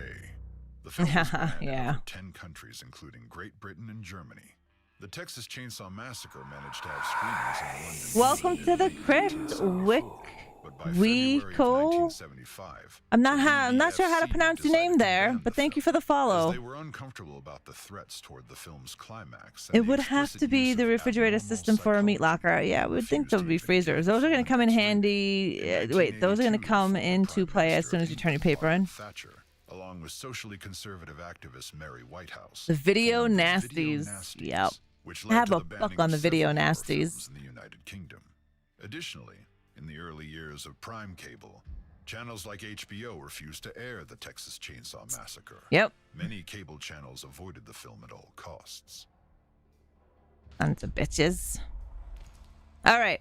The film was banned in Yeah. over 10 countries, including Great Britain and Germany. The Texas Chainsaw Massacre managed to have screenings in London. Welcome to the crypt, Wick. But by February of Wico. 1975, I'm not sure how to BFC pronounce your decided name to there, ban but the thank you for film, the follow. as they were uncomfortable about the threats toward the film's climax. And It the would have explicit to be use the of refrigerator abnormal system for a meat psychology. locker. Yeah, we would think Refused there to would be even freezers. give Those are going to come in its handy. rating. Wait, those are going to 1982, come former into Prime play as Minister soon of as you turn your England, paper in. Margaret Thatcher, along with socially conservative activist Mary Whitehouse, The video formed the nasties. Yep. which I led have to a the book banning on of the video several horror nasties. films in the United Kingdom. Additionally, in the early years of Prime Cable, channels like HBO refused to air the Texas Chainsaw Massacre. Yep. Many cable channels avoided the film at all costs. Sons of bitches. All right.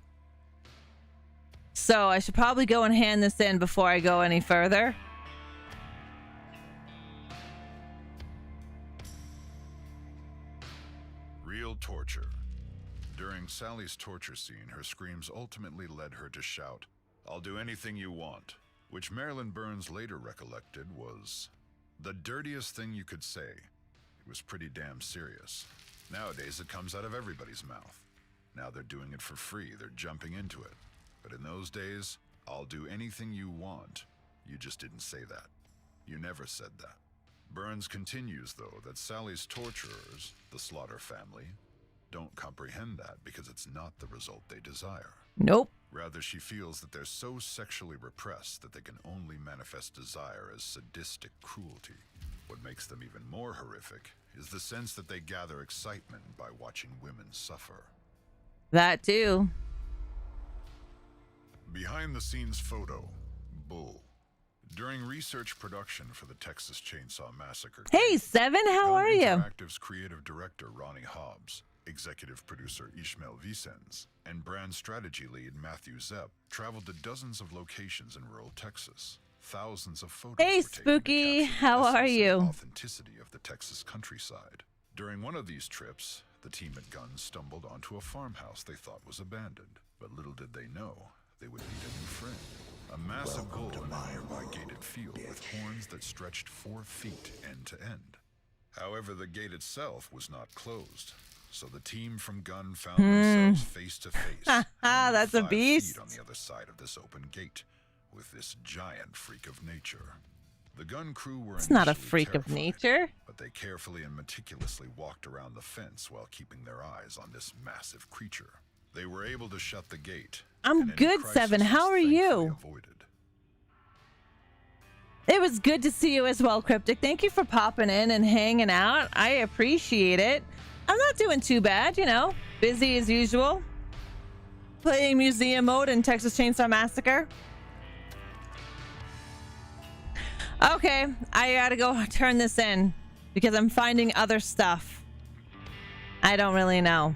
So I should probably go and hand this in before I go any further. Real torture. During Sally's torture scene, her screams ultimately led her to shout, "I'll do anything you want," which Marilyn Burns later recollected was the dirtiest thing you could say. It was pretty damn serious. Nowadays, it comes out of everybody's mouth. Now they're doing it for free. They're jumping into it. But in those days, "I'll do anything you want." You just didn't say that. You never said that. Burns continues, though, that Sally's torturers, the Slaughter family, don't comprehend that because it's not the result they desire. Nope. Rather, she feels that they're so sexually repressed that they can only manifest desire as sadistic cruelty. What makes them even more horrific is the sense that they gather excitement by watching women suffer. That too. Behind the scenes photo, Bull. During research production for the Texas Chainsaw Massacre. Hey, Seven, how Gun are you? Interactive's creative director Ronnie Hobbs, executive producer Ishmael Vicens, and brand strategy lead Matthew Zepp traveled to dozens of locations in rural Texas. Thousands of photos Hey, were taken to Spooky, capture the how are essence and you? authenticity of the Texas countryside. During one of these trips, the team at Gun stumbled onto a farmhouse they thought was abandoned, but little did they know they would meet a new friend. A massive bull in a nearby gated field with horns that stretched 4 feet end to end. However, the gate itself was not closed, so the team from Gun found themselves face to face. That's a 5 beast. feet on the other side of this open gate, with this giant freak of nature. The Gun crew were It's not a initially freak of terrified, nature. but they carefully and meticulously walked around the fence while keeping their eyes on this massive creature. They were able to shut the gate. I'm and any good, crisis Seven. How was are you? thankfully avoided. It was good to see you as well, Cryptic. Thank you for popping in and hanging out. I appreciate it. I'm not doing too bad, you know. Busy as usual. Playing museum mode in Texas Chainsaw Massacre. Okay, I gotta go turn this in because I'm finding other stuff. I don't really know.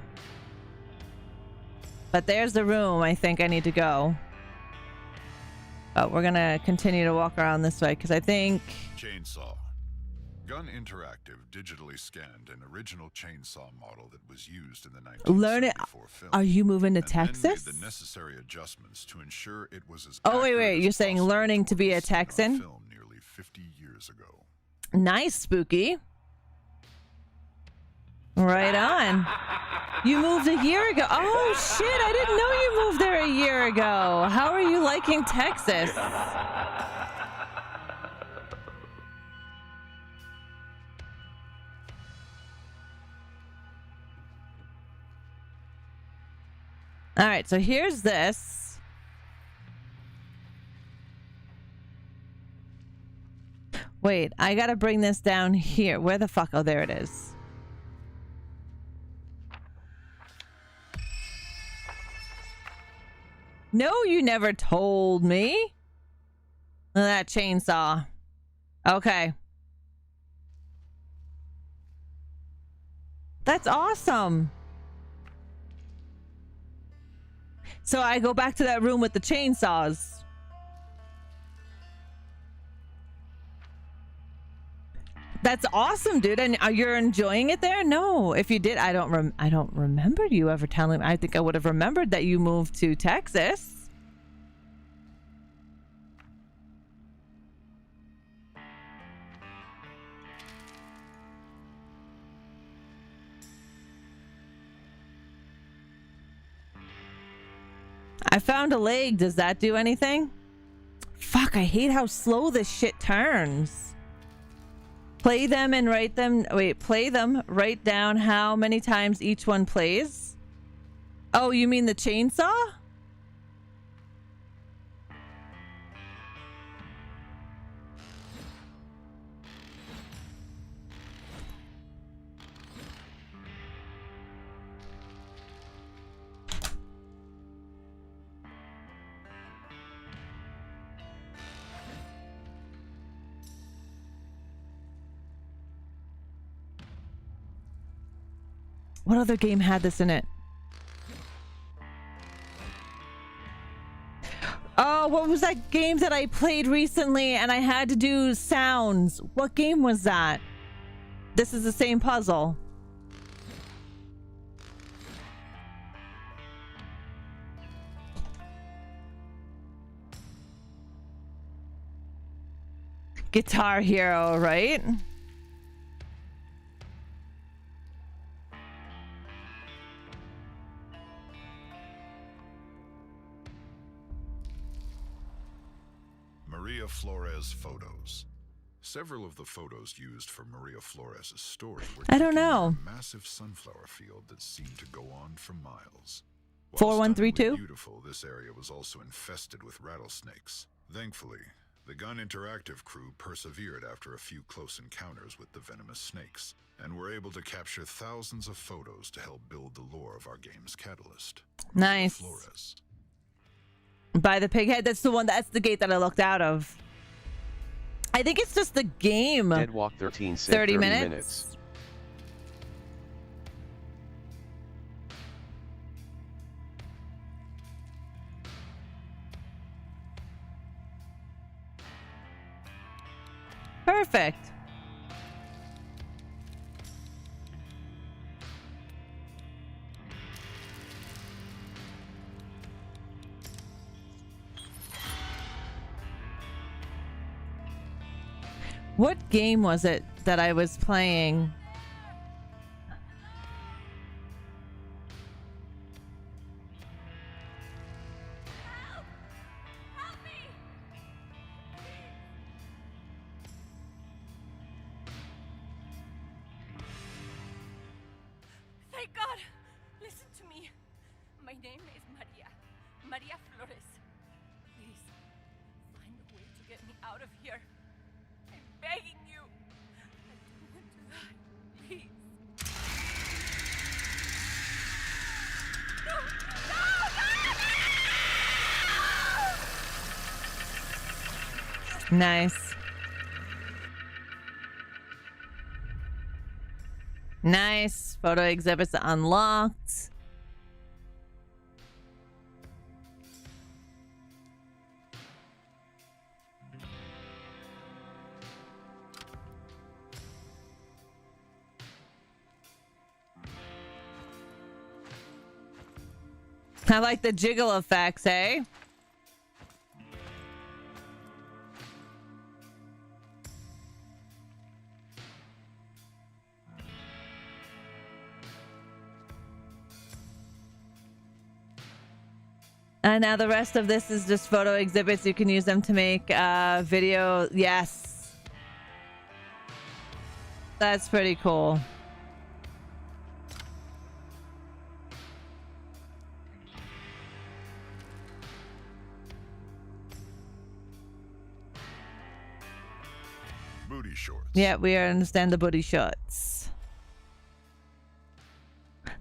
But there's the room I think I need to go. But we're gonna continue to walk around this way because I think... Chainsaw. Gun Interactive digitally scanned an original chainsaw model that was used in the 1974 film. Are you moving to and then Texas? made the necessary adjustments to ensure it was as Oh, wait, accurate as you're saying possible learning to what be was a seen on Texan? film nearly 50 years ago. Nice, Spooky. Right on. You moved a year ago. Oh, shit. I didn't know you moved there a year ago. How are you liking Texas? All right. So here's this. Wait, I gotta bring this down here. Where the fuck? Oh, there it is. No, you never told me. That chainsaw. Okay. That's awesome. So I go back to that room with the chainsaws. That's awesome, dude. And you're enjoying it there? No. If you did, I don't remember you ever telling me. I think I would have remembered that you moved to Texas. I found a leg. Does that do anything? Fuck, I hate how slow this shit turns. Play them and write them. Wait, play them. Write down how many times each one plays. Oh, you mean the chainsaw? What other game had this in it? Oh, what was that game that I played recently and I had to do sounds? What game was that? This is the same puzzle. Guitar Hero, right? Maria Flores photos. Several of the photos used for Maria Flores' story were I don't taken in know. a massive sunflower field that seemed to go on for miles. While 4132? stunningly beautiful, this area was also infested with rattlesnakes. Thankfully, the Gun Interactive crew persevered after a few close encounters with the venomous snakes, and were able to capture thousands of photos to help build the lore of our game's catalyst. Nice. Flores. By the pig head. That's the one. That's the gate that I looked out of. I think it's just the game. Deadwalk 13 said 30 minutes. Perfect. What game was it that I was playing? Thank God! Listen to me. My name is Maria Flores. Please, find a way to get me out of here. I'm begging you. I don't want to die. Please. Nice. Nice. Photo exhibits unlocked. I like the jiggle effects, eh? And now the rest of this is just photo exhibits. You can use them to make video. Yes. That's pretty cool. Booty shorts. Yeah, we understand the booty shorts.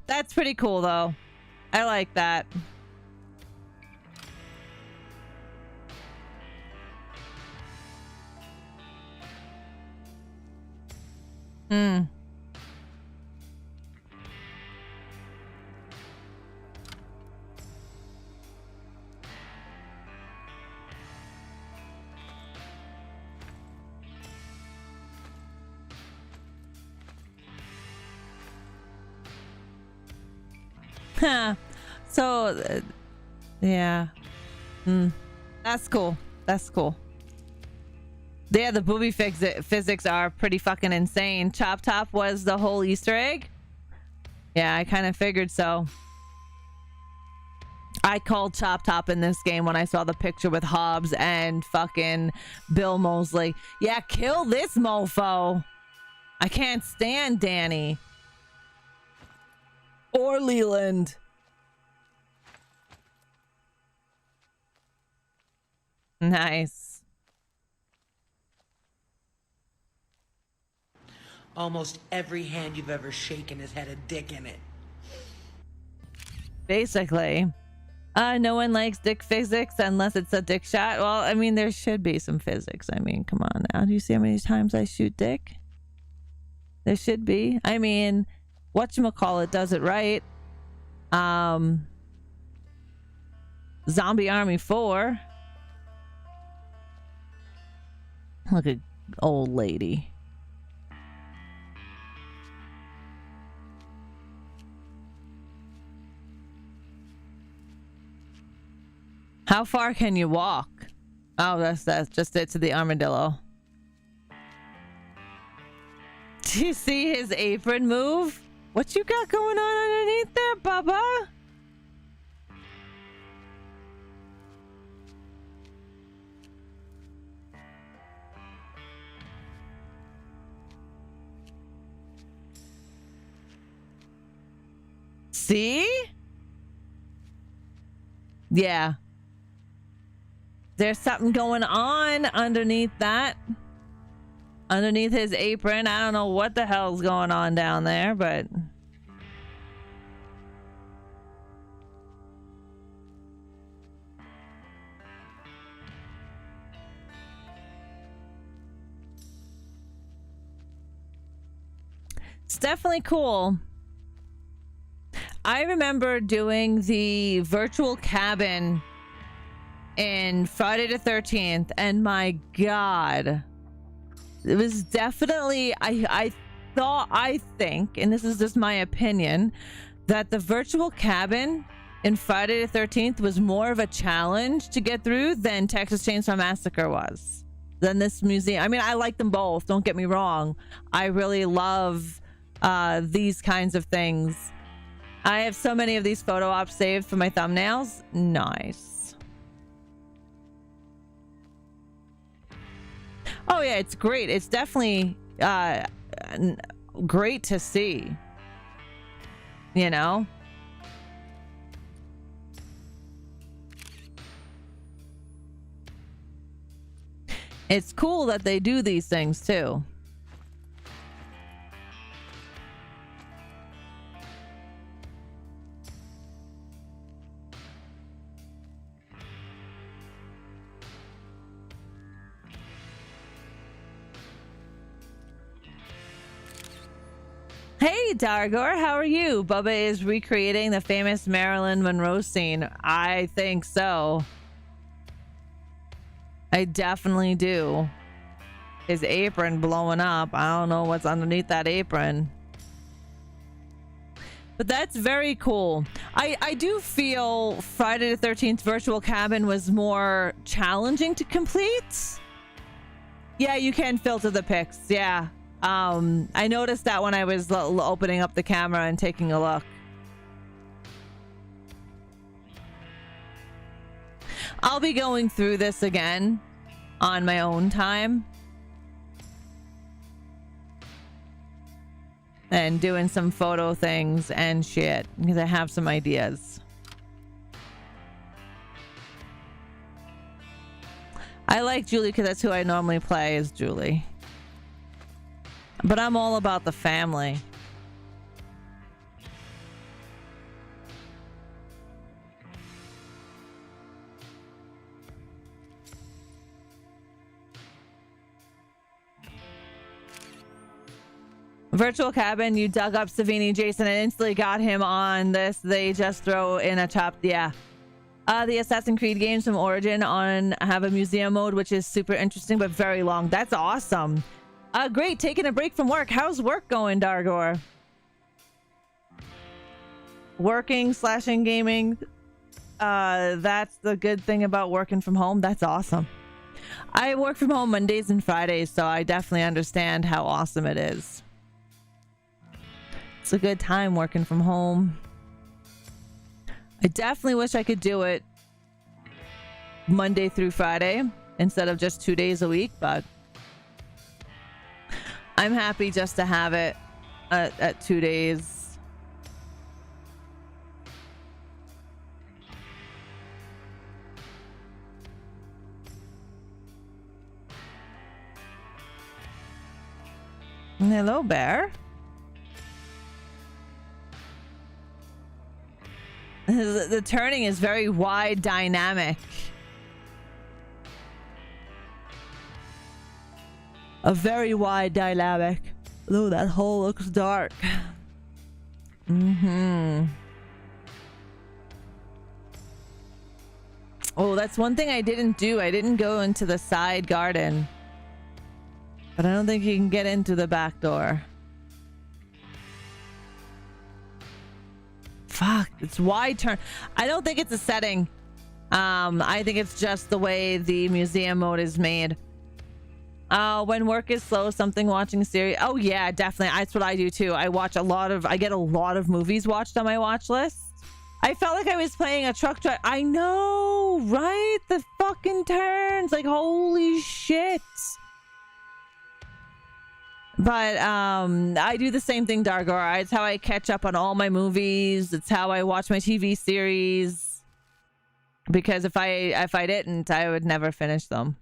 That's pretty cool, though. I like that. Hmm. Huh. So, yeah. That's cool. That's cool. Yeah, the booby physics are pretty fucking insane. Chop Top was the whole Easter egg? Yeah, I kind of figured so. I called Chop Top in this game when I saw the picture with Hobbs and fucking Bill Moseley. Yeah, kill this mofo. I can't stand Danny. Or Leland. Nice. Almost every hand you've ever shaken has had a dick in it. Basically. No one likes dick physics unless it's a dick shot. Well, I mean, there should be some physics. I mean, come on now. Do you see how many times I shoot dick? There should be. I mean, whatchamacallit does it right. Zombie Army 4. Look at old lady. How far can you walk? Oh, that's just it to the armadillo. Do you see his apron move? What you got going on underneath there, Bubba? See? Yeah. There's something going on underneath that. Underneath his apron. I don't know what the hell's going on down there, but... it's definitely cool. I remember doing the virtual cabin in Friday the 13th, and my God, it was definitely, I think, and this is just my opinion, that the virtual cabin in Friday the 13th was more of a challenge to get through than Texas Chainsaw Massacre was. Than this museum. I mean, I like them both, don't get me wrong. I really love these kinds of things. I have so many of these photo ops saved for my thumbnails. Nice. Oh yeah, it's great. It's definitely great to see. You know? It's cool that they do these things too. Hey Dargor, how are you? Bubba is recreating the famous Marilyn Monroe scene. I think so. I definitely do. His apron blowing up. I don't know what's underneath that apron. But that's very cool. I do feel Friday the 13th Virtual Cabin was more challenging to complete. Yeah, you can filter the pics. Yeah. I noticed that when I was opening up the camera and taking a look. I'll be going through this again on my own time and doing some photo things and shit because I have some ideas. I like Julie because that's who I normally play, as Julie. But I'm all about the family. Virtual Cabin, you dug up Savini Jason and instantly got him on this. They just throw in a chop. Yeah. The Assassin's Creed games from Origin on have a museum mode, which is super interesting, but very long. That's awesome. Great. Taking a break from work. How's work going, Dargor? Working / gaming. That's the good thing about working from home. That's awesome. I work from home Mondays and Fridays, so I definitely understand how awesome it is. It's a good time working from home. I definitely wish I could do it Monday through Friday instead of just 2 days a week, but I'm happy just to have it at 2 days. Hello, Bear. The turning is very wide dynamic. A very wide dynamic. Ooh, that hole looks dark. Oh, that's one thing I didn't do. I didn't go into the side garden. But I don't think you can get into the back door. Fuck, it's wide turn. I don't think it's a setting. I think it's just the way the museum mode is made. When work is slow, something watching a series. Oh yeah, definitely. That's what I do too. I get a lot of movies watched on my watch list. I felt like I was playing a truck drive. I know, right? The fucking turns, like holy shit. But I do the same thing, Dargor. It's how I catch up on all my movies. It's how I watch my TV series. Because if I didn't, I would never finish them.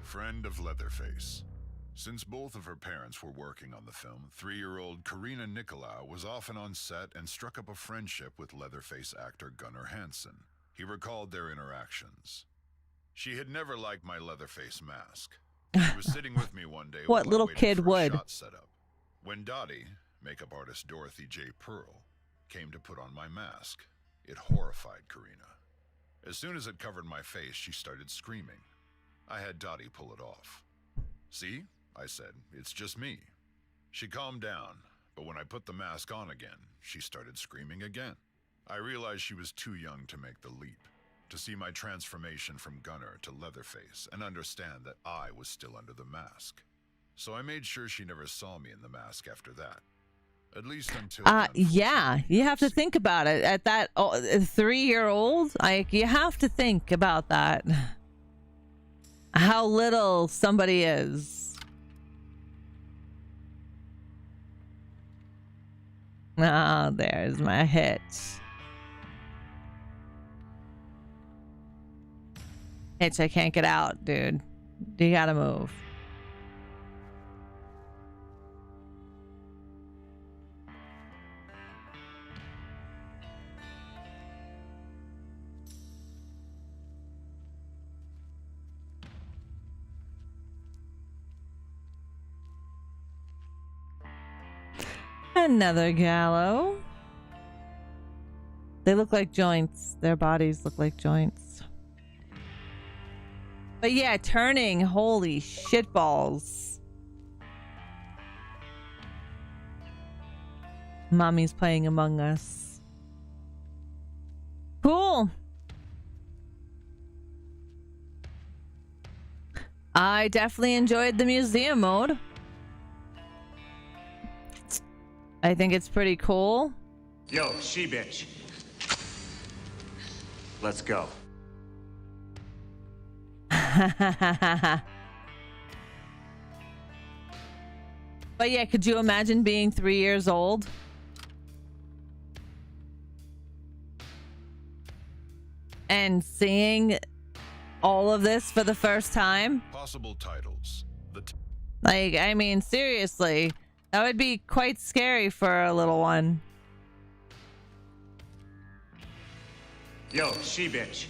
Friend of Leatherface. Since both of her parents were working on the film, 3-year-old Karina Nicolau was often on set and struck up a friendship with Leatherface actor Gunnar Hansen. He recalled their interactions. She had never liked my Leatherface mask. She was sitting with me one day what while little I waited kid for a would? shot setup. When Dottie, makeup artist Dorothy J. Pearl, came to put on my mask, it horrified Karina. As soon as it covered my face, she started screaming. I had Dottie pull it off. See? I said, it's just me. She calmed down, but when I put the mask on again, she started screaming again. I realized she was too young to make the leap, to see my transformation from Gunnar to Leatherface and understand that I was still under the mask. So I made sure she never saw me in the mask after that. At least until yeah, you have to think about it. At that 3-year-old, like you have to think about that. How little somebody is. Oh, there's my hitch. Hitch, I can't get out, dude. You gotta move. Another gallows. They look like joints. Their bodies look like joints. But yeah, turning. Holy shitballs. Mommy's playing Among Us. Cool. I definitely enjoyed the museum mode. I think it's pretty cool. Yo, she-bitch. Let's go. But yeah, could you imagine being 3 years old? And seeing all of this for the first time. Possible titles. Like, I mean, seriously, that would be quite scary for a little one. Yo, she bitch.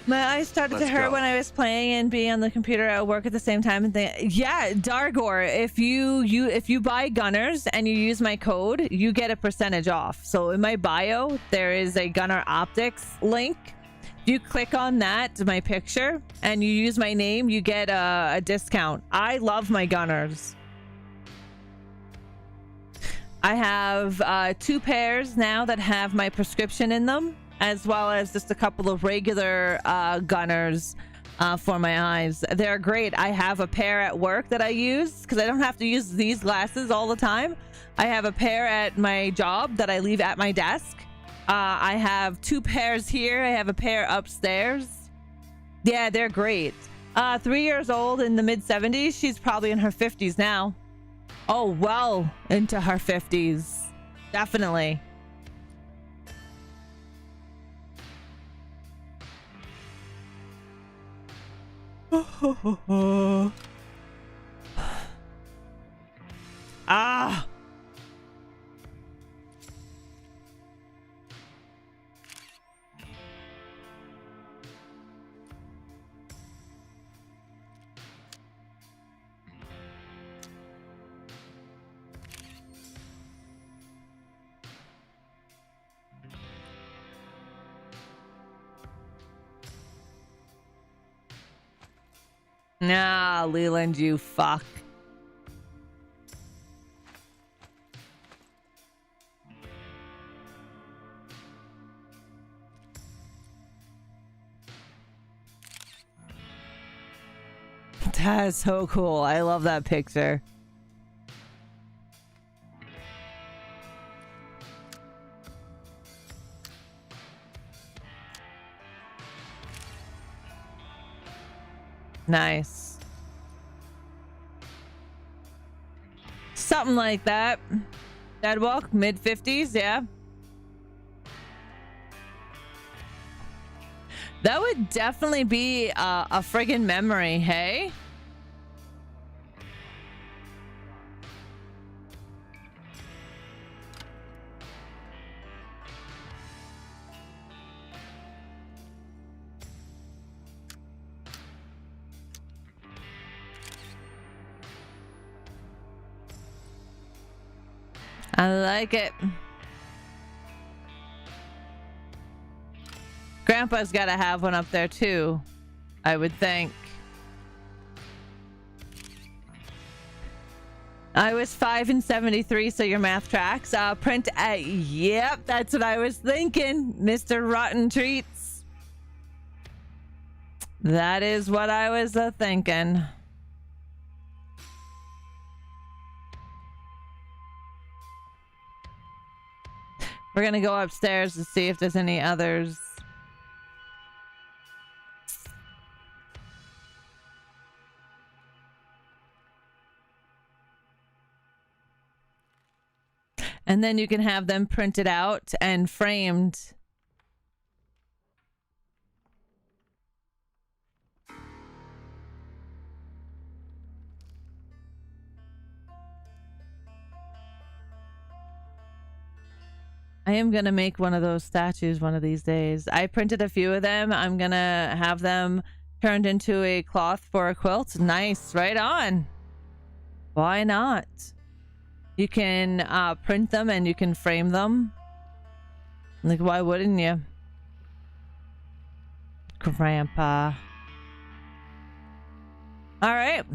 My eyes started to hurt when I was playing and being on the computer at work at the same time. And yeah, Dargor, if you buy Gunners and you use my code, you get a percentage off. So in my bio, there is a Gunner Optics link. If you click on that, my picture, and you use my name, you get a discount. I love my Gunners. I have 2 pairs now that have my prescription in them, as well as just a couple of regular Gunners for my eyes. They're great. I have a pair at work that I use because I don't have to use these glasses all the time. I have a pair at my job that I leave at my desk. I have 2 pairs here. I have a pair upstairs. Yeah, they're great. 3 years old, in the mid-70s. She's probably in her 50s now. Oh, well into her 50s. Definitely. Ah. Nah, Leland, you fuck. That is so cool. I love that picture. Nice. Something like that. Deadwalk, mid-50s, yeah. That would definitely be a friggin' memory, hey? I like it. Grandpa's gotta have one up there too, I would think. I was 5 and 73, so your math tracks. Print, yep, that's what I was thinking, Mr. Rotten Treats. That is what I was thinking. We're gonna go upstairs to see if there's any others. And then you can have them printed out and framed. I am gonna make one of those statues one of these days. I printed a few of them. I'm gonna have them turned into a cloth for a quilt. Nice, right on. Why not? You can print them and you can frame them. Like, why wouldn't you? Grandpa. All right.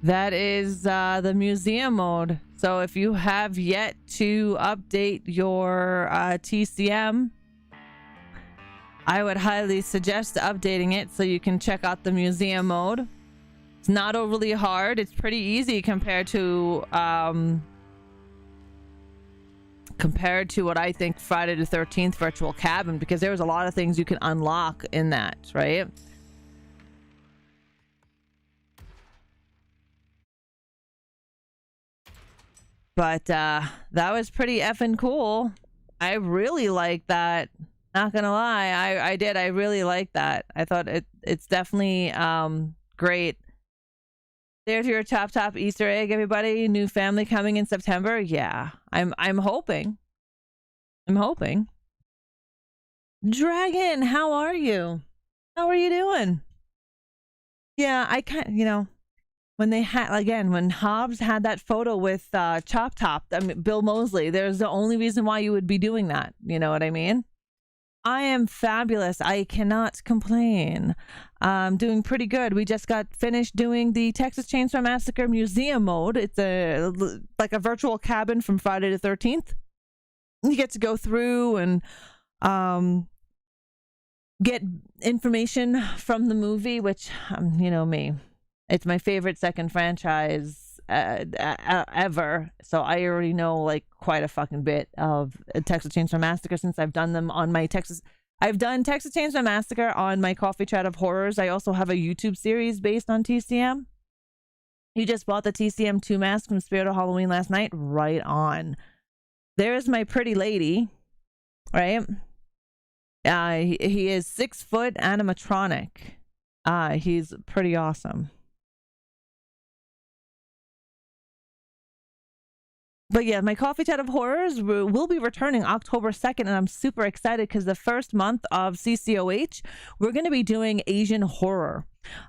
That is the museum mode. So if you have yet to update your TCM, I would highly suggest updating it so you can check out the museum mode. It's not overly hard. It's pretty easy compared to what I think Friday the 13th Virtual Cabin, because there was a lot of things you can unlock in that, right? But that was pretty effing cool. I really like that Not gonna lie, I did. I really like that. I thought it's definitely great. There's your top Easter egg, everybody. New family coming in September. Yeah, I'm hoping. I'm hoping. Dragon, how are you? How are you doing? Yeah, I can't. When they had, again, when Hobbs had that photo with Chop Top, I mean, Bill Moseley, there's the only reason why you would be doing that. You know what I mean? I am fabulous. I cannot complain. I'm doing pretty good. We just got finished doing the Texas Chainsaw Massacre Museum mode. It's like a virtual cabin from Friday the 13th. You get to go through and get information from the movie, which, me. It's my favorite second franchise ever. So I already know like quite a fucking bit of Texas Chainsaw Massacre since I've done them on my I've done Texas Chainsaw Massacre on my Coffee Chat of Horrors. I also have a YouTube series based on TCM. You just bought the TCM 2 mask from Spirit of Halloween last night. Right on. There's my pretty lady, right? He is 6 foot animatronic. He's pretty awesome. But yeah, my Coffee Chat of Horrors will be returning October 2nd, and I'm super excited because the first month of CCOH, we're going to be doing Asian horror.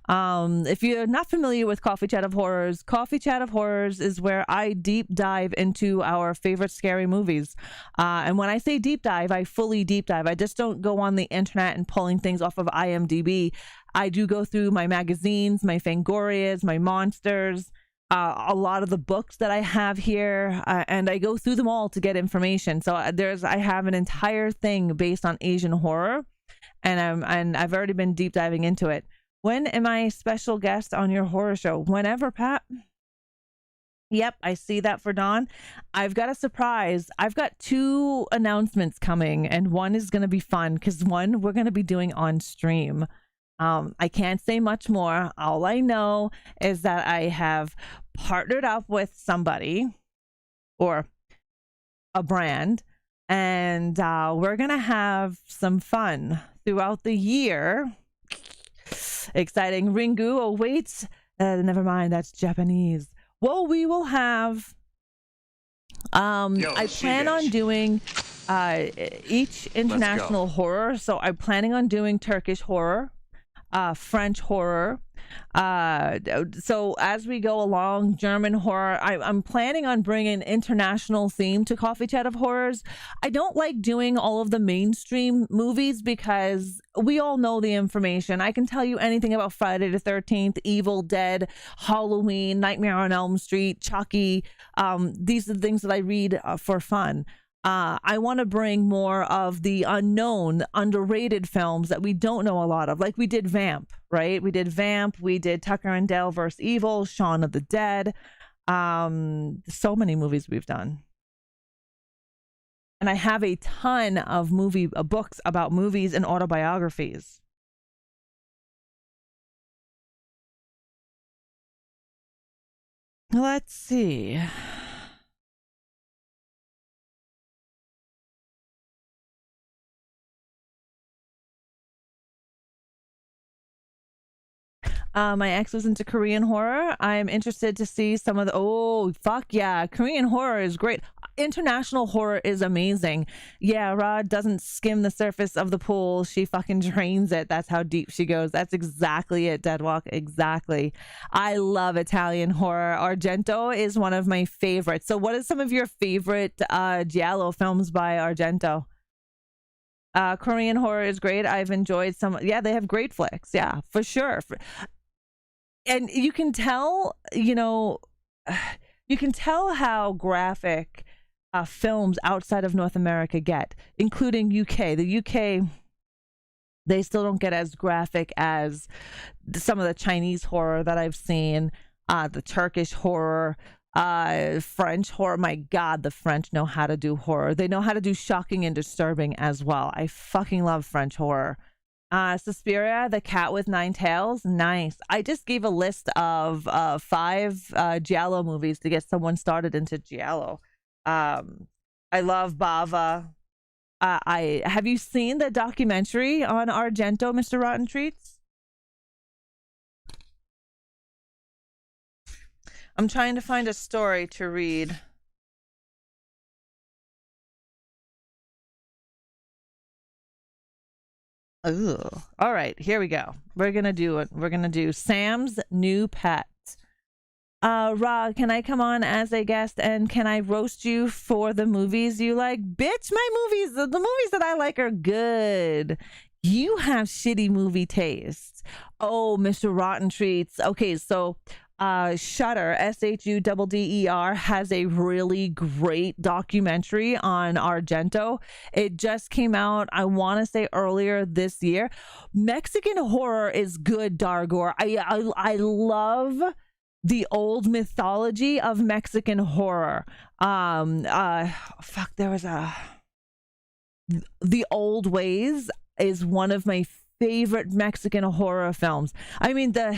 If you're not familiar with Coffee Chat of Horrors is where I deep dive into our favorite scary movies. And when I say deep dive, I fully deep dive. I just don't go on the internet and pulling things off of IMDb. I do go through my magazines, my Fangorias, my monsters, a lot of the books that I have here, and I go through them all to get information. So I have an entire thing based on Asian horror, and I've already been deep diving into it. When am I a special guest on your horror show? Whenever, Pat. Yep, I see that for Dawn. I've got a surprise. I've got 2 announcements coming, and one is going to be fun because one we're going to be doing on stream. I can't say much more. All I know is that I have partnered up with somebody or a brand, and we're going to have some fun throughout the year. Exciting. Ringu awaits. Never mind, that's Japanese. Well, we will have I plan on doing each international horror. So I'm planning on doing Turkish horror, French horror. So as we go along, German horror. I'm planning on bringing international theme to Coffee Chat of Horrors. I don't like doing all of the mainstream movies because we all know the information. I can tell you anything about Friday the 13th, Evil Dead, Halloween, Nightmare on Elm Street, Chucky. These are the things that I read for fun. I want to bring more of the unknown, underrated films that we don't know a lot of. Like we did Vamp, right? We did Vamp. We did Tucker and Dale vs. Evil, Shaun of the Dead. So many movies we've done. And I have a ton of books about movies and autobiographies. Let's see. My ex was into Korean horror. I'm interested to see some of the, oh, fuck yeah. Korean horror is great. International horror is amazing. Yeah, Rod doesn't skim the surface of the pool. She fucking drains it. That's how deep she goes. That's exactly it, Deadwalk. Exactly. I love Italian horror. Argento is one of my favorites. So what is some of your favorite giallo films by Argento? Korean horror is great. I've enjoyed some. Yeah, they have great flicks. Yeah, for sure. And you can tell, you can tell how graphic films outside of North America get, including UK. The UK, they still don't get as graphic as some of the Chinese horror that I've seen, the Turkish horror, French horror. My God, the French know how to do horror. They know how to do shocking and disturbing as well. I fucking love French horror. Suspiria, the cat with 9 tails. Nice. I just gave a list of 5 giallo movies to get someone started into giallo. I love Bava. I have you seen the documentary on Argento, Mr. Rotten Treats? I'm trying to find a story to read. Ooh. All right, here we go. We're gonna do it. We're gonna do Sam's New Pet. Ra, can I come on as a guest and can I roast you for the movies you like? Bitch, my movies, the movies that I like are good. You have shitty movie taste. Oh, Mr. Rotten Treats. Okay, so Shudder, SHUDDER, has a really great documentary on Argento. It just came out, I want to say earlier this year. Mexican horror is good, Dargor. I love the old mythology of Mexican horror. There was The Old Ways is one of my favorite Mexican horror films. I mean, the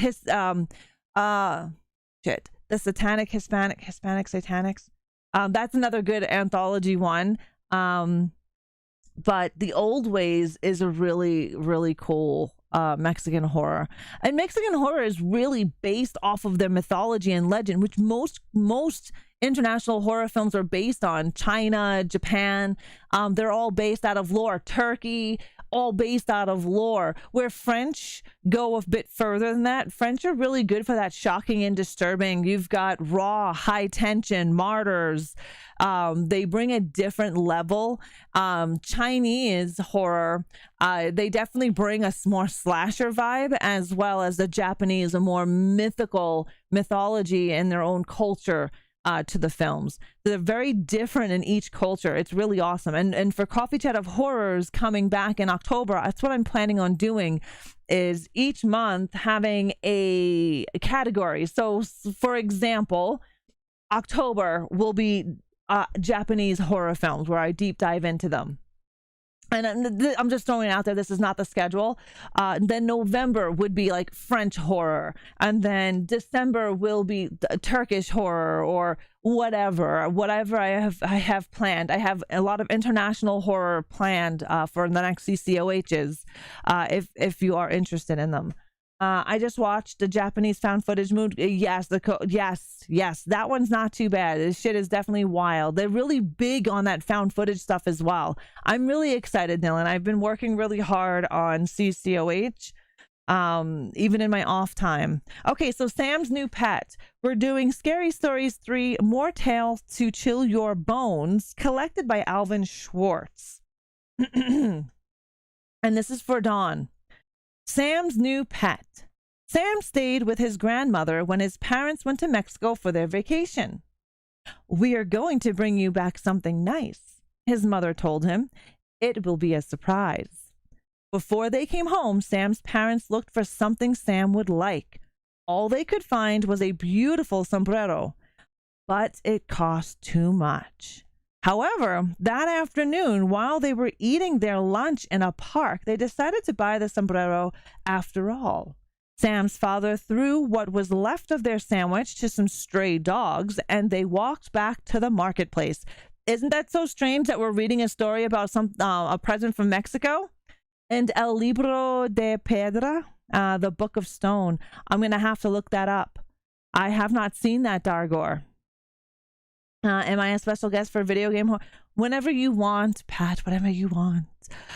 Satanic Hispanic Satanics. That's another good anthology one. But The Old Ways is a really, really cool Mexican horror. And Mexican horror is really based off of their mythology and legend, which most international horror films are based on. China, Japan, they're all based out of lore. Turkey, all based out of lore. Where French go a bit further than that. French are really good for that shocking and disturbing. You've got Raw, High Tension, Martyrs. They bring a different level. Chinese horror, they definitely bring a more slasher vibe, as well as the Japanese, a more mythology in their own culture to the films. They're very different in each culture. It's really awesome. And for Coffee Chat of Horrors coming back in October, that's what I'm planning on doing, is each month having a category. So for example, October will be Japanese horror films where I deep dive into them. And I'm just throwing it out there. This is not the schedule. Then November would be like French horror. And then December will be Turkish horror or whatever I have planned. I have a lot of international horror planned for the next CCOHs if you are interested in them. I just watched the Japanese found footage movie. Yes, that one's not too bad. This shit is definitely wild. They're really big on that found footage stuff as well. I'm really excited, Dylan. I've been working really hard on CCOH, even in my off time. Okay, so Sam's New Pet. We're doing Scary Stories 3, More Tales to Chill Your Bones, collected by Alvin Schwartz. And this is for Dawn. Sam's New Pet. Sam stayed with his grandmother when his parents went to Mexico for their vacation. "We are going to bring you back something nice," his mother told him. "It will be a surprise." Before they came home, Sam's parents looked for something Sam would like. All they could find was a beautiful sombrero, but it cost too much. However, that afternoon, while they were eating their lunch in a park, they decided to buy the sombrero after all. Sam's father threw what was left of their sandwich to some stray dogs, and they walked back to the marketplace. Isn't that so strange that we're reading a story about a present from Mexico? And El Libro de Piedra, the Book of Stone. I'm going to have to look that up. I have not seen that, Dargor. Am I a special guest for video game horror? Whenever you want, Pat, whatever you want.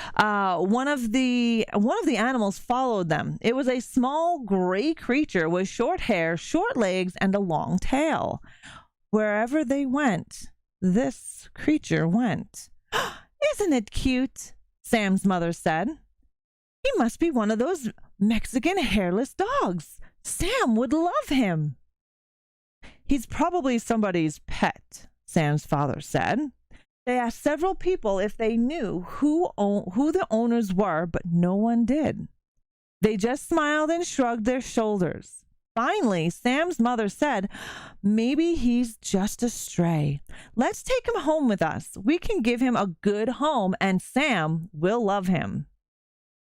One of the animals followed them. It was a small gray creature with short hair, short legs, and a long tail. Wherever they went, this creature went. "Isn't it cute?" Sam's mother said. "He must be one of those Mexican hairless dogs. Sam would love him." "He's probably somebody's pet," Sam's father said. They asked several people if they knew who the owners were, but no one did. They just smiled and shrugged their shoulders. Finally, Sam's mother said, "Maybe he's just a stray. Let's take him home with us. We can give him a good home, and Sam will love him."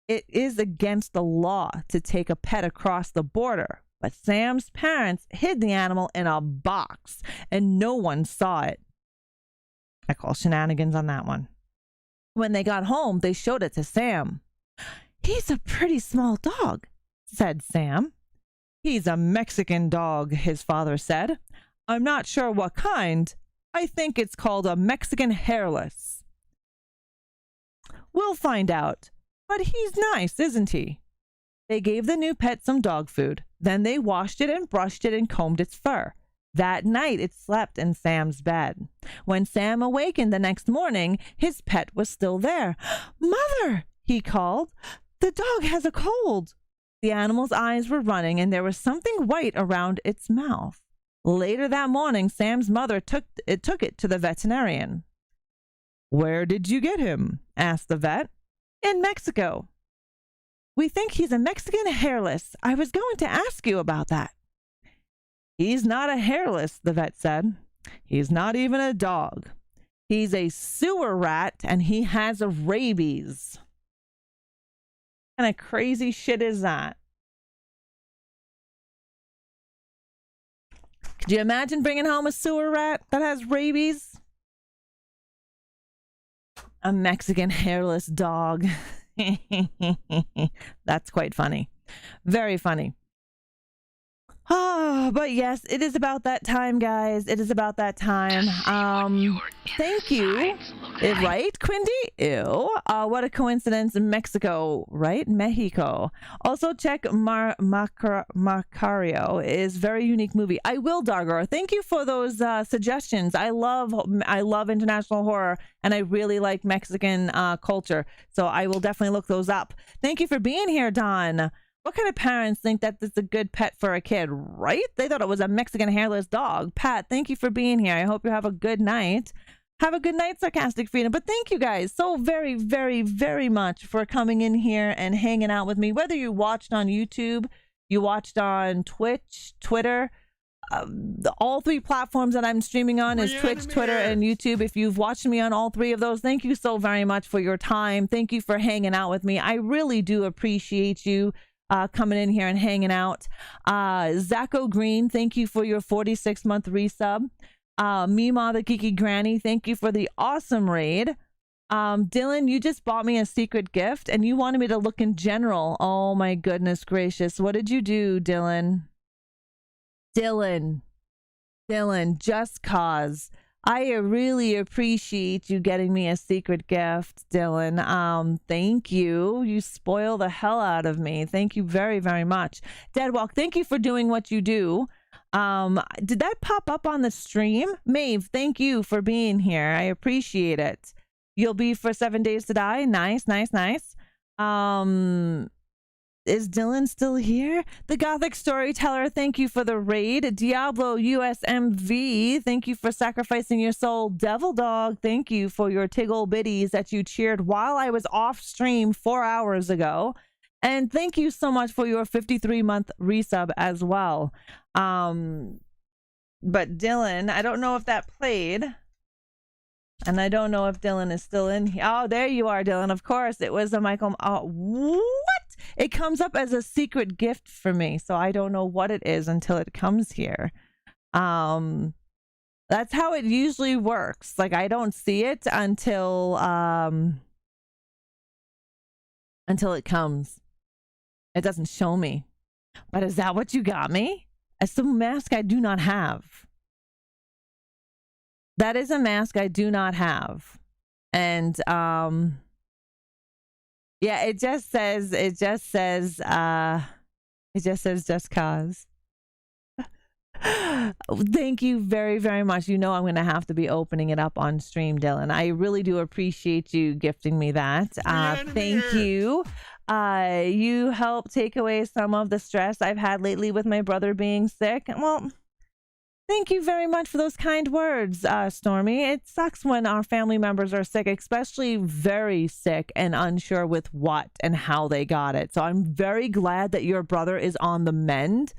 It is against the law to take a pet across the border, but Sam's parents hid the animal in a box, and no one saw it. I call shenanigans on that one. When they got home, they showed it to Sam. "He's a pretty small dog," said Sam. "He's a Mexican dog," his father said. "I'm not sure what kind. I think it's called a Mexican hairless." "We'll find out. But he's nice, isn't he?" They gave the new pet some dog food. Then they washed it and brushed it and combed its fur. That night, it slept in Sam's bed. When Sam awakened the next morning, his pet was still there. "Mother," he called, "the dog has a cold." The animal's eyes were running, and there was something white around its mouth. Later that morning, Sam's mother took it to the veterinarian. "Where did you get him?" asked the vet. "In Mexico." "We think he's a Mexican hairless. I was going to ask you about that." "He's not a hairless," the vet said. "He's not even a dog. He's a sewer rat, and he has a rabies." What kind of crazy shit is that? Could you imagine bringing home a sewer rat that has rabies? A Mexican hairless dog. That's quite funny. Very funny. Oh, but yes, it is about that time, guys. It is about that time. Thank you. Right, Quindy? Ew. What a coincidence. Mexico, right? Mexico. Also check Macario. Is very unique movie. I will, Dargar. Thank you for those suggestions. I love international horror, and I really like Mexican culture. So I will definitely look those up. Thank you for being here, Don. What kind of parents think that this is a good pet for a kid, right? They thought it was a Mexican hairless dog. Pat, thank you for being here. I hope you have a good night. Have a good night, Sarcastic Freedom. But thank you guys so very, very, very much for coming in here and hanging out with me. Whether you watched on YouTube, you watched on Twitch, Twitter, all three platforms that I'm streaming on is Twitch, Twitter, and YouTube. If you've watched me on all three of those, thank you so very much for your time. Thank you for hanging out with me. I really do appreciate you coming in here and hanging out. Zacho Green, thank you for your 46-month resub. Mima the Geeky Granny, thank you for the awesome raid. Dylan, you just bought me a secret gift and you wanted me to look in general. Oh my goodness gracious. What did you do, Dylan? Dylan, just cause. I really appreciate you getting me a secret gift, Dylan. Thank you. You spoil the hell out of me. Thank you very, very much. Deadwalk, thank you for doing what you do. Did that pop up on the stream? Maeve, thank you for being here. I appreciate it. You'll be for 7 Days to Die. Nice. Is Dylan still here? The Gothic Storyteller, thank you for the raid. Diablo USMV, thank you for sacrificing your soul. Devil Dog, thank you for your tiggle bitties that you cheered while I was off stream 4 hours ago. And thank you so much for your 53-month resub as well. But Dylan, I don't know if that played. And I don't know if Dylan is still in here. Oh, there you are, Dylan. Of course, it was a Michael. Oh, what? It comes up as a secret gift for me, so I don't know what it is until it comes here. That's how it usually works. Like, I don't see it until it comes. It doesn't show me. But is that what you got me? It's a mask I do not have. That is a mask I do not have. And yeah, it just says just cause. Thank you very, very much. You know I'm going to have to be opening it up on stream, Dylan. I really do appreciate you gifting me that. Thank you. You help take away some of the stress I've had lately with my brother being sick. Well, thank you very much for those kind words, Stormy. It sucks when our family members are sick, especially very sick and unsure with what and how they got it. So I'm very glad that your brother is on the mend.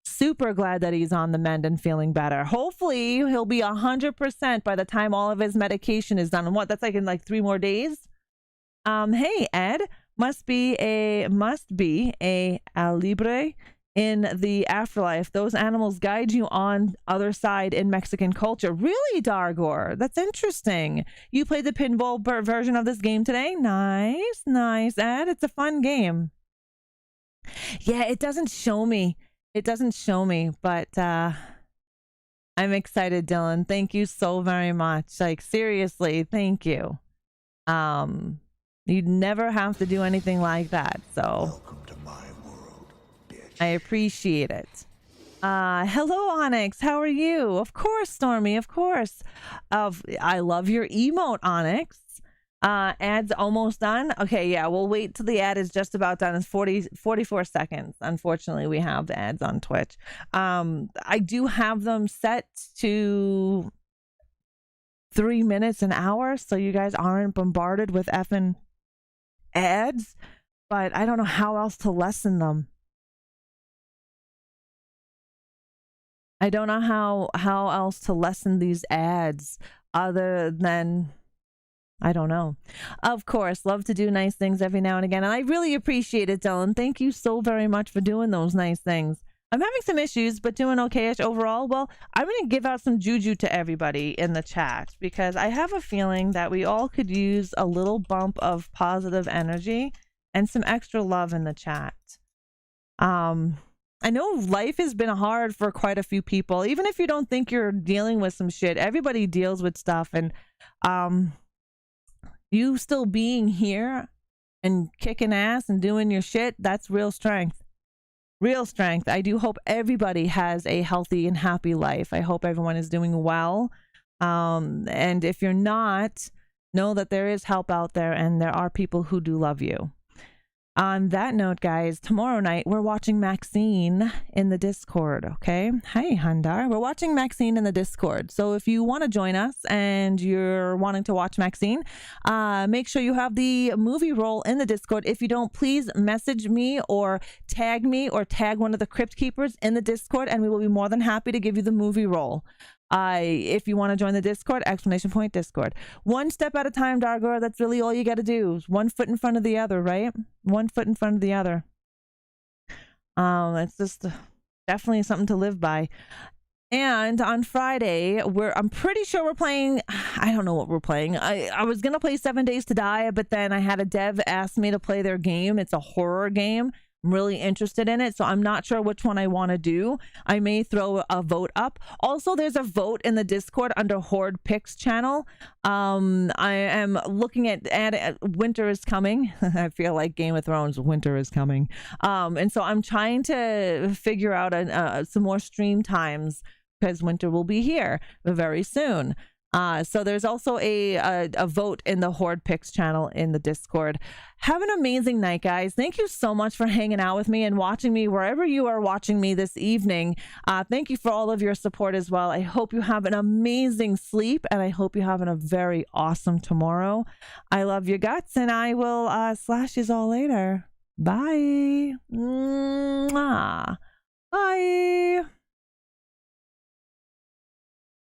Super glad that he's on the mend and feeling better. Hopefully he'll be 100% by the time all of his medication is done. And what, that's like in like 3 more days? Hey, Ed, must be a libre in the afterlife. Those animals guide you on other side in Mexican culture. Really, Dargor? That's interesting. You played the pinball version of this game today? Nice, nice, Ed. It's a fun game. Yeah, it doesn't show me. It doesn't show me, but I'm excited, Dylan. Thank you so very much. Like, seriously, thank you. You'd never have to do anything like that, so Welcome to my world, bitch. I appreciate it. Hello, Onyx. How are you? Of course, Stormy. Of course. I love your emote, Onyx. Ad's almost done. Okay, yeah, we'll wait till the ad is just about done. It's 44 seconds. Unfortunately, we have the ads on Twitch. I do have them set to 3 minutes an hour, so you guys aren't bombarded with effing ads, but I don't know how else to lessen them. I don't know how else to lessen these ads other than, I don't know. Of course, love to do nice things every now and again, and I really appreciate it, Dylan. Thank you so very much for doing those nice things. I'm having some issues, but doing okay-ish overall. Well, I'm going to give out some juju to everybody in the chat because I have a feeling that we all could use a little bump of positive energy and some extra love in the chat. I know life has been hard for quite a few people. Even if you don't think you're dealing with some shit, everybody deals with stuff. And you still being here and kicking ass and doing your shit, that's real strength. Real strength. I do hope everybody has a healthy and happy life. I hope everyone is doing well. And if you're not, know that there is help out there and there are people who do love you. On that note, guys, tomorrow night we're watching Maxine in the Discord, okay? Hi, Handar. We're watching Maxine in the Discord. So if you want to join us and you're wanting to watch Maxine, make sure you have the movie roll in the Discord. If you don't, please message me or tag one of the Crypt Keepers in the Discord, and we will be more than happy to give you the movie roll. If you want to join the Discord, !Discord. One step at a time, Dargor. That's really all you got to do. One foot in front of the other, right? One foot in front of the other. It's just definitely something to live by. And on Friday, I'm pretty sure we're playing, I don't know what we're playing. I was going to play 7 Days to Die, but then I had a dev ask me to play their game. It's a horror game. I'm really interested in it, so I'm not sure which one I want to do. I may throw a vote up. Also, there's a vote in the Discord under Horde Picks channel. I am looking at winter is coming. I feel like Game of Thrones, winter is coming. And so I'm trying to figure out some more stream times because winter will be here very soon. So there's also a vote in the Horde Picks channel in the Discord. Have an amazing night, guys. Thank you so much for hanging out with me and watching me wherever you are watching me this evening. Thank you for all of your support as well. I hope you have an amazing sleep, and I hope you have a very awesome tomorrow. I love your guts, and I will slash you all later. Bye. Mwah. Bye.